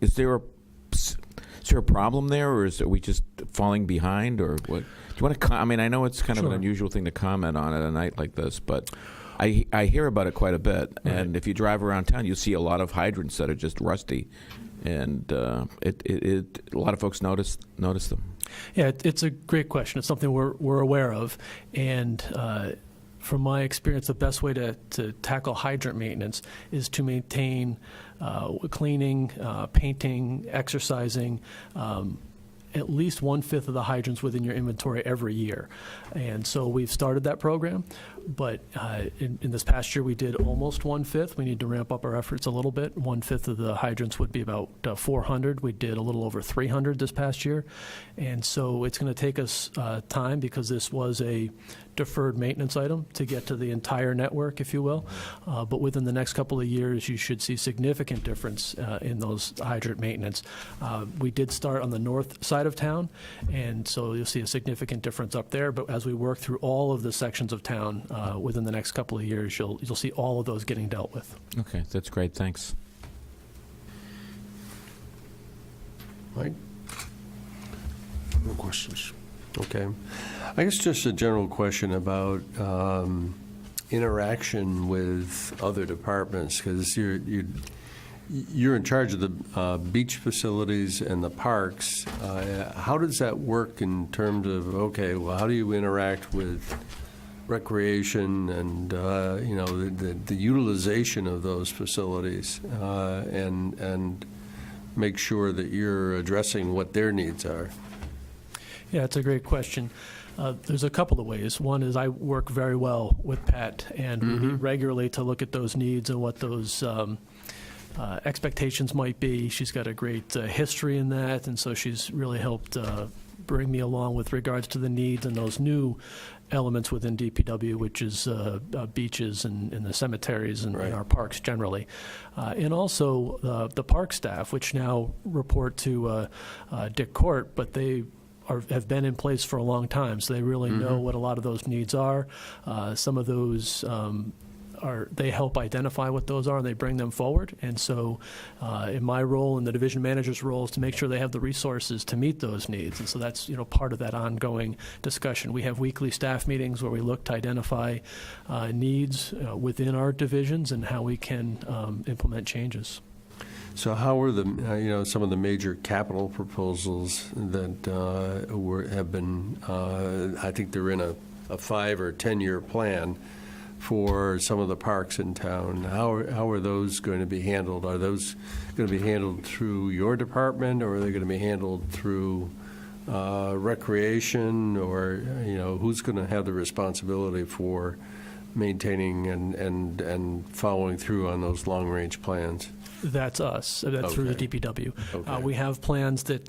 Is there a problem there, or are we just falling behind, or what? Do you want to? I know it's kind of an unusual thing to comment on at a night like this, but I hear about it quite a bit, and if you drive around town, you see a lot of hydrants that are just rusty, and a lot of folks notice them. Yeah, it's a great question. It's something we're aware of, and from my experience, the best way to tackle hydrant maintenance is to maintain cleaning, painting, exercising, at least 1/5 of the hydrants within your inventory every year. And so we've started that program, but in this past year we did almost 1/5. We need to ramp up our efforts a little bit. 1/5 of the hydrants would be about 400. We did a little over 300 this past year. And so it's going to take us time, because this was a deferred maintenance item to get to the entire network, if you will. But within the next couple of years, you should see significant difference in those hydrant maintenance. We did start on the north side of town, and so you'll see a significant difference up there. But as we work through all of the sections of town within the next couple of years, you'll see all of those getting dealt with. Okay, that's great. Thanks. Mike? No questions. Okay. I guess just a general question about interaction with other departments, because you're in charge of the beach facilities and the parks. How does that work in terms of, okay, well, how do you interact with recreation and, the utilization of those facilities and make sure that you're addressing what their needs are? Yeah, it's a great question. There's a couple of ways. One is I work very well with Pat, and we meet regularly to look at those needs and what those expectations might be. She's got a great history in that, and so she's really helped bring me along with regards to the needs and those new elements within DPW, which is beaches and the cemeteries and our parks generally. And also the park staff, which now report to Dick Court, but they have been in place for a long time, so they really know what a lot of those needs are. Some of those they help identify what those are, and they bring them forward. And so in my role and the division manager's role is to make sure they have the resources to meet those needs. And so that's part of that ongoing discussion. We have weekly staff meetings where we look to identify needs within our divisions and how we can implement changes. So how are the, some of the major capital proposals that have been, I think they're in a 5 or 10-year plan for some of the parks in town? How are those going to be handled? Are those going to be handled through your department, or are they going to be handled through recreation, or, who's going to have the responsibility for maintaining and following through on those long-range plans? That's us. That's through the DPW. Okay. We have plans that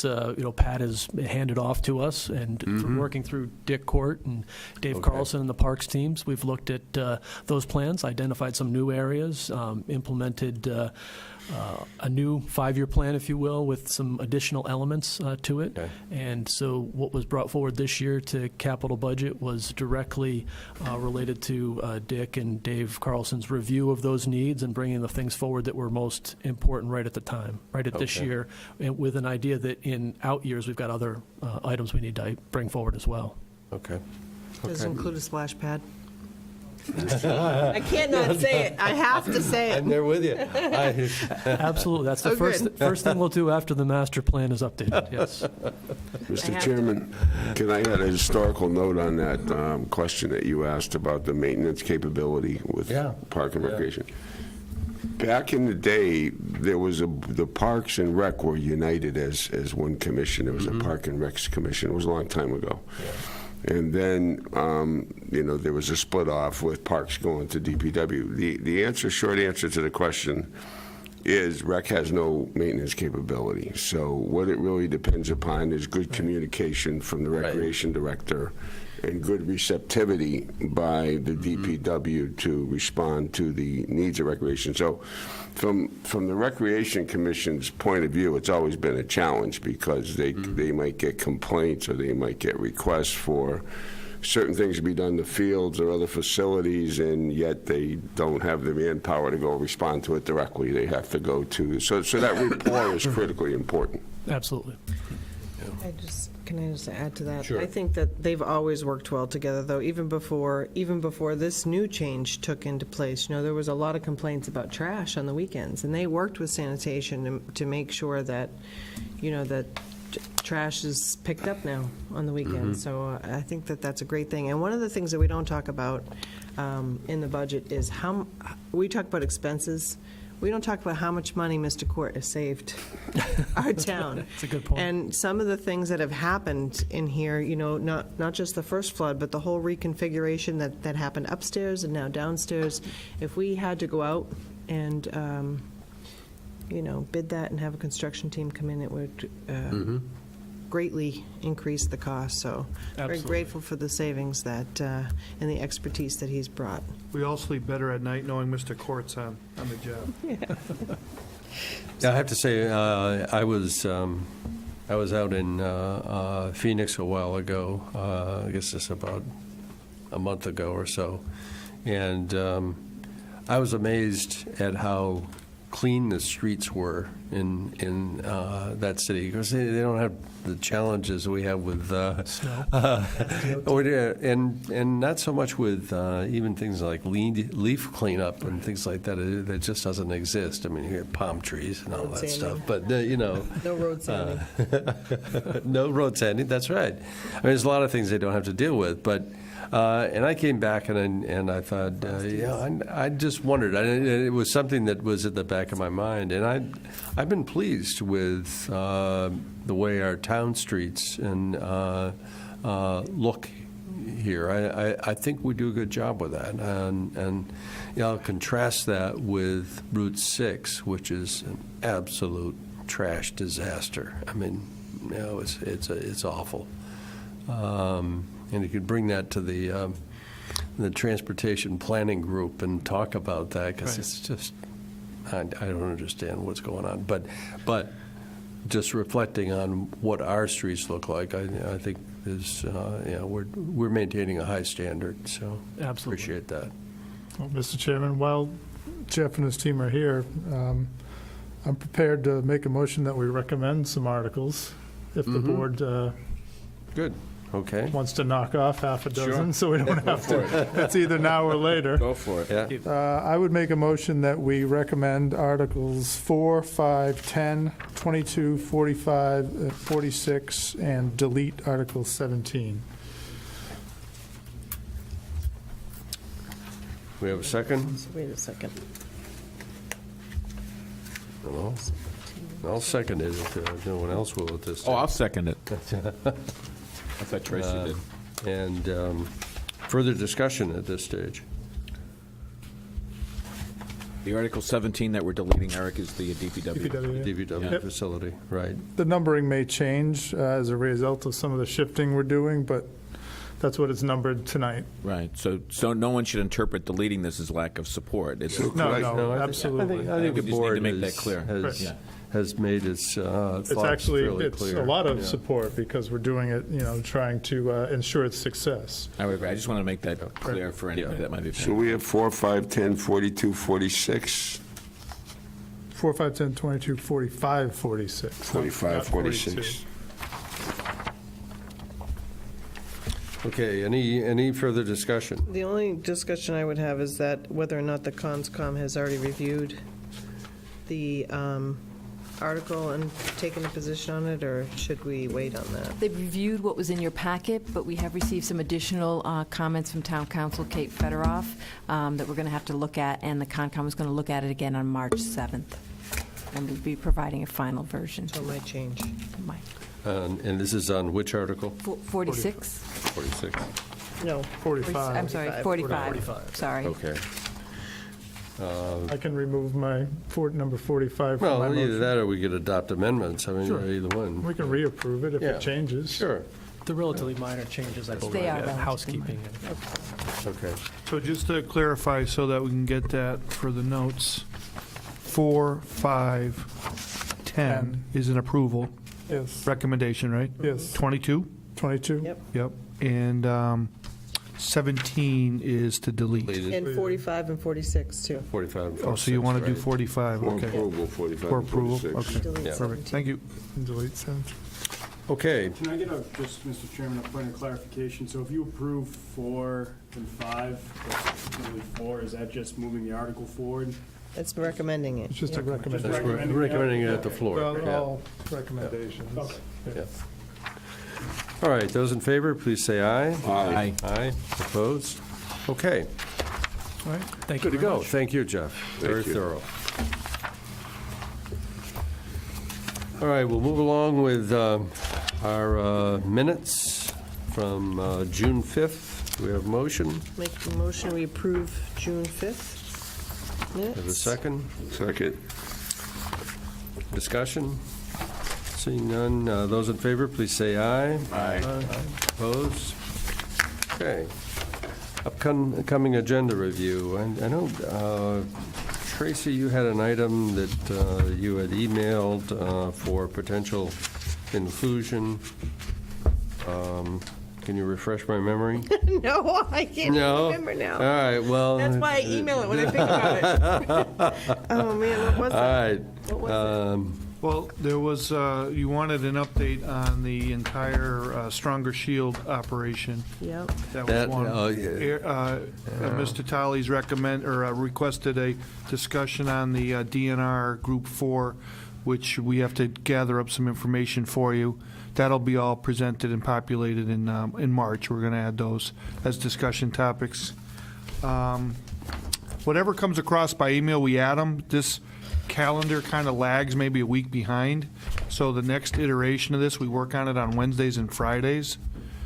Pat has handed off to us, and through working through Dick Court and Dave Carlson and the parks teams, we've looked at those plans, identified some new areas, implemented a new 5-year plan, if you will, with some additional elements to it. Okay. And so what was brought forward this year to capital budget was directly related to Dick and Dave Carlson's review of those needs and bringing the things forward that were most important right at the time, right at this year, and with an idea that in out years we've got other items we need to bring forward as well. Okay. Does it include a splash pad? I can't not say it. I have to say it. I'm there with you. Absolutely. That's the first thing we'll do after the master plan is updated, yes. Mr. Chairman, can I add a historical note on that question that you asked about the maintenance capability with Park and Recreation? Back in the day, there was the Parks and Rec were united as one commission. There was a Park and Recs commission. It was a long time ago. Yeah. And then, there was a split off with Parks going to DPW. The short answer to the question is Rec has no maintenance capability. So what it really depends upon is good communication from the Recreation Director and good receptivity by the DPW to respond to the needs of recreation. So from the Recreation Commission's point of view, it's always been a challenge because they might get complaints or they might get requests for certain things to be done in the fields or other facilities, and yet they don't have the manpower to go respond to it directly. They have to go to, so that rapport is critically important. Absolutely. Can I just add to that? Sure. I think that they've always worked well together, though, even before this new change took into place. There was a lot of complaints about trash on the weekends, and they worked with sanitation to make sure that, that trash is picked up now on the weekend. So I think that that's a great thing. And one of the things that we don't talk about in the budget is we talk about expenses. We don't talk about how much money Mr. Court has saved our town. That's a good point. And some of the things that have happened in here, not just the first flood, but the whole reconfiguration that happened upstairs and now downstairs. If we had to go out and, bid that and have a construction team come in, it would greatly increase the cost. So very Absolutely. grateful for the savings that and the expertise that he's brought. We all sleep better at night knowing Mr. Court's on the job. Yeah, I have to say, I was out in Phoenix a while ago, I guess it's about a month ago or so, and I was amazed at how clean the streets were in that city, because they don't have the challenges we have with Snow. and not so much with even things like leaf cleanup and things like that. That just doesn't exist. I mean, you have palm trees and all Road that sanding. stuff, but No road sanding. no road sanding. That's right. I mean, there's a lot of things they don't have to deal with, but. And I came back and I thought, I just wondered. It was something that was at the back of my mind, and I've been pleased with the way our town streets and look here. I think we do a good job with that, and I'll contrast that with Route 6, which is an absolute trash disaster. I mean, it's awful. And you could bring that to the transportation planning group and talk about that, because Right. it's just, I don't understand what's going on. But just reflecting on what our streets look like, I think is, we're maintaining a high standard, so Absolutely. appreciate that. Well, Mr. Chairman, while Jeff and his team are here, I'm prepared to make a motion that we recommend some articles if the board Good, okay. wants to knock off half a dozen, so we don't have for to. It's either now or later. Go for it. Yeah, I would make a motion that we recommend Articles 4, 5, 10, 22, 45, 46, and delete Article 17. we have a second? So wait a second. Hello? I'll second it if no one else will at this Oh, time. I'll second it. I thought Tracy did. And further discussion at this stage? The Article 17 that we're deleting, Eric, is the DPW. DPW, yeah. DPW Yep. facility, right. The numbering may change as a result of some of the shifting we're doing, but that's what it's numbered tonight. Right, so no one should interpret deleting this as lack of support. It's No, No, I no, think- absolutely. I think We the just need board to make that has- clear. has- Yeah. has made its It's thoughts actually, fairly it's clear. a lot of Yeah. support because we're doing it, trying to ensure its success. I would agree. I just want to make that clear for anybody that might be. So we have 4, 5, 10, 42, 46, 4, 5, 10, 22, 45, 46. 45, not 46. Okay, any further discussion? The only discussion I would have is that whether or not the CONSCOM has already reviewed the article and taken a position on it, or should we wait on that? They've reviewed what was in your packet, but we have received some additional comments from Town Council Kate Federoff that we're going to have to look at, and the Concom is going to look at it again on March 7th. And we'll be providing a final version. So it might change. Mike. And this is on which article? 46? 46. No. 45. I'm sorry, 45. 45. Sorry. Okay. I can remove my number 45 from my Well, either motion. that or we could adopt amendments. I mean, Sure. either one. We can reapprove it if Yeah. it changes. Sure. The relatively minor changes, I believe. They are yeah, relatively housekeeping. Okay. So just to clarify, so that we can get that for the notes, 4, 5, 10 is an approval Yes, recommendation, right? yes. 22? 22? Yep. Yep. And 17 is to delete. Deleted. And 45 and 46, too. 45 and 46, Oh, so you want to do right. 45, For okay. approval, 45 For and approval, 46. okay. Delete Yeah. Perfect, 17. thank you. And delete 7. Okay, Can I get just, Mr. Chairman, a point of clarification? So if you approve 4 and 5, but only 4, is that just moving the article forward? It's recommending it. It's just a Yeah. recommendation. that's recommending it at the floor. Well, Yeah. all recommendations. Okay. Yeah. All right, those in favor, please say aye. Aye. Aye, opposed? Okay, All right, thank good you to very go. much. Thank you, Jeff. Very you. thorough. All right, we'll move along with our minutes from June 5th. Do we have a motion? Make the motion, we approve June 5th minutes. Have a second? Second. Discussion? Seeing none, those in favor, please say aye. Aye. Opposed? Okay. Upcoming agenda review. I know, Tracy, you had an item that you had emailed for potential inclusion. Can you refresh my memory? No, I can't No? remember now. All right, well. That's why I email it when I think about it. Oh, man, what was All that? right. What was it? Well, there was, you wanted an update on the entire Stronger Shield operation. Yep. That That- was one. oh, yeah. Mr. Talley's requested a discussion on the DNR Group 4, which we have to gather up some information for you. That'll be all presented and populated in March. We're going to add those as discussion topics. Whatever comes across by email, we add them. This calendar kind of lags maybe a week behind. So the next iteration of this, we work on it on Wednesdays and Fridays.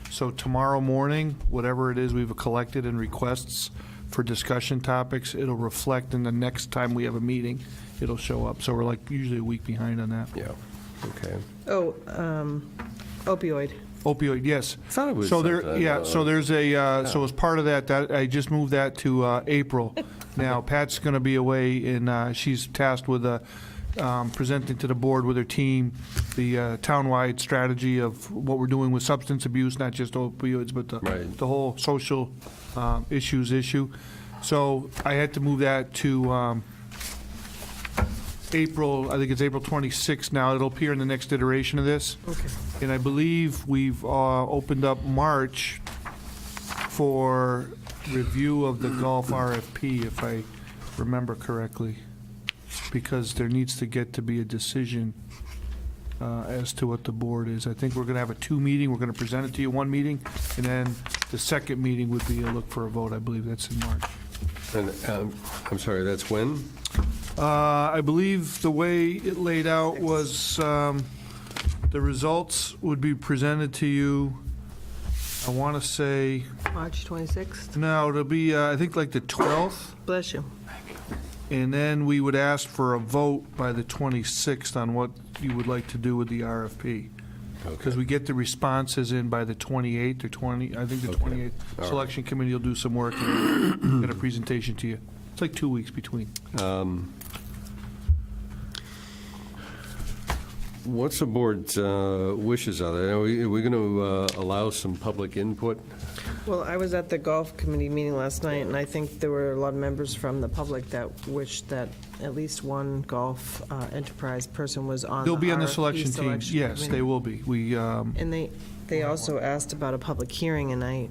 So tomorrow morning, whatever it is we've collected in requests for discussion topics, it'll reflect in the next time we have a meeting, it'll show up. So we're like usually a week behind on that. Yeah, okay. Oh, opioid. Opioid, yes. Thought it was So there, something, yeah, so there's a, so as part of that, I just moved that to April. Now, Pat's going to be away, and she's tasked with presenting to the board with her team the townwide strategy of what we're doing with substance abuse, not just opioids, but Right. the whole social issue. So I had to move that to April, I think it's April 26th now. It'll appear in the next iteration of this. Okay. And I believe we've opened up March for review of the golf RFP, if I remember correctly, because there needs to get to be a decision as to what the board is. I think we're going to have a 2-meeting. We're going to present it to you one meeting, and then the second meeting would be a look for a vote. I believe that's in March. And, I'm sorry, that's when? I believe the way it laid out was the results would be presented to you, I want to say, March 26th. no, it'll be, I think, like the 12th, Bless you. and then we would ask for a vote by the 26th on what you would like to do with the RFP. Because we get the responses in by the 28th or 20, I think the 28th. All right. Selection committee will do some work and get a presentation to you. It's like 2 weeks between. What's the board's wishes on it? Are we going to allow some public input? Well, I was at the golf committee meeting last night, and I think there were a lot of members from the public that wished that at least one golf enterprise person was on the They'll be on the RFP selection team. Yes, committee. they will be. We, And they also asked about a public hearing, and I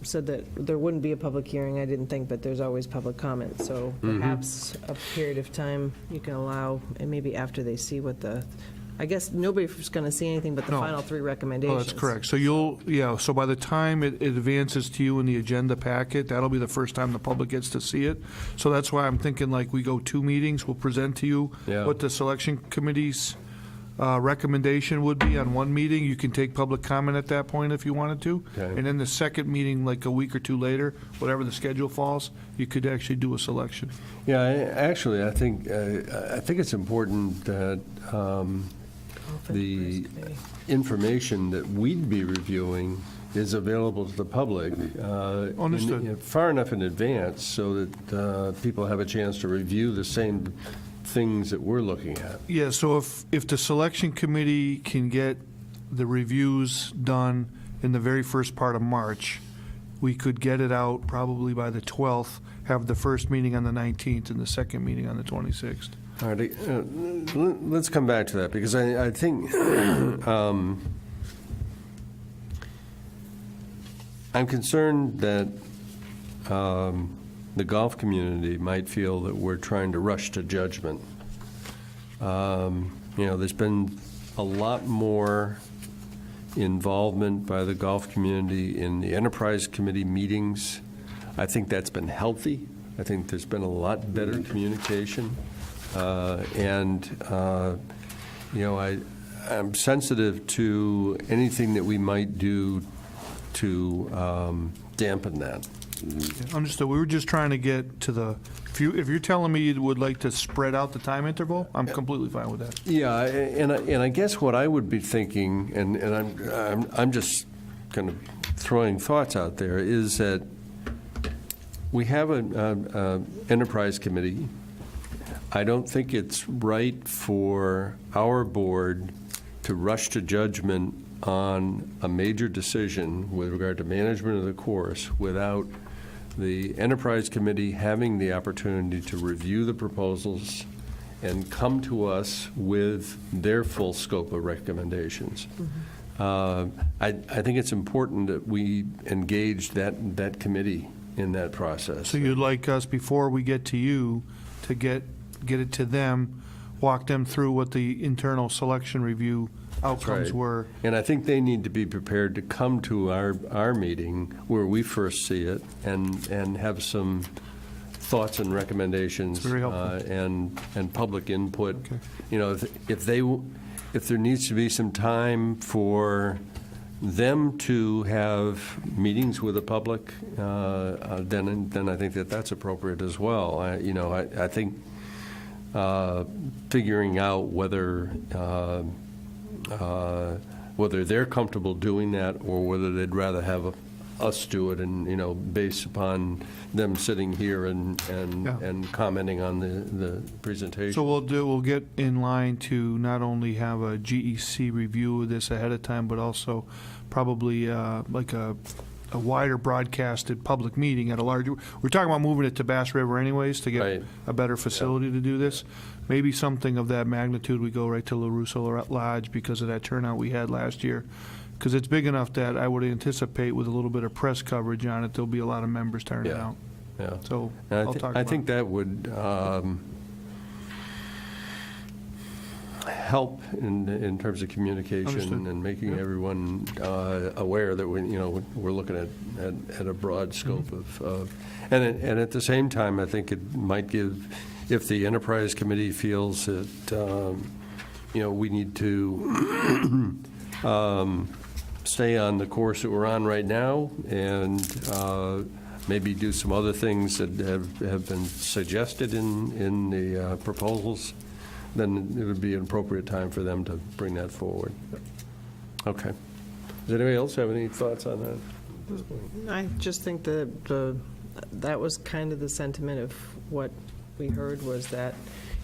said that there wouldn't be a public hearing, I didn't think, but there's always public comment. So perhaps a period of time you can allow, and maybe after they see what I guess nobody's going to see anything but the No. final 3 oh, recommendations. that's correct. So so by the time it advances to you in the agenda packet, that'll be the first time the public gets to see it. So that's why I'm thinking like we go 2 meetings, we'll present to you Yeah. what the selection committee's recommendation would be on one meeting. You can take public comment at that point if you wanted to. Okay. And then the second meeting, like a week or 2 later, whatever the schedule falls, you could actually do a selection. Yeah, actually, I think it's important that the information that we'd be reviewing is available to the public. Understood. Far enough in advance so that people have a chance to review the same things that we're looking at. Yeah, so if the selection committee can get the reviews done in the very first part of March, we could get it out probably by the 12th, have the first meeting on the 19th and the second meeting on the 26th. All right, let's come back to that, because I think I'm concerned that the golf community might feel that we're trying to rush to judgment. There's been a lot more involvement by the golf community in the Enterprise Committee meetings. I think that's been healthy. I think there's been a lot better communication. I'm sensitive to anything that we might do to dampen that. Understood. We were just trying to get to the, if you're telling me you would like to spread out the time interval, I'm completely fine with that. Yeah, and I guess what I would be thinking, and I'm just kind of throwing thoughts out there, is that we have an enterprise committee. I don't think it's right for our board to rush to judgment on a major decision with regard to management of the course without the Enterprise Committee having the opportunity to review the proposals and come to us with their full scope of recommendations. I think it's important that we engage that committee in that process. So you'd like us, before we get to you, to get it to them, walk them through what the internal selection review outcomes Right. were. And I think they need to be prepared to come to our meeting where we first see it and have some thoughts and recommendations. Very helpful. And public input. Okay. If there needs to be some time for them to have meetings with the public, then I think that's appropriate as well. I think figuring out whether they're comfortable doing that or whether they'd rather have us do it, and based upon them sitting here and commenting on the presentation. So we'll get in line to not only have a GEC review of this ahead of time, but also probably like a wider broadcasted public meeting at a larger. We're talking about moving it to Bass River anyways to get Right. a better facility to do this. Maybe something of that magnitude, we go right to LaRusso Lodge because of that turnout we had last year. Because it's big enough that I would anticipate with a little bit of press coverage on it, there'll be a lot of members turning Yeah. out. Yeah. So And I'll talk about I think that would help in terms of communication Understood. and making Yep. everyone aware that we're looking at a broad scope of and at the same time, I think it might give, if the Enterprise Committee feels that we need to stay on the course that we're on right now and maybe do some other things that have been suggested in the proposals, then it would be an appropriate time for them to bring that forward. Okay. Does anybody else have any thoughts on that? I just think that was kind of the sentiment of what we heard, was that,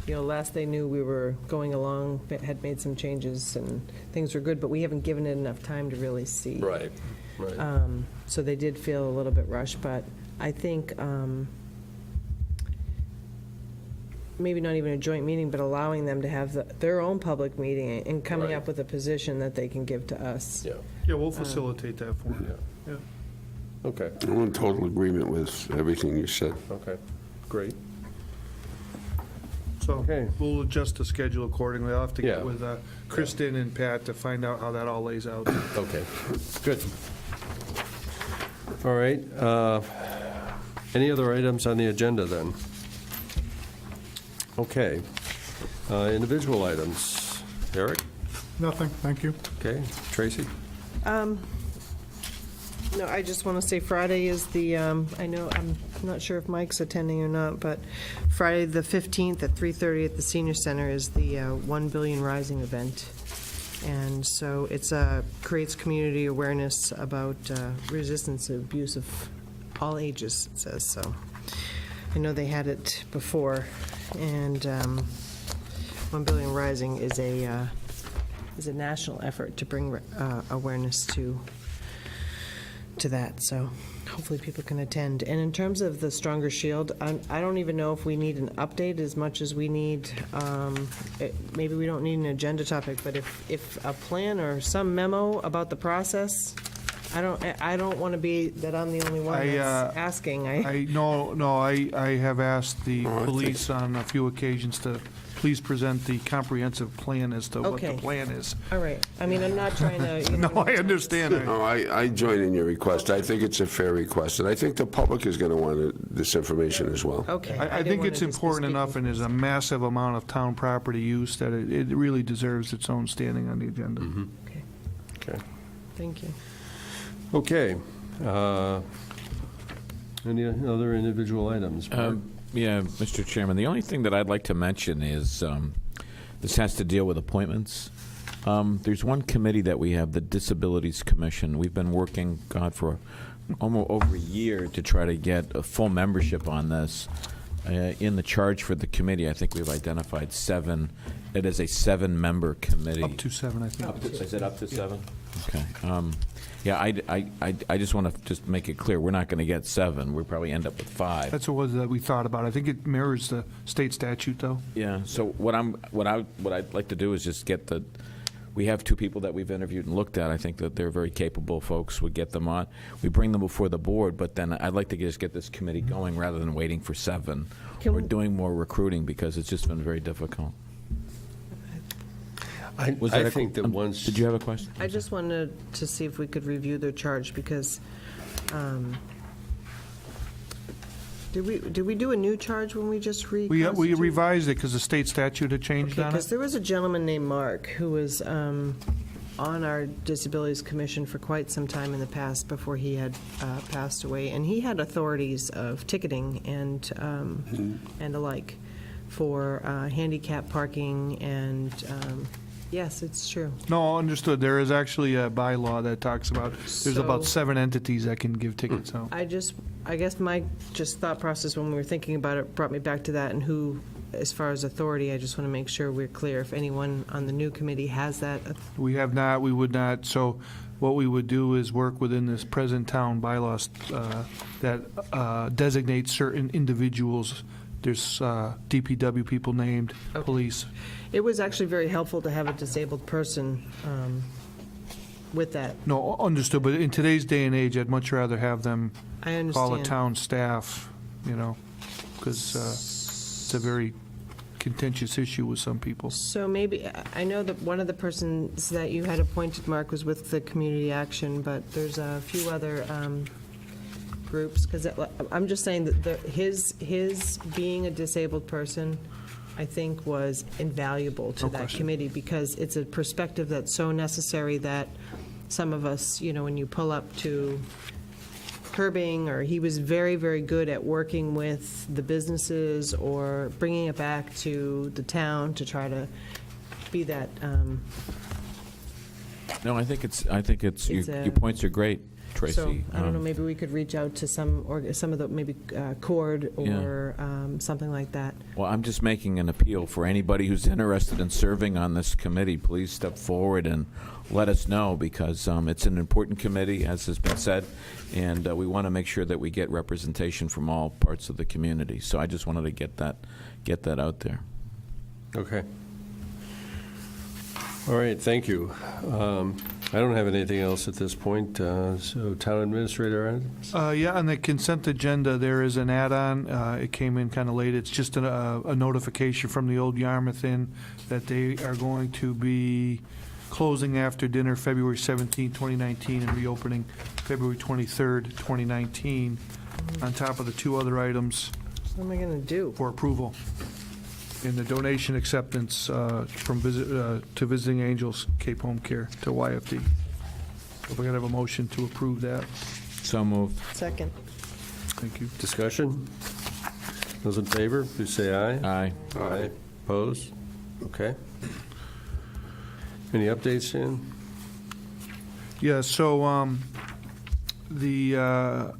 last they knew we were going along, had made some changes and things were good, but we haven't given it enough time to really see. Right. So they did feel a little bit rushed, but I think maybe not even a joint meeting, but allowing them to have their own public meeting and coming Right. up with a position that they can give to us. Yeah. Yeah, we'll facilitate that for you. Yeah. Yeah. Okay. I'm in total agreement with everything you said. Okay. Great. So Okay. we'll adjust the schedule accordingly. I'll have to Yeah. get with Kristen and Pat to find out how that all lays out. Okay. Good. All right. Any other items on the agenda then? Okay. Individual items. Eric? Nothing, thank you. Okay. Tracy? No, I just want to say Friday is the, I know, I'm not sure if Mike's attending or not, but Friday the 15th at 3:30 at the Senior Center is the 1 Billion Rising event. And so it's creates community awareness about resistance to abuse of all ages, it says. So I know they had it before, and 1 Billion Rising is a national effort to bring awareness to that. So hopefully people can attend. And in terms of the Stronger Shield, I don't even know if we need an update as much as we need, maybe we don't need an agenda topic, but if a plan or some memo about the process, I don't want to be that I'm the only one that's asking. I have asked the police on a few occasions to please present the comprehensive plan as to what the Okay. plan is. All right. I mean, I'm not trying to. No, I understand. No, I join in your request. I think it's a fair request, and I think the public is going to want this information as well. Okay. I didn't think wanna it's just be important enough, speaking. and there's a massive amount of town property use that it really deserves its own standing on the agenda. Okay. Okay. Thank you. Okay. Any other individual items? Mark? Yeah, Mr. Chairman, the only thing that I'd like to mention is this has to deal with appointments. There's one committee that we have, the Disabilities Commission. We've been working, for almost over a year to try to get a full membership on this. In the charge for the committee, I think we've identified 7. It is a 7-member committee. Up to 7, I think. Is it up to 7? Okay. Yeah, I just want to just make it clear, we're not going to get 7. We'll probably end up with 5. That's what was that we thought about. I think it mirrors the state statute, though. Yeah. So what I'd like to do is just get the. We have 2 people that we've interviewed and looked at. I think that they're very capable folks. We get them on. We bring them before the board, but then I'd like to just get this committee going rather than waiting for 7. We're doing more recruiting because it's just been very difficult. I think that once... Did you have a question? I just wanted to see if we could review their charge because, did we do a new charge when we just We reconstituted? revised it because the state statute had changed on Because it. there was a gentleman named Mark who was on our Disabilities Commission for quite some time in the past before he had passed away, and he had authorities of ticketing and alike for handicap parking and, yes, it's true. No, understood. There is actually a bylaw that talks about, there's about So- 7 entities that can give tickets out. I guess my thought process when we were thinking about it brought me back to that, and who, as far as authority, I just want to make sure we're clear. If anyone on the new committee has that, We have not, we would not. So what we would do is work within this present town bylaws that designates certain individuals. There's DPW people named, police. it was actually very helpful to have a disabled person with that. No, understood, but in today's day and age, I'd much rather have them I call a understand. town staff, because it's a very contentious issue with some people. So maybe, I know that one of the persons that you had appointed, Mark, was with the Community Action, but there's a few other groups, because I'm just saying that his being a disabled person, I think, was invaluable to No that question. committee, because it's a perspective that's so necessary that some of us, when you pull up to curbing, or he was very, very good at working with the businesses or bringing it back to the town to try to be that, No, I think it's It's your points are great, Tracy. so, I don't know, maybe we could reach out to some of the, maybe Cord or something like that. Well, I'm just making an appeal for anybody who's interested in serving on this committee. Please step forward and let us know, because it's an important committee, as has been said, and we want to make sure that we get representation from all parts of the community. So I just wanted to get that out there. Okay. All right, thank you. I don't have anything else at this point, so town administrator items? Yeah, on the consent agenda, there is an add-on. It came in kind of late. It's just a notification from the old Yarmouth Inn that they are going to be closing after dinner February 17, 2019, and reopening February 23rd, 2019, on top of the 2 other items What am I going to do? for approval. In the donation acceptance to Visiting Angels Cape Home Care to YFD. If we're going to have a motion to approve that. So moved. Second. Thank you. Discussion? Those in favor, please say aye. Aye. Aye. Opposed? Okay. Any updates, Dan? Yeah, so the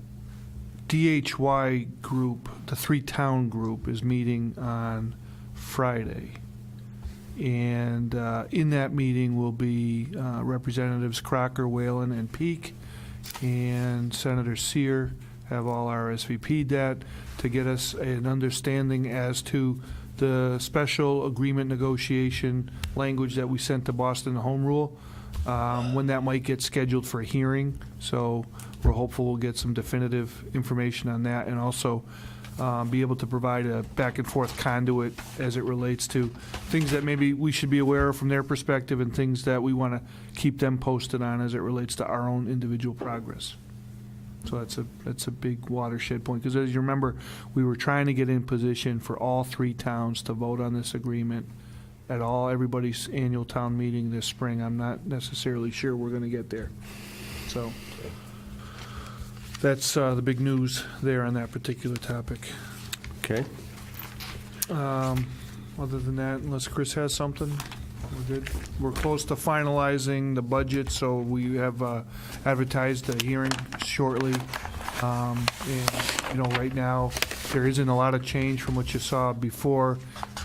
DHY group, the 3-town group, is meeting on Friday. And in that meeting will be Representatives Crocker, Whalen, and Peak, and Senator Sear have all RSVP'd that to get us an understanding as to the special agreement negotiation language that we sent to Boston Home Rule, when that might get scheduled for a hearing. So we're hopeful we'll get some definitive information on that, and also be able to provide a back and forth conduit as it relates to things that maybe we should be aware of from their perspective, and things that we want to keep them posted on as it relates to our own individual progress. So that's a big watershed point, because as you remember, we were trying to get in position for all 3 towns to vote on this agreement at everybody's annual town meeting this spring. I'm not necessarily sure we're going to get there. So that's the big news there on that particular topic. Okay. Other than that, unless Chris has something, we're good. We're close to finalizing the budget, so we have advertised the hearing shortly. And, right now, there isn't a lot of change from what you saw before.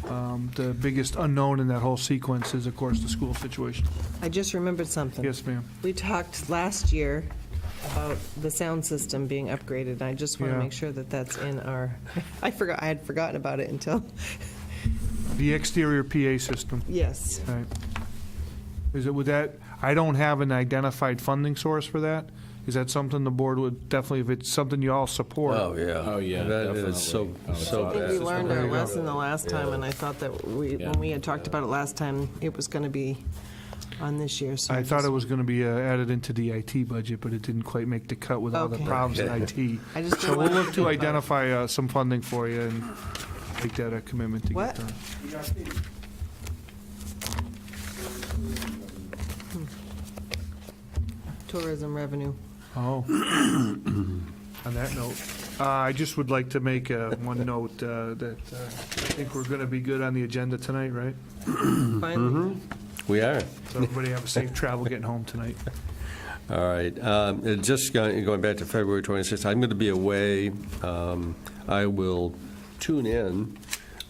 The biggest unknown in that whole sequence is, of course, the school situation. I just remembered something. Yes, ma'am. We talked last year about the sound system being upgraded, and I just want to Yeah. make sure that that's in our, I had forgotten about it until, The exterior PA system. yes. Right. Is it, would that, I don't have an identified funding source for that. Is that something the board would definitely, if it's something you all support? Oh, yeah. Oh, yeah, That definitely. is so Oh, it's so I think bad. we learned There our you go. lesson the last time, and I thought that when we had talked about it last time, it was going to be on this year, so. I thought it was going to be added into the IT budget, but it didn't quite make the cut with all the Okay. problems in IT. I just So don't we'll want look to identify some funding for you and make that a commitment to What? get done. Tourism revenue. Oh. On that note, I just would like to make one note that I think we're going to be good on the agenda tonight, right? Finally. We are. So everybody have a safe travel getting home tonight. All right. Just going back to February 26th, I'm going to be away. I will tune in.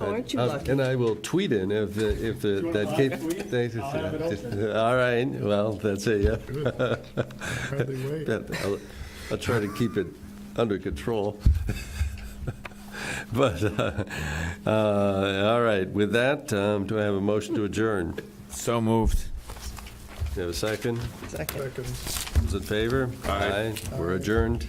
Oh, aren't you lucky? And I will tweet in if you want that a case. live tweet? I'll have it open. All right. Well, that's it. Yeah. Hardly wait. I'll try to keep it under control. But all right. With that, do I have a motion to adjourn? So moved. Do you have a second? Second. Those in favor? Aye. We're adjourned.